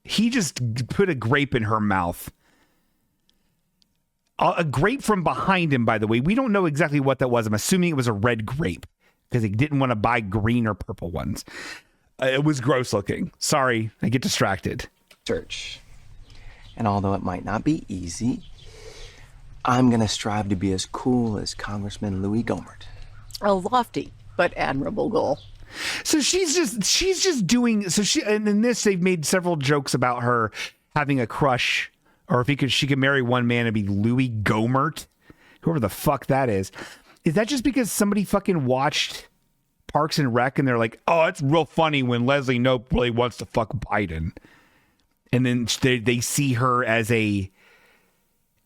He just put a grape in her mouth. A grape from behind him, by the way. We don't know exactly what that was. I'm assuming it was a red grape because he didn't want to buy green or purple ones. It was gross looking. Sorry, I get distracted. Search. And although it might not be easy, I'm going to strive to be as cool as Congressman Louis Gohmert. A lofty but admirable goal. So she's just doing, and in this they've made several jokes about her having a crush, or if she could marry one man and be Louis Gohmert, whoever the fuck that is. Is that just because somebody fucking watched Parks and Rec and they're like, oh, it's real funny when Leslie Knope really wants to fuck Biden, and then they see her as a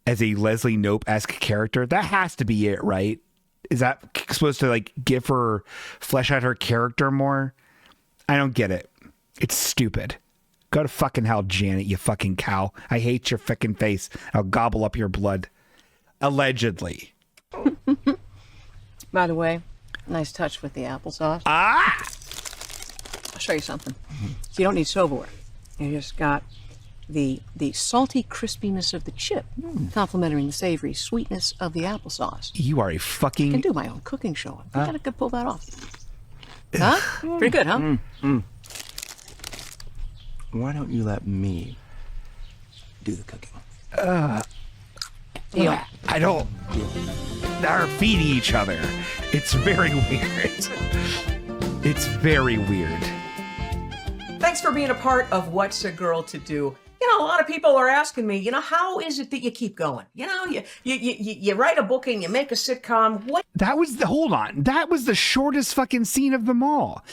Leslie Knope-esque character? That has to be it, right? Is that supposed to like give her, flesh out her character more? I don't get it. It's stupid. Go to fucking hell, Janet, you fucking cow. I hate your fucking face. I'll gobble up your blood. Allegedly. By the way, nice touch with the applesauce. Ah! I'll show you something. So you don't need silverware. You just got the salty crispiness of the chip, complementing the savory sweetness of the applesauce. You are a I fucking... can do my own cooking show. I think I could pull that off. Huh? Pretty good, huh? Why don't you let me do the cooking? Deal. I don't... They're feeding each other. It's very weird. It's very weird. Thanks for being a part of What's a Girl to Do. You know, a lot of people are asking me, how is it that you keep going? You write a book and you make a sitcom. What? Hold on. That was the shortest fucking scene of them all.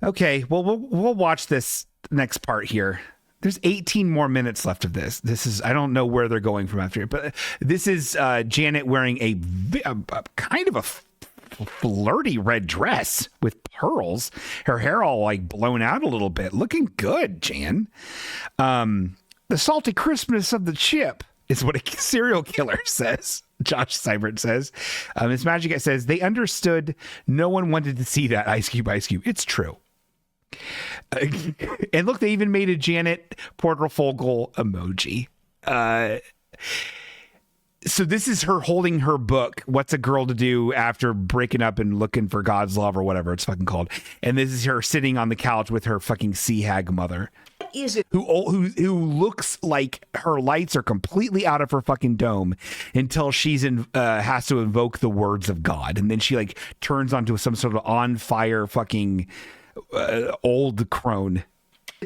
Okay, well, we'll watch this next part here. There's 18 more minutes left of this. This is, I don't know where they're going from after it, but this is Janet wearing a kind of a flirty red dress with pearls. Her hair all like blown out a little bit. Looking good, Jan. The salty crispness of the chip is what a serial killer says. Josh Seibert says. Miss Magic says, they understood. No one wanted to see that. Ice Cube, Ice Cube. It's true. And look, they even made a Janet Porterfogle emoji. So this is her holding her book, What's a Girl to Do After Breaking Up and Looking for God's Love, or whatever it's fucking called. And this is her sitting on the couch with her fucking sea hag mother. What is it? Who looks like her lights are completely out of her fucking dome until she's has to invoke the words of God. And then she like turns onto some sort of on fire fucking old crone.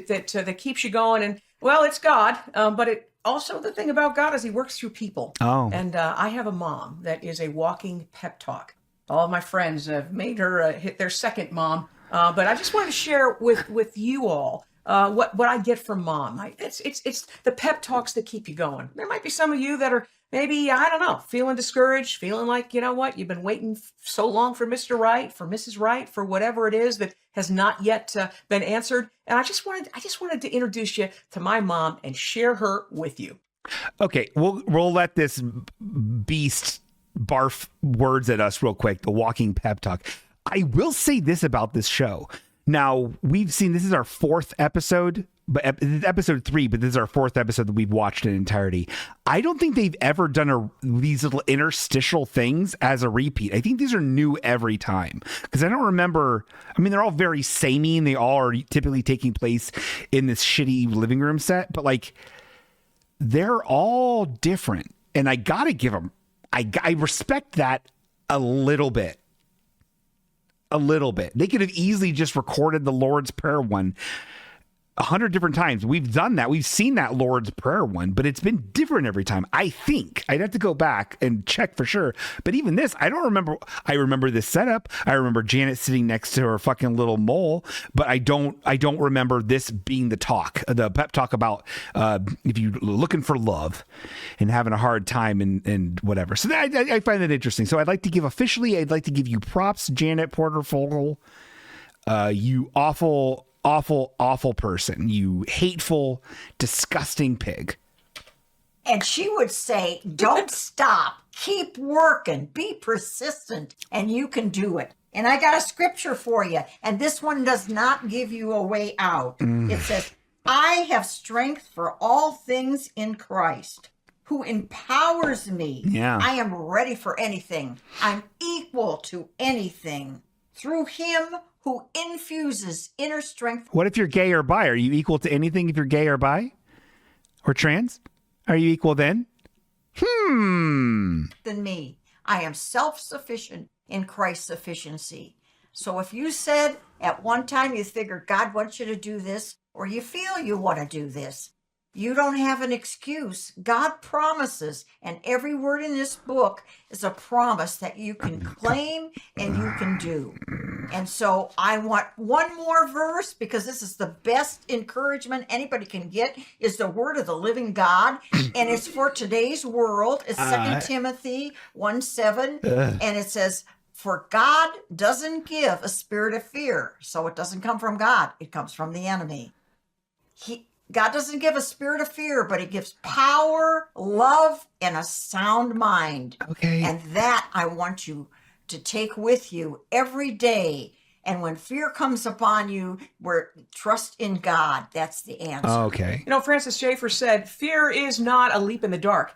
That keeps you going. And, well, it's God, but it also, the thing about God is he works through people. Oh. And I have a mom that is a walking pep talk. All of my friends have made her hit their second mom. But I just wanted to share with you all what I get from mom. It's the pep talks that keep you going. There might be some of you that are maybe, I don't know, feeling discouraged, feeling like, you know what, you've been waiting so long for Mr. Right, for Mrs. Right, for whatever it is that has not yet been answered. And I just wanted to introduce you to my mom and share her with you. Okay, we'll let this beast barf words at us real quick, the walking pep talk. I will say this about this show. Now, we've seen, this is our fourth episode, but episode 3, but this is our fourth episode that we've watched in entirety. I don't think they've ever done these little interstitial things as a repeat. I think these are new every time, because I don't remember. I mean, they're all very samey and they all are typically taking place in this shitty living room set, but like they're all different. And I got to give them, I respect that a little bit. A little bit. They could have easily just recorded the Lord's Prayer one 100 different times. We've done that. We've seen that Lord's Prayer one, but it's been different every time. I think I'd have to go back and check for sure. But even this, I don't remember. I remember this setup. I remember Janet sitting next to her fucking little mole, but I don't remember this being the pep talk about if you're looking for love and having a hard time and whatever. So I find that interesting. So I'd like to give you props, Janet Porterfogle. You awful person, you hateful, disgusting pig. And she would say, don't stop, keep working, be persistent, and you can do it. And I got a scripture for you, and this one does not give you a way out. It says, I have strength for all things in Christ, who empowers me. Yeah. I am ready for anything. I'm equal to anything. Through him who infuses inner strength. What if you're gay or bi? Are you equal to anything if you're gay or bi? Or trans? Are you equal then? Than me. I am self-sufficient in Christ's sufficiency. So if you said at one time you figured God wants you to do this, or you feel you want to do this, you don't have an excuse. God promises, and every word in this book is a promise that you can claim and you can do. And so I want one more verse, because this is the best encouragement anybody can get, is the word of the living God. And it's for today's world. It's 2 Timothy 1:7. And it says, for God doesn't give a spirit of fear. So it doesn't come from God. It comes from the enemy. God doesn't give a spirit of fear, but he gives power, love, and a sound mind. Okay. And that I want you to take with you every day And when fear comes upon you, trust in God. That's the answer. Okay. You know, Francis Schaeffer said, fear is not a leap in the dark.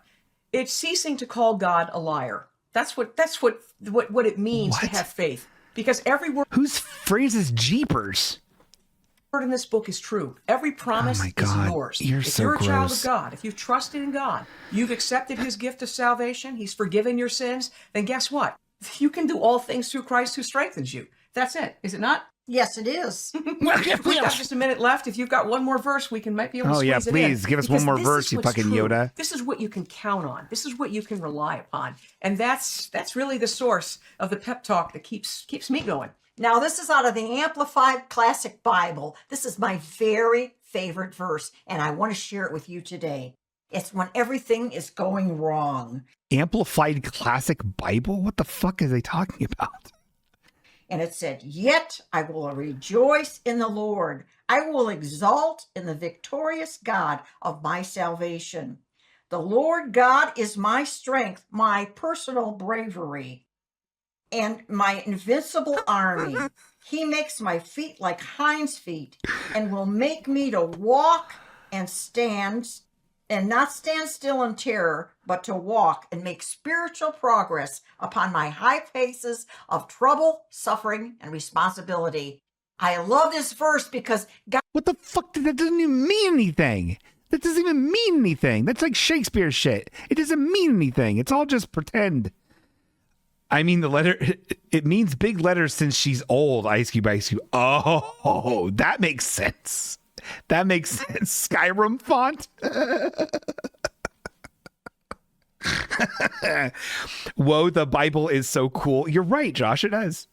It's ceasing to call God a liar. That's what it means to have faith. Because every word... Whose phrase is Jeepers? Word in this book is true. Every promise is yours. You're if so you're a child gross. of God, if you've trusted in God, you've accepted his gift of salvation, he's forgiven your sins, then guess what? You can do all things through Christ who strengthens you. That's it. Is it not? Yes, it is. We've got just a minute left. If you've got one more verse, we might be able to squeeze it in. Please give us one more verse, you fucking Yoda. This is what you can count on. This is what you can rely upon. And that's really the source of the pep talk that keeps me going. Now, this is out of the Amplified Classic Bible. This is my very favorite verse, and I want to share it with you today. It's when everything is going wrong. Amplified Classic Bible? What the fuck is they talking about? And it said, "Yet I will rejoice in the Lord. I will exalt in the victorious God of my salvation. The Lord God is my strength, my personal bravery, and my invincible army. He makes my feet like hinds' feet and will make me to walk and stand and not stand still in terror, but to walk and make spiritual progress upon my high paces of trouble, suffering, and responsibility." I love this verse because God... What the fuck? That doesn't even mean anything. That doesn't even mean anything. That's like Shakespeare shit. It doesn't mean anything. It's all just pretend. I mean, the letter, it means big letters since she's old. Ice Cube, Ice Cube. Oh, that makes sense. That makes sense. Skyrim font. Whoa, the Bible is so cool. You're right, Josh. It does.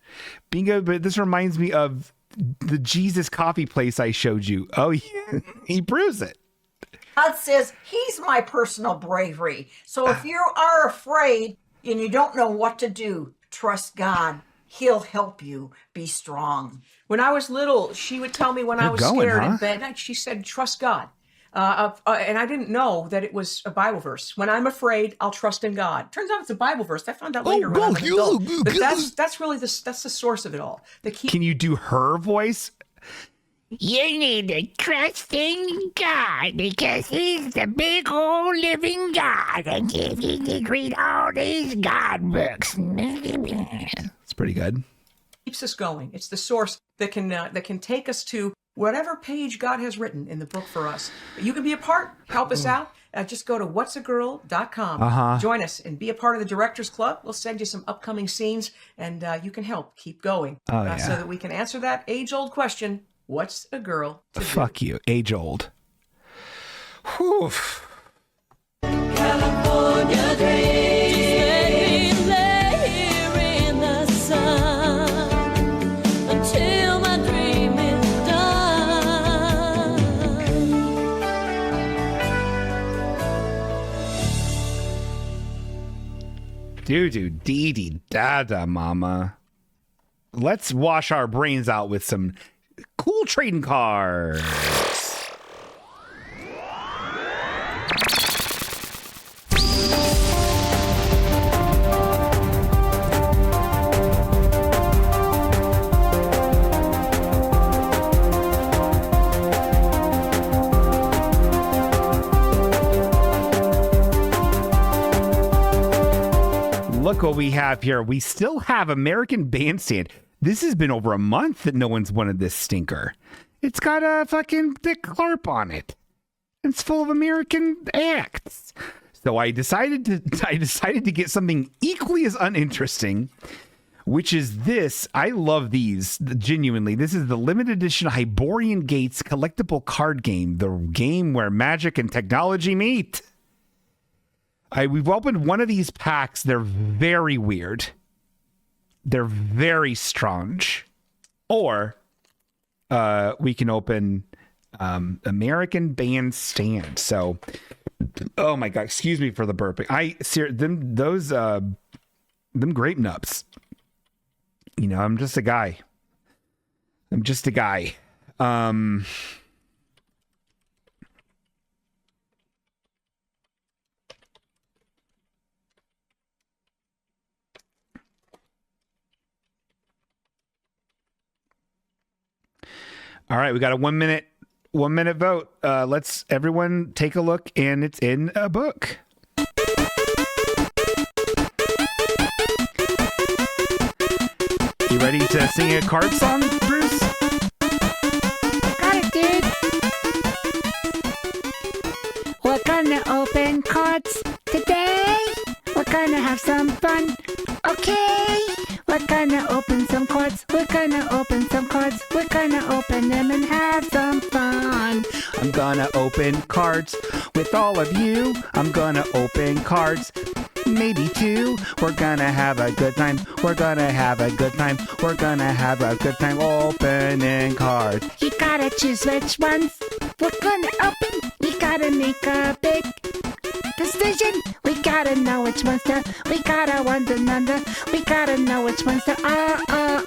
Bingo, but this reminds me of the Jesus coffee place I showed you. Oh, yeah. He proves it. God says he's my personal bravery. So if you are afraid and you don't know what to do, trust God. He'll help you be strong. When I was little, she would tell me when I was scared in bed, she said, trust God. And I didn't know that it was a Bible verse. When I'm afraid, I'll trust in God. Turns out it's a Bible verse. I found out later when I was an adult. But that's really that's the source of it all. Can you do her voice? You need to trust in God because he's the big old living God and you need to read all these God books. It's pretty good. Keeps us going. It's the source that can take us to whatever page God has written in the book for us. You can be a part, help us out. Just go to whatsagirl.com. Join us and be a part of the Directors Club. We'll send you some upcoming scenes and you can help keep going so that we can answer that age-old question. What's a girl to do? Fuck you, age old. Whew. California dreams, lay here in the sun until my dream is done. Dee-dee-da-da, mama. Let's wash our brains out with some cool trading cards. Look what we have here. We still have American Bandstand. This has been over a month that no one's wanted this stinker. It's got a fucking Dick Clark on it. It's full of American acts. So I decided to get something equally as uninteresting, which is this. I love these, genuinely. This is the limited edition Hyborian Gates collectible card game, the game where magic and technology meet. We've opened one of these packs. They're very weird. They're very strange. Or we can open American Bandstand. So, oh my God, excuse me for the burping. Them grape nuts. You know, I'm just a guy. All right, we got a 1 minute vote. Let's everyone take a look, and it's in a book. You ready to sing a card song, Bruce? Got it, dude. We're gonna open cards today. We're gonna have some fun. Okay. We're gonna open some cards. We're gonna open some cards. We're gonna open them and have some fun. I'm gonna open cards with all of you. I'm gonna open cards, maybe two. We're gonna have a good time. We're gonna have a good time. We're gonna have a good time opening cards. You gotta choose which ones we're gonna open. You gotta make a big decision. We gotta know which ones to. We gotta wonder. We gotta know which ones to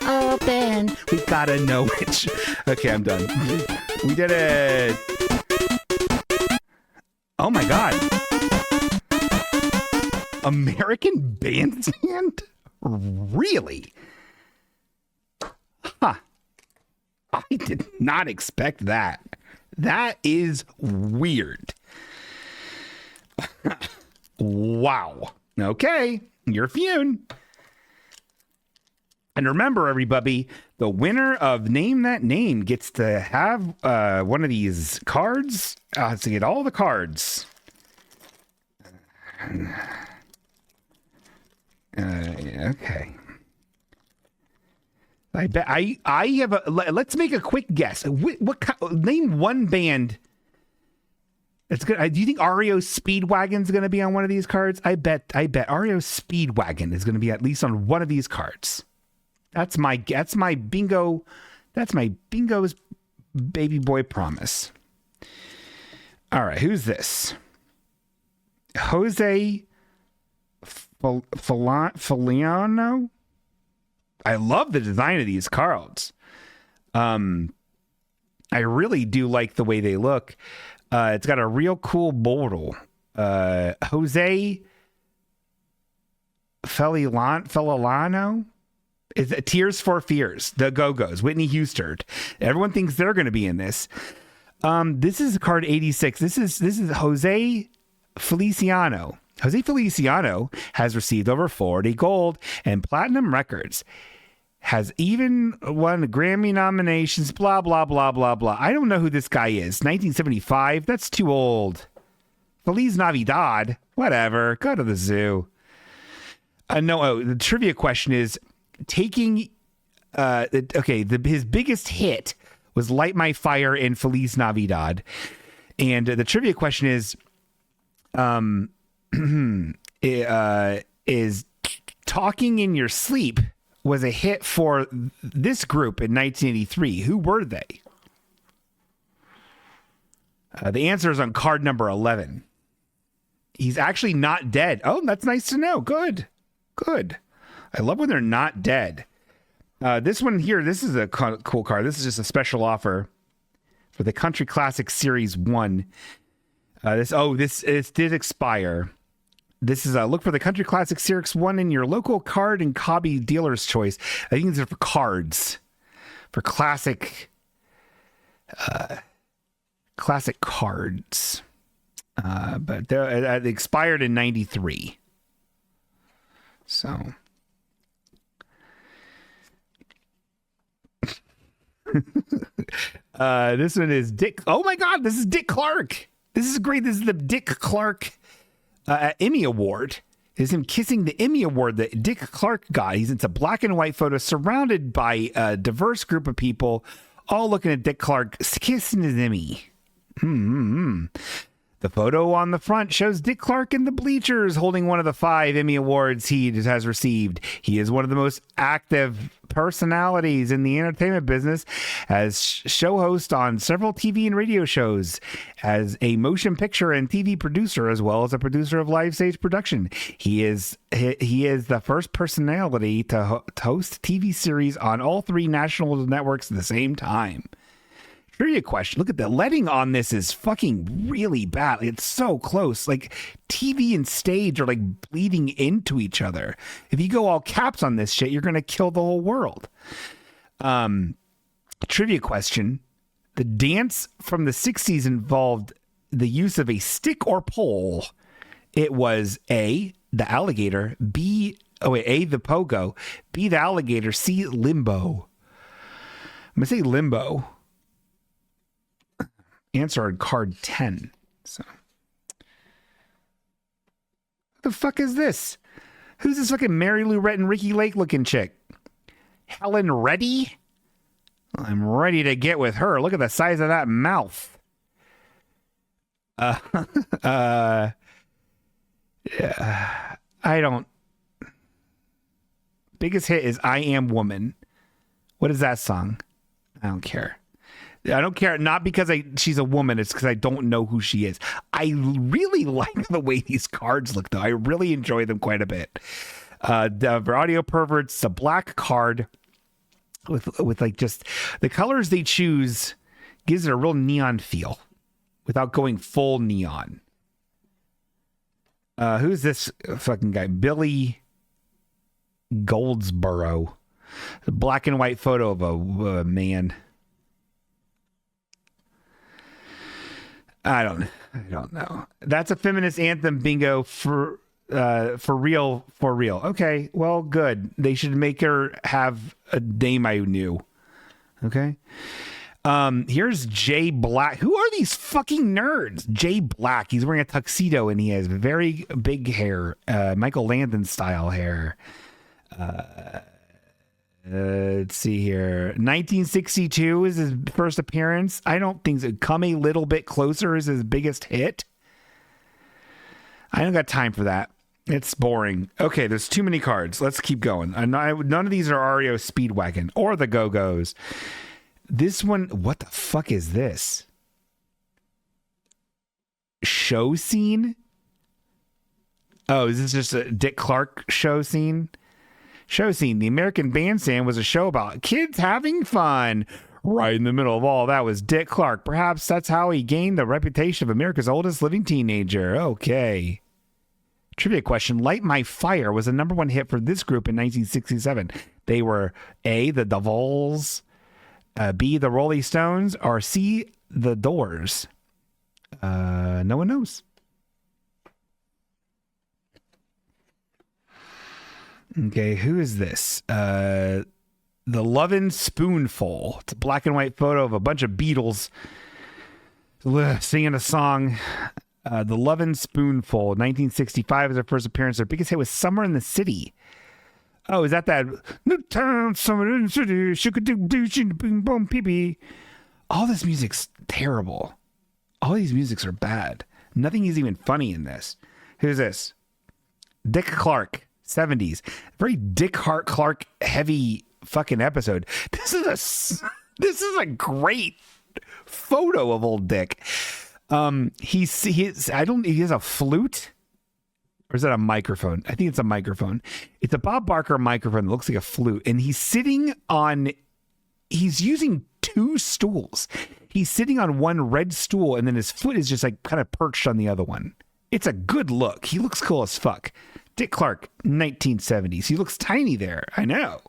open. We gotta know which. Okay, I'm done. We did it. Oh my God. American Bandstand? Really? Huh. I did not expect that. That is weird. Wow. Okay, you're Fune. And remember, everybody, the winner of Name That Name gets to have one of these cards. To get all the cards. Okay. I bet I have a. Let's make a quick guess. Name one band. It's good. Do you think REO Speedwagon's going to be on one of these cards? I bet REO Speedwagon is going to be at least on one of these cards. That's my bingo. That's my bingo's baby boy promise. All right, who's this? Jose Filiano? I love the design of these cards. I really do like the way they look. It's got a real cool border. Jose Felilano is Tears for Fears. The Go-Go's, Whitney Houston. Everyone thinks they're going to be in this. This is card 86. This is Jose Feliciano. Jose Feliciano has received over 40 gold and platinum records. Has even won Grammy nominations, blah, blah, blah, blah, blah. I don't know who this guy is. 1975? That's too old. Feliz Navidad? Whatever. Go to the zoo. The trivia question is, his biggest hit was Light My Fire and Feliz Navidad. And the trivia question is, is Talking in Your Sleep was a hit for this group in 1983. Who were they? The answer is on card number 11. He's actually not dead. Oh, that's nice to know. Good. I love when they're not dead. This one here, this is a cool card. This is just a special offer for the Country Classic Series 1. This did expire. This is look for the Country Classic Series 1 in your local card and hobby dealer's choice. I think these are for cards, for classic cards. But they expired in 93. So. This one is Dick. Oh my God, this is Dick Clark. This is great. This is the Dick Clark Emmy Award. Is him kissing the Emmy Award that Dick Clark got. It's a black and white photo surrounded by a diverse group of people, all looking at Dick Clark kissing his Emmy. The photo on the front shows Dick Clark in the bleachers holding one of the 5 Emmy Awards he has received. He is one of the most active personalities in the entertainment business as show host on several TV and radio shows, as a motion picture and TV producer, as well as a producer of live stage production. He is the first personality to host TV series on all 3 national networks at the same time. Trivia question. Look at the letting on this is fucking really bad. It's so close. Like TV and stage are like bleeding into each other. If you go all caps on this shit, you're going to kill the whole world. Trivia question. The dance from the 60s involved the use of a stick or pole. It was A, the alligator, A, the pogo, B, the alligator, C, limbo. I'm going to say limbo. Answer on card 10. So, what the fuck is this? Who's this fucking Mary Lou Retton, Ricky Lake looking chick? Helen Reddy? I'm ready to get with her. Look at the size of that mouth. Yeah, I don't. Biggest hit is I Am Woman. What is that song? I don't care. I don't care, not because she's a woman, it's because I don't know who she is. I really like the way these cards look, though. I really enjoy them quite a bit. For audio perverts, a black card with like just the colors they choose gives it a real neon feel without going full neon. Who's this fucking guy? Billy Goldsboro. A black and white photo of a man. I don't know. That's a feminist anthem bingo for real. Okay, well, good. They should make her have a name I knew. Okay. Here's Jay Black. Who are these fucking nerds? Jay Black. He's wearing a tuxedo and he has very big hair, Michael Landon style hair. Let's see here. 1962 is his first appearance. I don't think so. Come a Little Bit Closer is his biggest hit. I don't got time for that. It's boring. Okay, there's too many cards. Let's keep going. None of these are REO Speedwagon or the Go-Go's. This one, what the fuck is this? Show scene? Oh, is this just a Dick Clark show scene? Show scene. The American Bandstand was a show about kids having fun. Right in the middle of all that was Dick Clark. Perhaps that's how he gained the reputation of America's oldest living teenager. Okay. Trivia question. Light My Fire was a #1 hit for this group in 1967. They were A, the Dovells, B, the Rolling Stones, or C, the Doors. No one knows. Okay, who is this? The Lovin' Spoonful. It's a black and white photo of a bunch of Beatles singing a song. The Lovin' Spoonful, 1965 is their first appearance. Their biggest hit was Summer in the City. Oh, is that New Town, Summer in the City, boom, boom, pee-pee. All this music's terrible. All these musics are bad. Nothing is even funny in this. Who's this? Dick Clark. 70s. Very Dick Clark heavy fucking episode. This is a great photo of old Dick. He has a flute, or is that a microphone? I think it's a microphone. It's a Bob Barker microphone that looks like a flute, and he's using 2 stools. He's sitting on one red stool, and then his foot is just like kind of perched on the other one. It's a good look. He looks cool as fuck. Dick Clark, 1970s. He looks tiny there. I know.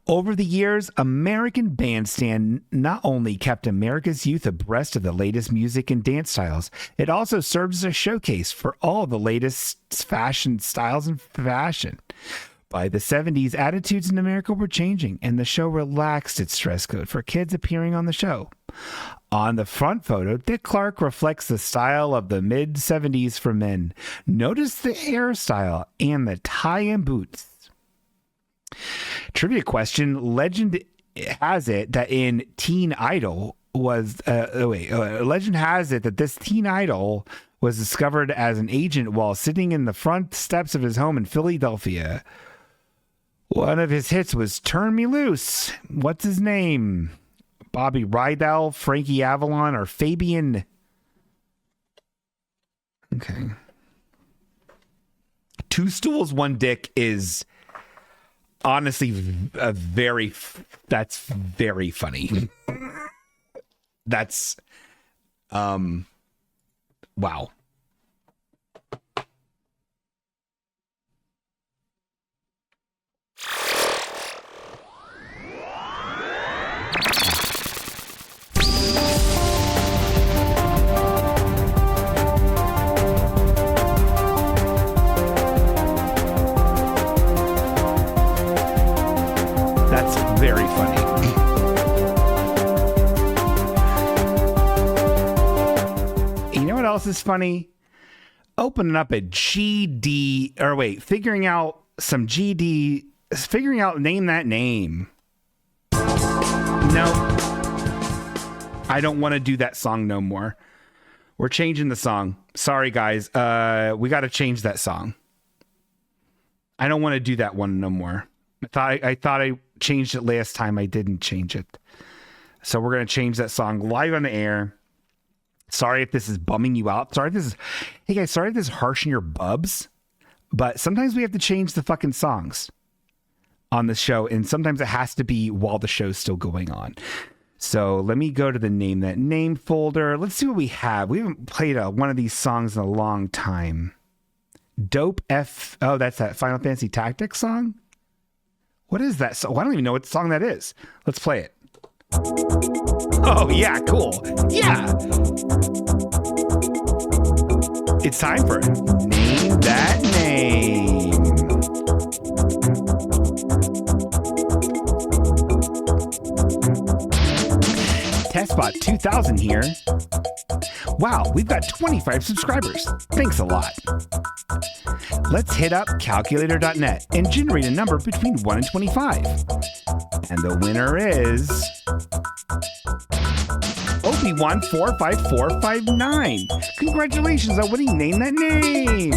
Over the years, American Bandstand not only kept America's youth abreast of the latest music and dance styles, it also served as a showcase for all the latest fashion styles and fashion. By the 70s, attitudes in America were changing, and the show relaxed its dress code for kids appearing on the show. On the front photo, Dick Clark reflects the style of the mid-70s for men. Notice the hairstyle and the tie and boots. Trivia question. Legend has it that in Teen Idol legend has it that this teen idol was discovered as an agent while sitting in the front steps of his home in Philadelphia. One of his hits was Turn Me Loose. What's his name? Bobby Rydell, Frankie Avalon, or Fabian? Okay. 2 Stools, 1 Dick is honestly that's very funny. That's wow. else is funny? Opening up a GD, or wait, figuring out some GD, figuring out name that name. No, I don't want to do that song no more. We're changing the song. Sorry, guys. We got to change that song. I don't want to do that one no more. I thought I changed it last time. I didn't change it. So we're going to change that song live on the air. Sorry if this is bumming you out. Sorry if this is, hey guys, sorry if this is harshing your bubs, but sometimes we have to change the fucking songs on the show, and sometimes it has to be while the show's still going on. So let me go to the Name That Name folder. Let's see what we have. We haven't played one of these songs in a long time. Dope F. Oh, that's that Final Fantasy Tactics song? What is that song? I don't even know what song that is. Let's play it. Oh, yeah, cool. Yeah. It's time for Name That Name. Testbot 2000 here. Wow, we've got 25 subscribers. Thanks a lot. Let's hit up calculator.net and generate a number between 1 and 25. And the winner is Obi-Wan45459. Congratulations on winning Name That Name.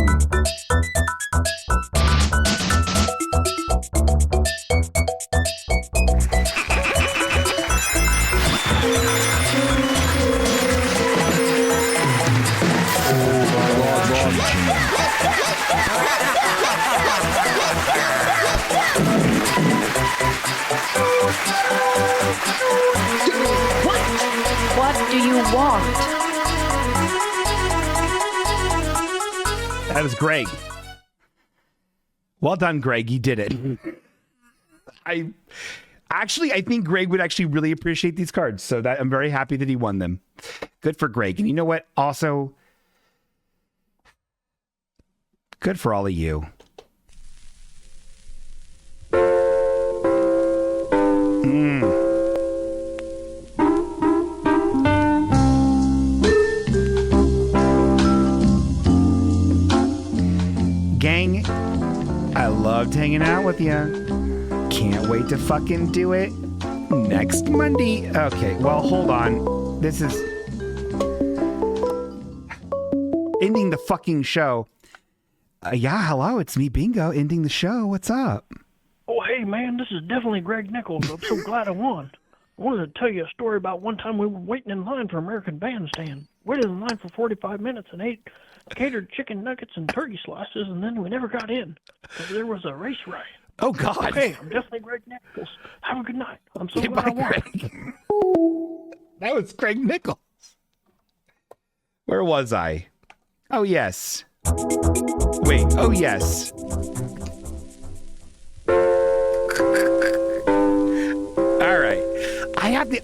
What do you want? That was Greg. Well done, Greg. You did it. I think Greg would actually really appreciate these cards. So that I'm very happy that he won them. Good for Greg. And you know what? Also, good for all of you. Gang, I loved hanging out with you. Can't wait to fucking do it next Monday. Okay, well, hold on. This is ending the fucking show. Yeah, hello, it's me, Bingo, ending the show. What's up? Oh, hey, man, this is definitely Greg Nichols. I'm so glad I won. I wanted to tell you a story about one time we were waiting in line for American Bandstand. Waited in line for 45 minutes and ate catered chicken nuggets and turkey slices, and then we never got in because there was a race riot. Oh, God. Okay, I'm definitely Greg Nichols. Have a good night. I'm so glad I won. That was Greg Nichols. Where was I? Oh, yes. Wait, oh, yes. All right. I have the...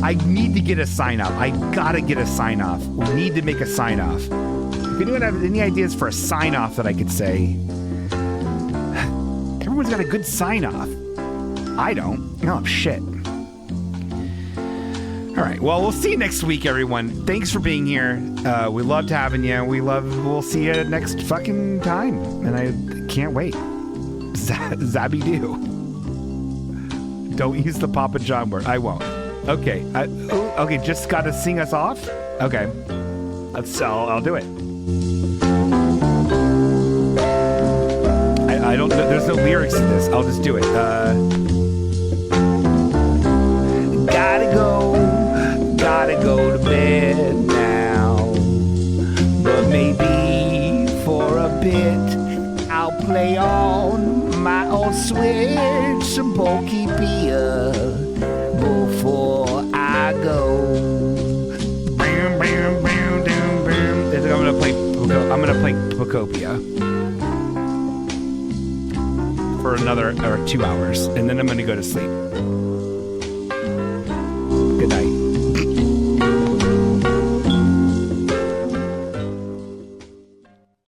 I need to get a sign off. I gotta get a sign off. We need to make a sign off. If anyone have any ideas for a sign off that I could say, everyone's got a good sign off. I don't. Oh, shit. All right. Well, we'll see you next week, everyone. Thanks for being here. We loved having you. We'll see you next fucking time. And I can't wait. Zabby do. Don't use the Papa John word. I won't. Okay. Okay. Just got to sing us off. Okay. I'll do it. I don't. There's no lyrics to this. I'll just do it. Gotta go to bed now. But maybe for a bit I'll play on my old Switch some Pokopia before I go. I'm gonna play Pokopia for another 2 hours, and then I'm gonna go to sleep. Good night.